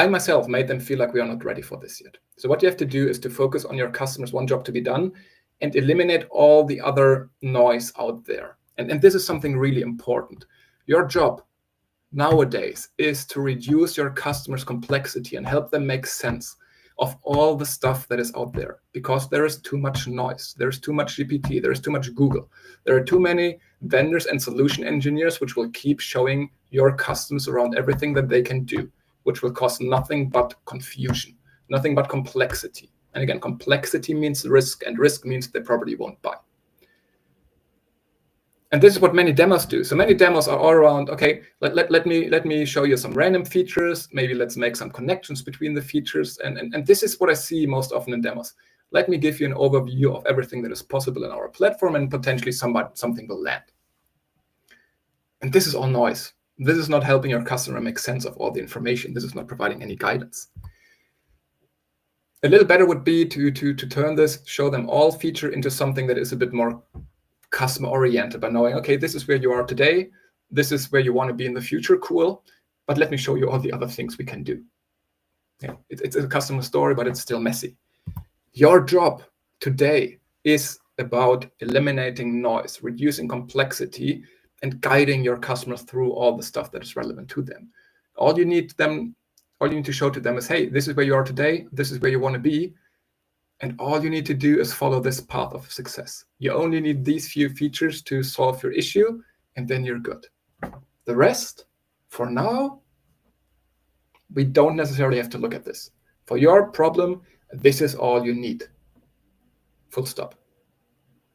myself made them feel like we are not ready for this yet. So what you have to do is to focus on your customers' one job to be done and eliminate all the other noise out there. And this is something really important. Your job nowadays is to reduce your customers' complexity and help them make sense of all the stuff that is out there, because there is too much noise. There's too much GPT. There's too much Google. There are too many vendors and solution engineers which will keep showing your customers around everything that they can do, which will cause nothing but confusion, nothing but complexity. And again, complexity means risk, and risk means they probably won't buy. And this is what many demos do. So many demos are all around, okay, let me show you some random features. Maybe let's make some connections between the features. And this is what I see most often in demos. Let me give you an overview of everything that is possible in our platform, and potentially something will land. And this is all noise. This is not helping your customer make sense of all the information. This is not providing any guidance. A little better would be to turn this, show them all feature into something that is a bit more customer oriented, by knowing, okay, this is where you are today, this is where you want to be in the future, cool, but let me show you all the other things we can do. Yeah, it's a customer story, but it's still messy. Your job today is about eliminating noise, reducing complexity, and guiding your customers through all the stuff that is relevant to them. All you need to show to them is, hey, this is where you are today, this is where you want to be, and all you need to do is follow this path of success. You only need these few features to solve your issue, and then you're good. The rest, for now, we don't necessarily have to look at this. For your problem, this is all you need. Full stop.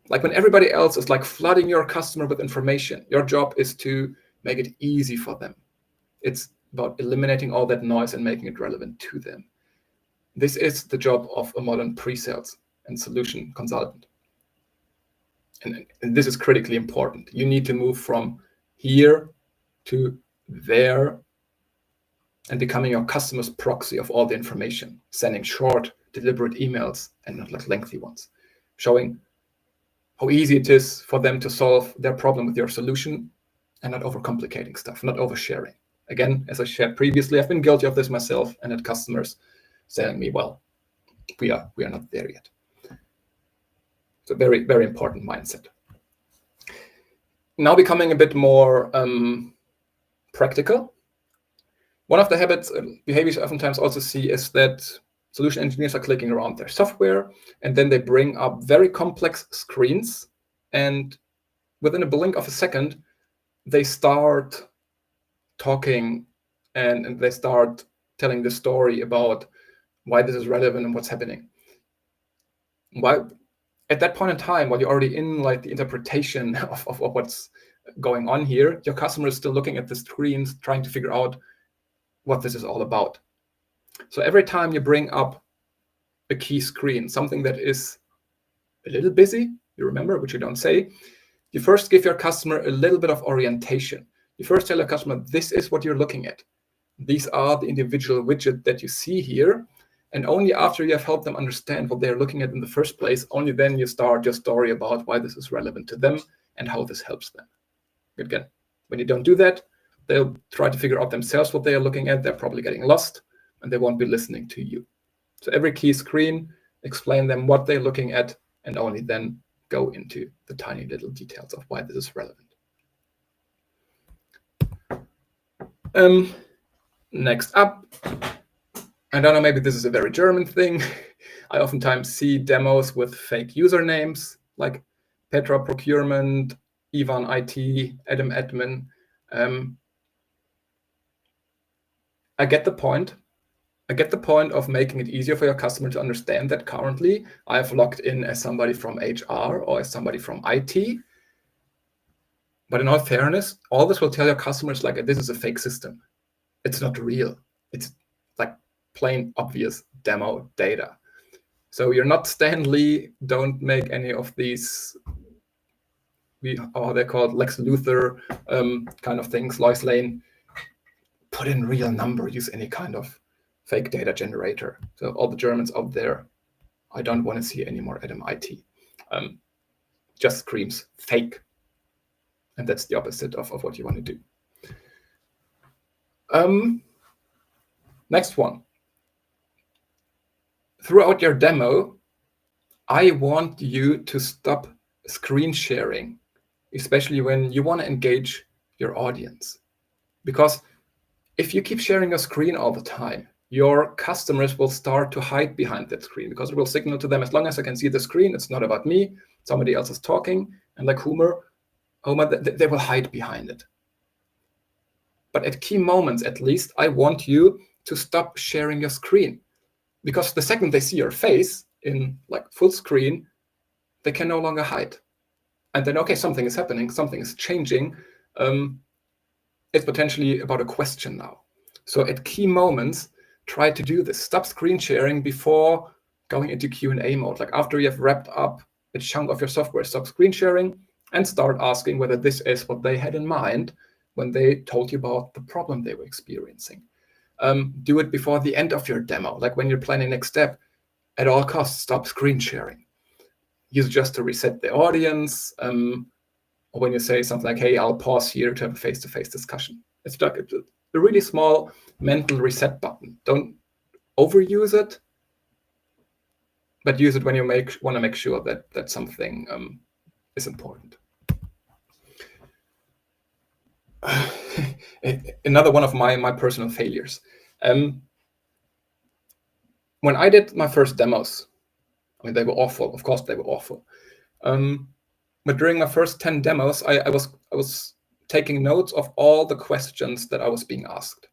Like when everybody else is like flooding your customer with information, your job is to make it easy for them. It's about eliminating all that noise and making it relevant to them. This is the job of a modern pre-sales and solution consultant. And this is critically important. You need to move from here to there and becoming your customer's proxy of all the information, sending short, deliberate emails and not like lengthy ones, showing how easy it is for them to solve their problem with your solution and not overcomplicating stuff, not oversharing. Again, as I shared previously, I've been guilty of this myself and had customers telling me, well, we are not there yet. It's a very, very important mindset. Now becoming a bit more practical. One of the habits and behaviors I oftentimes also see is that solution engineers are clicking around their software, and then they bring up very complex screens, and within a blink of a second, they start talking and they start telling the story about why this is relevant and what's happening. Why, at that point in time, while you're already in like the interpretation of what's going on here, your customer is still looking at the screens, trying to figure out what this is all about. So every time you bring up a key screen, something that is a little busy, you remember, which you don't say, you first give your customer a little bit of orientation. You first tell your customer, this is what you're looking at. These are the individual widgets that you see here. And only after you have helped them understand what they're looking at in the first place, only then you start your story about why this is relevant to them and how this helps them. Again, when you don't do that, They'll try to figure out themselves what they are looking at. They're probably getting lost, and they won't be listening to you. So every key screen, explain them what they're looking at, and only then go into the tiny little details of why this is relevant. Next up, I don't know, maybe this is a very German thing. I oftentimes see demos with fake usernames, like Petra Procurement, Ivan IT, Adam Admin. I get the point. I get the point of making it easier for your customer to understand that currently I've logged in as somebody from HR or as somebody from IT. But in all fairness, all this will tell your customers, like, this is a fake system. It's not real. It's like plain obvious demo data. So you're not Stan Lee. Don't make any of these, how they're called, Lex Luthor kind of things, Lois Lane. Put in real number, use any kind of fake data generator. So all the Germans out there, I don't want to see any more Adam IT. Just screams fake. And that's the opposite of what you want to do. Next one. Throughout your demo, I want you to stop screen sharing, especially when you want to engage your audience. Because if you keep sharing your screen all the time, your customers will start to hide behind that screen, because it will signal to them, as long as I can see the screen, it's not about me, somebody else is talking, and like Homer, they will hide behind it. But at key moments, at least, I want you to stop sharing your screen, because the second they see your face in like full screen, they can no longer hide. And then, okay, something is happening, something is changing. It's potentially about a question now. So at key moments, try to do this. Stop screen sharing before going into Q&A mode. Like after you have wrapped up a chunk of your software, stop screen sharing and start asking whether this is what they had in mind when they told you about the problem they were experiencing. Do it before the end of your demo. Like when you're planning next step, at all costs, stop screen sharing. Use just to reset the audience. Or when you say something like, hey, I'll pause here to have a face-to-face discussion. It's like a really small mental reset button. Don't overuse it, but use it when you want to make sure that something is important. Another one of my personal failures. When I did my first demos, I mean, they were awful. Of course, they were awful. But during my first 10 demos, I was taking notes of all the questions that I was being asked,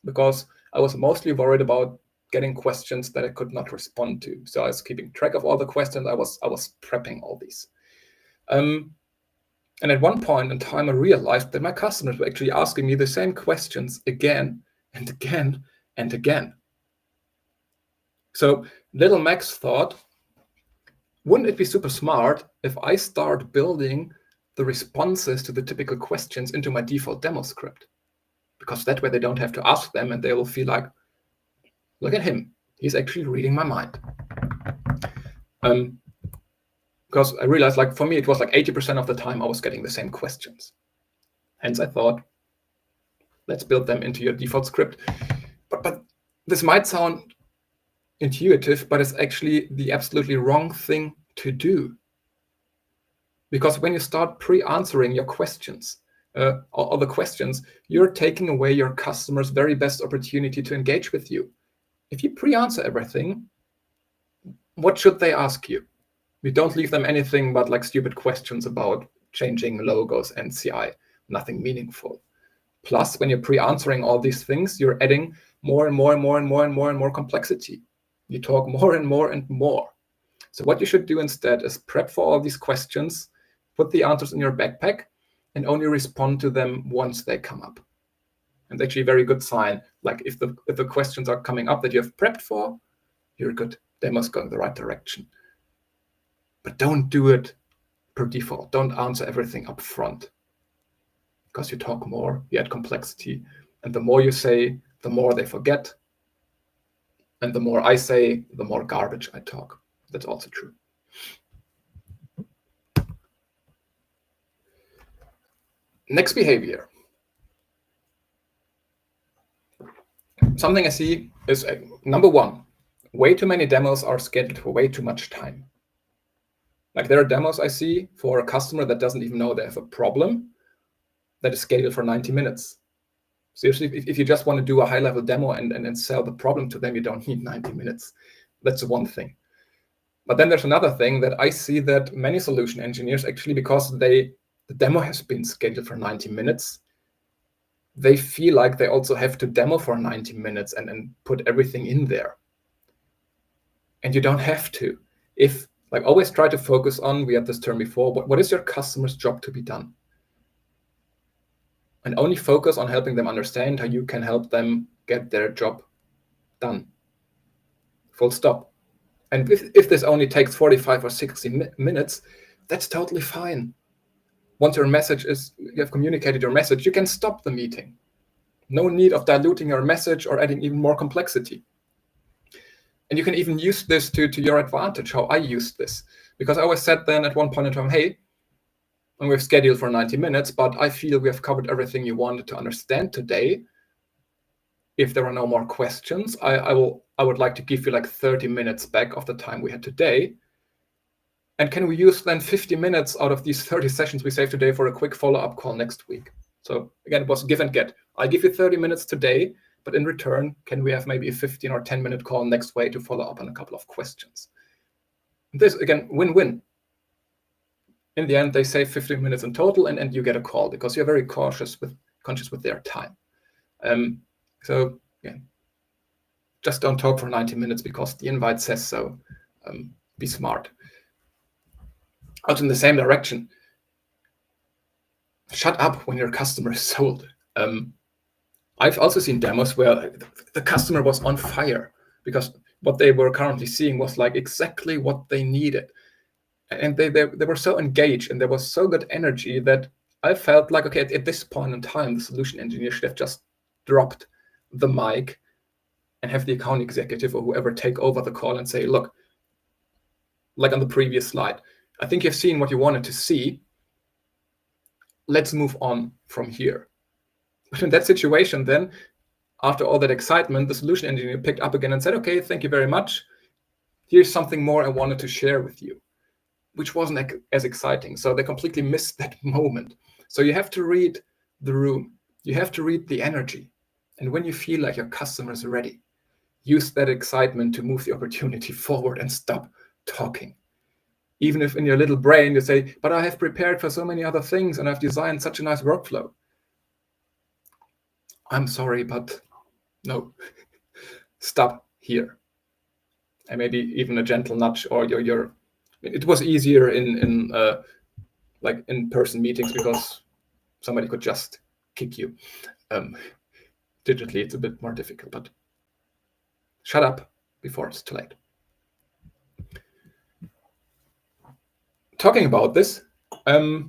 because I was mostly worried about getting questions that I could not respond to. So I was keeping track of all the questions. I was prepping all these. And at one point in time, I realized that my customers were actually asking me the same questions again and again and again. So little Max thought, wouldn't it be super smart if I start building the responses to the typical questions into my default demo script? Because that way they don't have to ask them and they will feel like, look at him, he's actually reading my mind. Because I realized, like, for me, it was like 80% of the time I was getting the same questions. Hence I thought, let's build them into your default script. But this might sound intuitive, but it's actually the absolutely wrong thing to do. Because when you start pre-answering your questions, or the questions, you're taking away your customer's very best opportunity to engage with you. If you pre-answer everything, what should they ask you? You don't leave them anything but like stupid questions about changing logos and CI, nothing meaningful. Plus, when you're pre-answering all these things, you're adding more and more and more and more and more and more complexity. You talk more and more and more. So what you should do instead is prep for all these questions, put the answers in your backpack, and only respond to them once they come up. And it's actually a very good sign. Like if the questions are coming up that you have prepped for, you're good. They must go in the right direction. But don't do it per default. Don't answer everything up front. Because you talk more, you add complexity. And the more you say, the more they forget. And the more I say, the more garbage I talk. That's also true. Next behavior. something I see is number one, way too many demos are scheduled for way too much time. Like there are demos I see for a customer that doesn't even know they have a problem that is scheduled for 90 minutes. Seriously, if you just want to do a high-level demo and sell the problem to them, you don't need 90 minutes. That's one thing. But then there's another thing that I see that many solution engineers actually, because the demo has been scheduled for 90 minutes, they feel like they also have to demo for 90 minutes and put everything in there. And you don't have to. If, like, always try to focus on, we had this term before, what is your customer's job to be done? And only focus on helping them understand how you can help them get their job done. Full stop. And if this only takes 45 or 60 minutes, that's totally fine. Once your message is, you have communicated your message, you can stop the meeting. No need of diluting your message or adding even more complexity. And you can even use this to your advantage, how I used this. Because I always said then at one point in time, hey, and we've scheduled for 90 minutes, but I feel we have covered everything you wanted to understand today. If there are no more questions, I would like to give you like 30 minutes back of the time we had today. And can we use then 50 minutes out of these 30 sessions we saved today for a quick follow-up call next week? So again, it was give and get. I give you 30 minutes today, but in return, can we have maybe a 15 or 10-minute call next week to follow up on a couple of questions? This, again, win-win. In the end, they save 15 minutes in total, and you get a call because you're very conscious with their time. So yeah, just don't talk for 90 minutes because the invite says so. Be smart. Out in the same direction. Shut up when your customer is sold. I've also seen demos where the customer was on fire because what they were currently seeing was like exactly what they needed. And they were so engaged and there was so good energy that I felt like, okay, at this point in time, the solution engineer should have just dropped the mic and have the account executive or whoever take over the call and say, look, like on the previous slide, I think you've seen what you wanted to see. Let's move on from here. But in that situation, then, after all that excitement, the solution engineer picked up again and said, okay, thank you very much. Here's something more I wanted to share with you, which wasn't as exciting. So they completely missed that moment. So you have to read the room. You have to read the energy. And when you feel like your customer is ready, use that excitement to move the opportunity forward and stop talking. Even if in your little brain you say, but I have prepared for so many other things and I've designed such a nice workflow. I'm sorry, but no, stop here. And maybe even a gentle nudge, or it was easier in like in-person meetings because somebody could just kick you. Digitally, it's a bit more difficult, but shut up before it's too late. Talking about this, I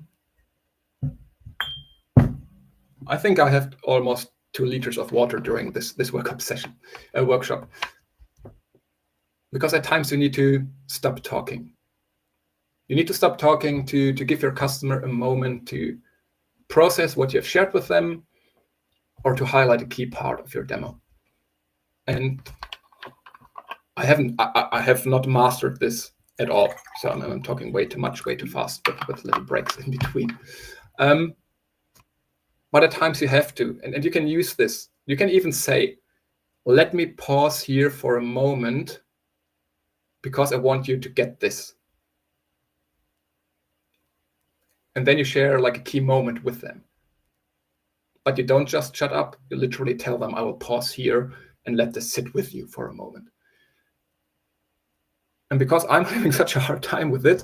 think I have almost 2 liters of water during this workshop, because at times you need to stop talking. You need to stop talking to give your customer a moment to process what you have shared with them, or to highlight a key part of your demo. And I have not mastered this at all. So I'm talking way too much, way too fast, but with little breaks in between. But at times you have to, and you can use this. You can even say, let me pause here for a moment because I want you to get this. And then you share like a key moment with them. But you don't just shut up. You literally tell them, I will pause here and let this sit with you for a moment. And because I'm having such a hard time with it,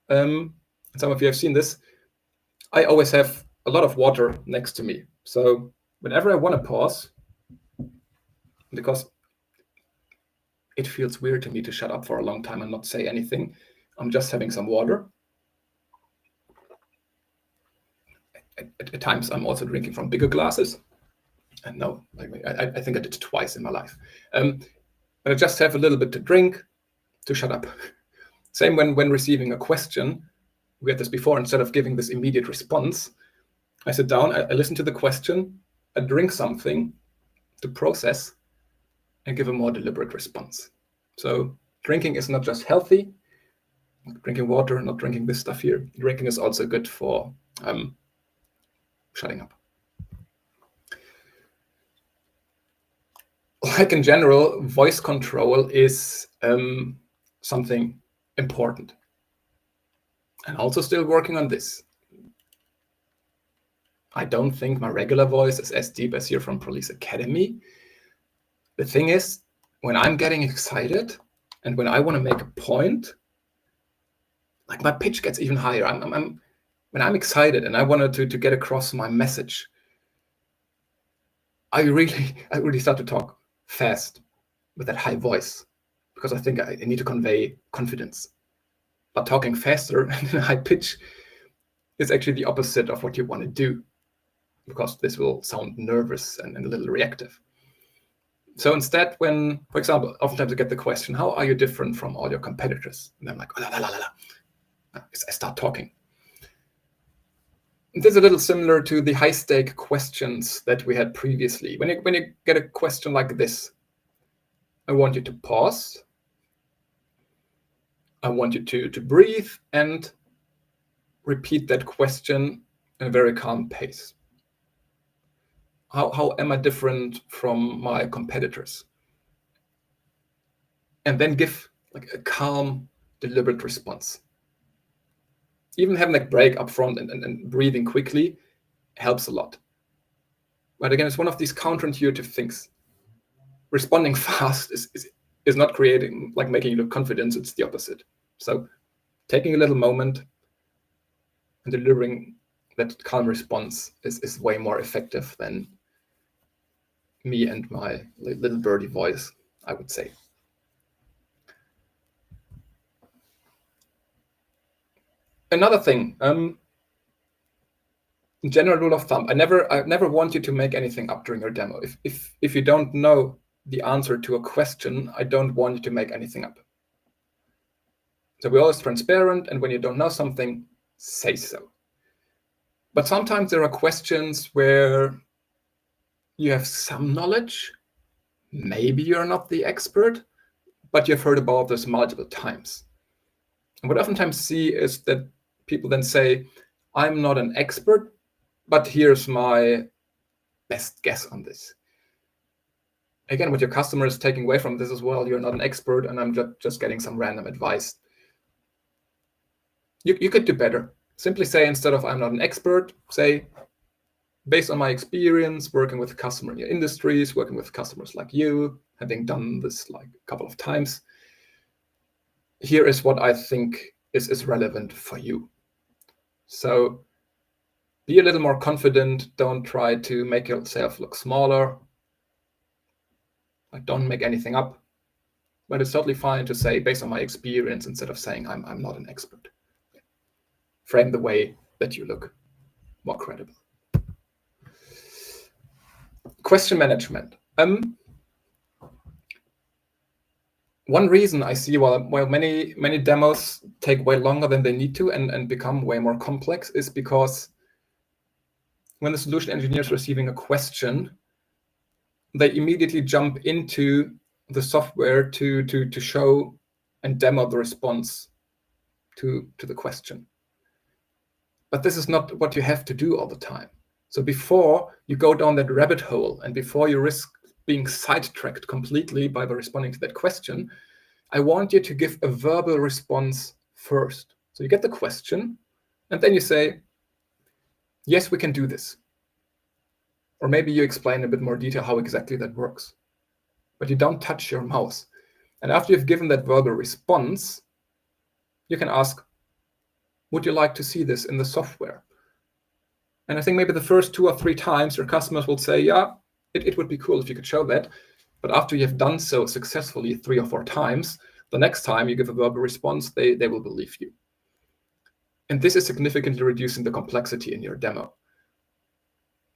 some of you have seen this, I always have a lot of water next to me. So whenever I want to pause, because it feels weird to me to shut up for a long time and not say anything, I'm just having some water. At times, I'm also drinking from bigger glasses. And no, I think I did it twice in my life. But I just have a little bit to drink to shut up. Same when receiving a question. We had this before. Instead of giving this immediate response, I sit down, I listen to the question, I drink something to process, and give a more deliberate response. So drinking is not just healthy, drinking water, not drinking this stuff here. Drinking is also good for shutting up. Like in general, voice control is something important. And also still working on this. I don't think my regular voice is as deep as here from Police Academy. The thing is, when I'm getting excited and when I want to make a point, like my pitch gets even higher. When I'm excited and I wanted to get across my message, I really start to talk fast with that high voice because I think I need to convey confidence. But talking faster and in a high pitch is actually the opposite of what you want to do, because this will sound nervous and a little reactive. So instead, when, for example, oftentimes I get the question, how are you different from all your competitors? And I'm like, oh, la, la, la, la. I start talking. This is a little similar to the high-stake questions that we had previously. When you get a question like this, I want you to pause. I want you to breathe and repeat that question in a very calm pace. How am I different from my competitors? And then give like a calm, deliberate response. Even having that break up front and breathing quickly helps a lot. But again, it's one of these counterintuitive things. Responding fast is not creating, like making you look confident, it's the opposite. So taking a little moment and delivering that calm response is way more effective than me and my little birdie voice, I would say. Another thing, general rule of thumb, I never want you to make anything up during your demo. If you don't know the answer to a question, I don't want you to make anything up. So we're always transparent, and when you don't know something, say so. But sometimes there are questions where you have some knowledge, maybe you're not the expert, but you've heard about this multiple times. And what I oftentimes see is that people then say, I'm not an expert, but here's my best guess on this. Again, what your customer is taking away from this as well, you're not an expert and I'm just getting some random advice. You could do better. Simply say, instead of I'm not an expert, say, based on my experience working with customer in your industries, working with customers like you, having done this like a couple of times, here is what I think is relevant for you. So be a little more confident. Don't try to make yourself look smaller. Like, don't make anything up. But it's totally fine to say, based on my experience, instead of saying I'm not an expert. Frame the way that you look more credible. Question management. One reason I see while many demos take way longer than they need to and become way more complex is because when the solution engineer is receiving a question, they immediately jump into the software to show and demo the response to the question. But this is not what you have to do all the time. So before you go down that rabbit hole and before you risk being sidetracked completely by responding to that question, I want you to give a verbal response first. So you get the question, and then you say, yes, we can do this. Or maybe you explain a bit more detail how exactly that works. But you don't touch your mouse. And after you've given that verbal response, you can ask, would you like to see this in the software? And I think maybe the first 2 or 3 times your customers will say, yeah, it would be cool if you could show that. But after you have done so successfully 3 or 4 times, the next time you give a verbal response, they will believe you. And this is significantly reducing the complexity in your demo.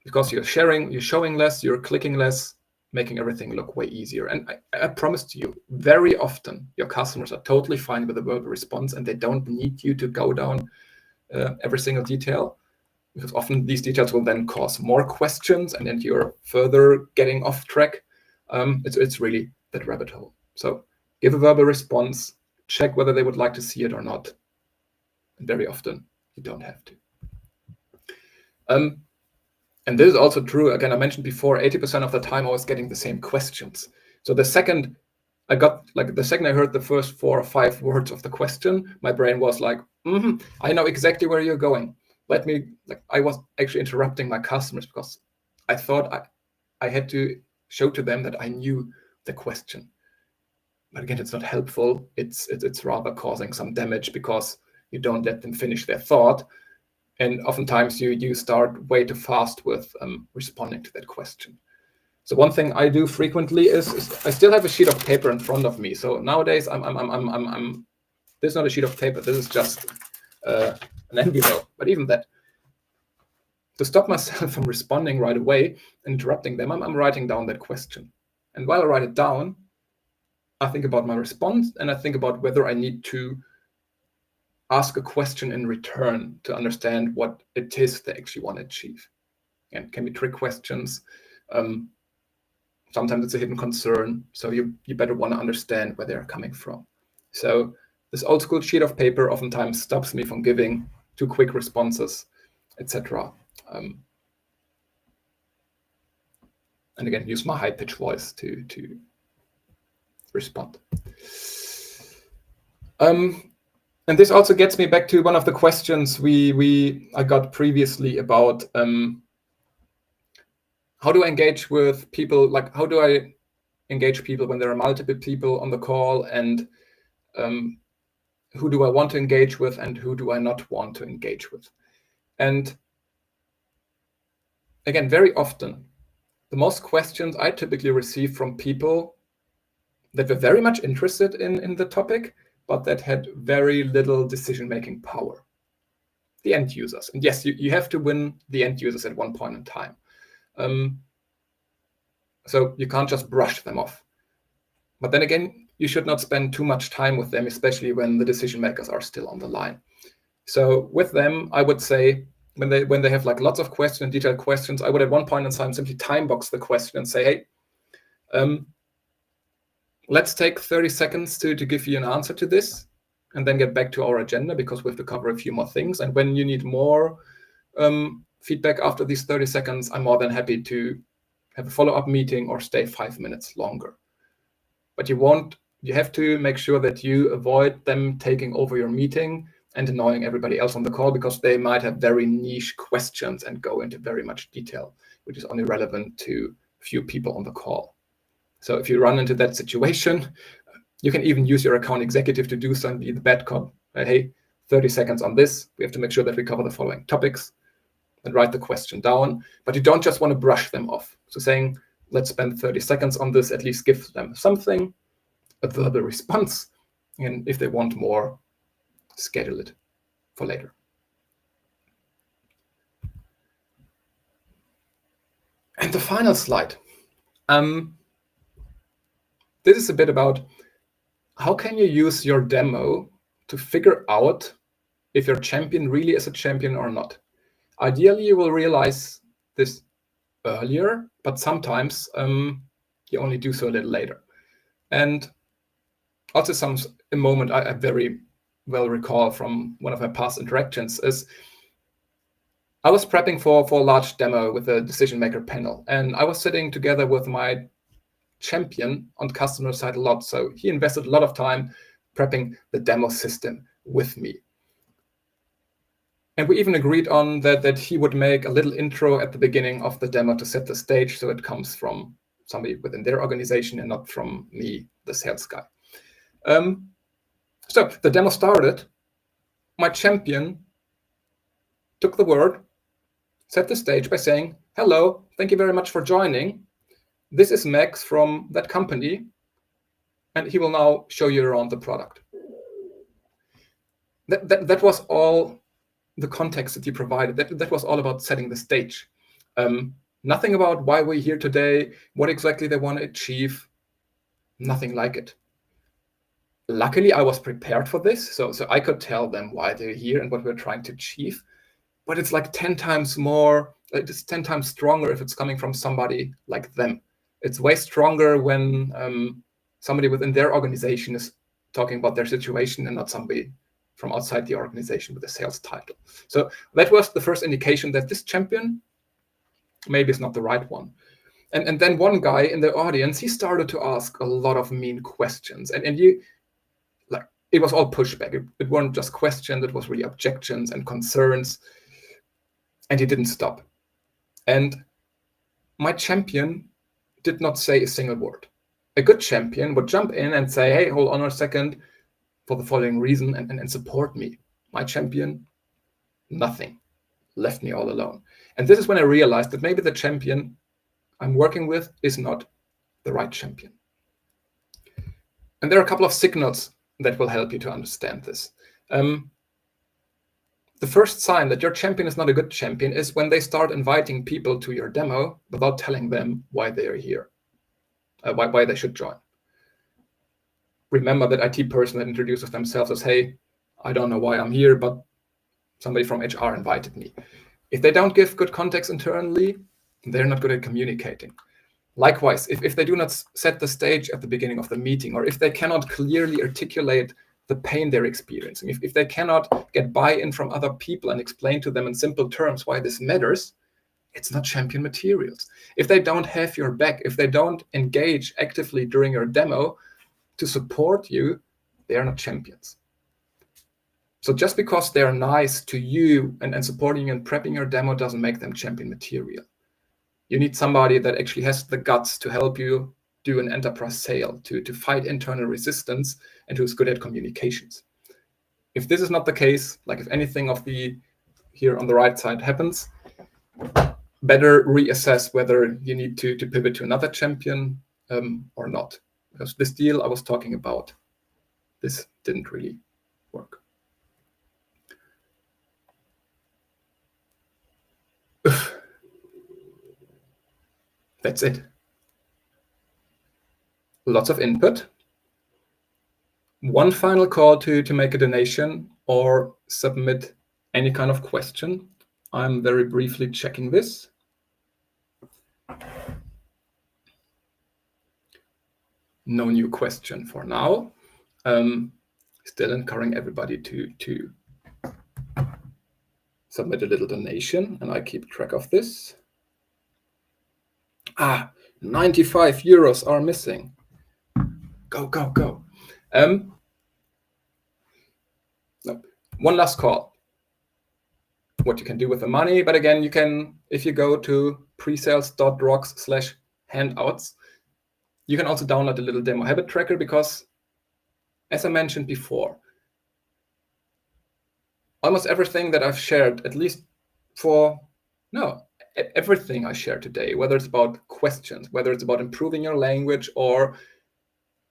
Because you're showing less, you're clicking less, making everything look way easier. And I promise to you, very often your customers are totally fine with a verbal response and they don't need you to go down every single detail, because often these details will then cause more questions and then you're further getting off track. It's really that rabbit hole. So give a verbal response, check whether they would like to see it or not. And very often you don't have to. And this is also true. Again, I mentioned before, 80% of the time I was getting the same questions. So the second I heard the first 4 or 5 words of the question, my brain was like, I know exactly where you're going. I was actually interrupting my customers because I thought I had to show to them that I knew the question. But again, it's not helpful. It's rather causing some damage because you don't let them finish their thought. And oftentimes you start way too fast with responding to that question. So one thing I do frequently is I still have a sheet of paper in front of me. So nowadays this is not a sheet of paper. This is just an envelope. But even that, to stop myself from responding right away and interrupting them, I'm writing down that question. And while I write it down, I think about my response and I think about whether I need to ask a question in return to understand what it is they actually want to achieve. And can be trick questions. Sometimes it's a hidden concern, so you better want to understand where they're coming from. So this old school sheet of paper oftentimes stops me from giving too quick responses, etc. And again, use my high-pitched voice to respond. And this also gets me back to one of the questions I got previously about how do I engage with people? Like, how do I engage people when there are multiple people on the call, and who do I want to engage with and who do I not want to engage with? And again, very often, the most questions I typically receive from people that were very much interested in the topic, but that had very little decision-making power. The end users. And yes, you have to win the end users at one point in time. So you can't just brush them off. But then again, you should not spend too much time with them, especially when the decision makers are still on the line. So with them, I would say, when they have like lots of questions, detailed questions, I would at one point in time simply time box the question and say, hey, let's take 30 seconds to give you an answer to this, and then get back to our agenda because we have to cover a few more things. And when you need more feedback after these 30 seconds, I'm more than happy to have a follow-up meeting or stay 5 minutes longer. But you have to make sure that you avoid them taking over your meeting and annoying everybody else on the call, because they might have very niche questions and go into very much detail, which is only relevant to few people on the call. So if you run into that situation, you can even use your account executive to do something, be the bad cop. Hey, 30 seconds on this. We have to make sure that we cover the following topics, and write the question down. But you don't just want to brush them off. So saying, let's spend 30 seconds on this, at least give them something, a verbal response. And if they want more, schedule it for later. And the final slide. This is a bit about how can you use your demo to figure out if your champion really is a champion or not. Ideally, you will realize this earlier, but sometimes you only do so a little later. And also a moment I very well recall from one of my past interactions is I was prepping for a large demo with a decision maker panel, and I was sitting together with my champion on the customer side a lot. So he invested a lot of time prepping the demo system with me. And we even agreed on that he would make a little intro at the beginning of the demo to set the stage, so it comes from somebody within their organization and not from me, the sales guy. So the demo started. My champion took the word, set the stage by saying, hello, thank you very much for joining. This is Max from that company, and he will now show you around the product. That was all the context that he provided. That was all about setting the stage. Nothing about why we're here today, what exactly they want to achieve, nothing like it. Luckily, I was prepared for this, so I could tell them why they're here and what we're trying to achieve. But it's like 10 times more, it's 10 times stronger if it's coming from somebody like them. It's way stronger when somebody within their organization is talking about their situation and not somebody from outside the organization with a sales title. So that was the first indication that this champion maybe is not the right one. And then one guy in the audience, he started to ask a lot of mean questions. And you, like, it was all pushback. It weren't just questions, it was really objections and concerns. And he didn't stop. And my champion did not say a single word. A good champion would jump in and say, hey, hold on a second, for the following reason, and support me. My champion, nothing. Left me all alone. And this is when I realized that maybe the champion I'm working with is not the right champion. And there are a couple of signals that will help you to understand this. The first sign that your champion is not a good champion is when they start inviting people to your demo without telling them why they are here, why they should join. Remember that IT person that introduces themselves as, hey, I don't know why I'm here, but somebody from HR invited me. If they don't give good context internally, they're not good at communicating. Likewise, if they do not set the stage at the beginning of the meeting, or if they cannot clearly articulate the pain they're experiencing, if they cannot get buy-in from other people and explain to them in simple terms why this matters, it's not champion materials. If they don't have your back, if they don't engage actively during your demo to support you, they are not champions. So just because they're nice to you and supporting you and prepping your demo doesn't make them champion material. You need somebody that actually has the guts to help you do an enterprise sale, to fight internal resistance, and who's good at communications. If this is not the case, like if anything of the here on the right side happens, better reassess whether you need to pivot to another champion or not. Because this deal I was talking about, this didn't really work. That's it. Lots of input. One final call to make a donation or submit any kind of question. I'm very briefly checking this. No new question for now. Still encouraging everybody to submit a little donation, and I keep track of this. 95 euros are missing. Go, go, go. No. One last call. What you can do with the money, but again, you can, if you go to presales.rocks/handouts, you can also download a little demo habit tracker because, as I mentioned before, almost everything that I've shared, at least everything I share today, whether it's about questions, whether it's about improving your language or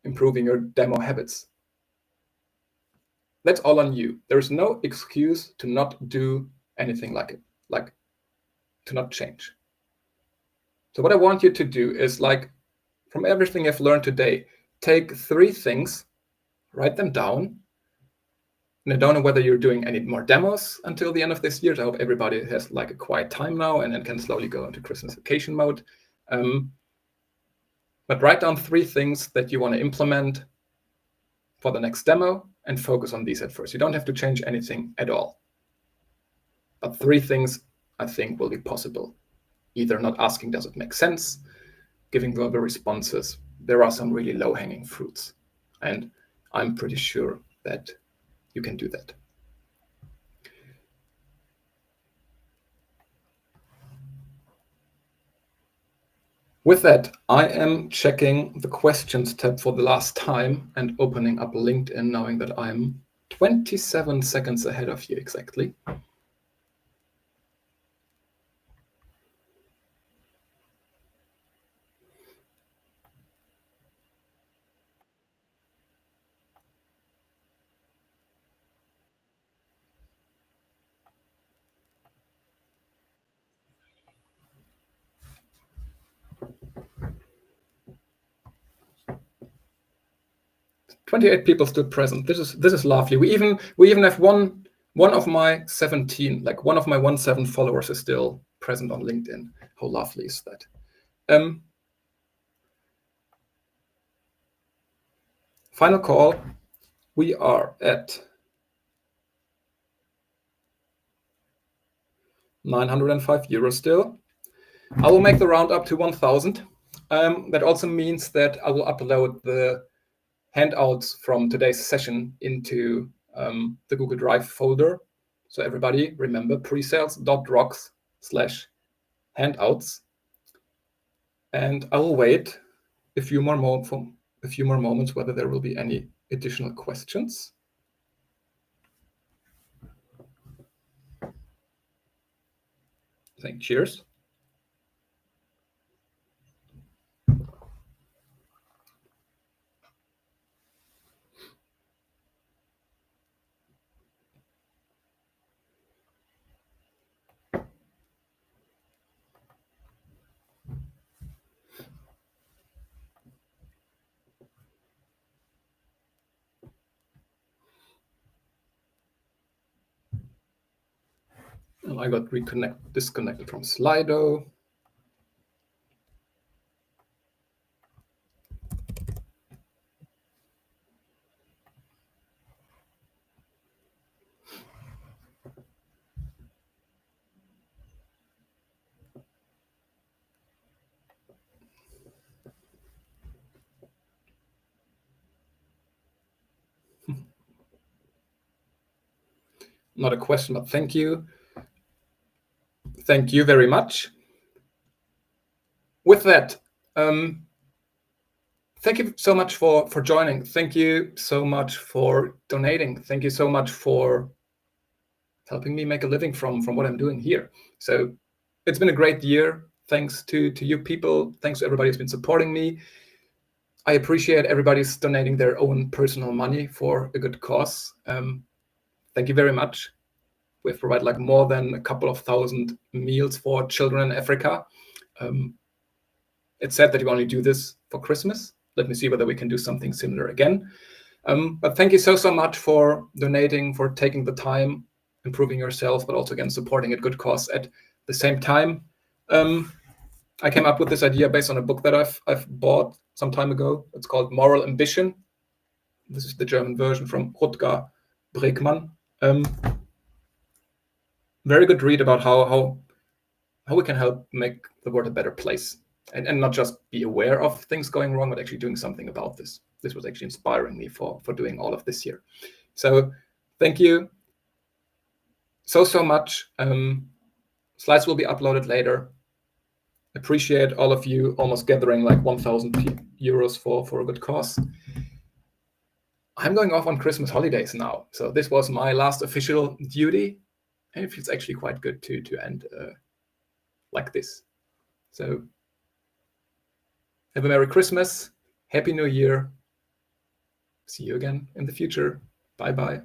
improving your demo habits, that's all on you. There is no excuse to not do anything like it, like to not change. So what I want you to do is, like, from everything I've learned today, take 3 things, write them down. And I don't know whether you're doing any more demos until the end of this year. I hope everybody has like a quiet time now and then can slowly go into Christmas vacation mode. But write down 3 things that you want to implement for the next demo and focus on these at first. You don't have to change anything at all. But 3 things I think will be possible. Either not asking, does it make sense? Giving verbal responses. There are some really low-hanging fruits. And I'm pretty sure that you can do that. With that, I am checking the questions tab for the last time and opening up LinkedIn, knowing that I'm 27 seconds ahead of you exactly. "28 people still present. This is lovely. We even have one of my 17, like one of my 17 followers is still present on LinkedIn. How lovely is that? Final call. We are at 905 euros still. I will make the round up to 1,000. That also means that I will upload the handouts from today's session into the Google Drive folder. So everybody remember presales.rocks/handouts. And I will wait a few more moments whether there will be any additional questions. Cheers. And I got disconnected from Slido. Not a question, but thank you. Thank you very much. With that, thank you so much for joining. Thank you so much for donating. Thank you so much for helping me make a living from what I'm doing here. So it's been a great year. Thanks to you people. Thanks to everybody who's been supporting me. I appreciate everybody's donating their own personal money for a good cause. Thank you very much. We've provided like more than a couple of thousand meals for children in Africa. It's sad that you only do this for Christmas. Let me see whether we can do something similar again. But thank you so much for donating, for taking the time, improving yourself, but also again supporting a good cause at the same time. I came up with this idea based on a book that I've bought some time ago. It's called Moral Ambition. This is the German version from Rutger Bregmann. Very good read about how we can help make the world a better place, and not just be aware of things going wrong, but actually doing something about this. This was actually inspiring me for doing all of this here. So thank you so much. Slides will be uploaded later. Appreciate all of you almost gathering like 1,000 euros for a good cause. I'm going off on Christmas holidays now. So this was my last official duty. And it feels actually quite good to end like this. So have a Merry Christmas. Happy New Year. See you again in the future. Bye-bye.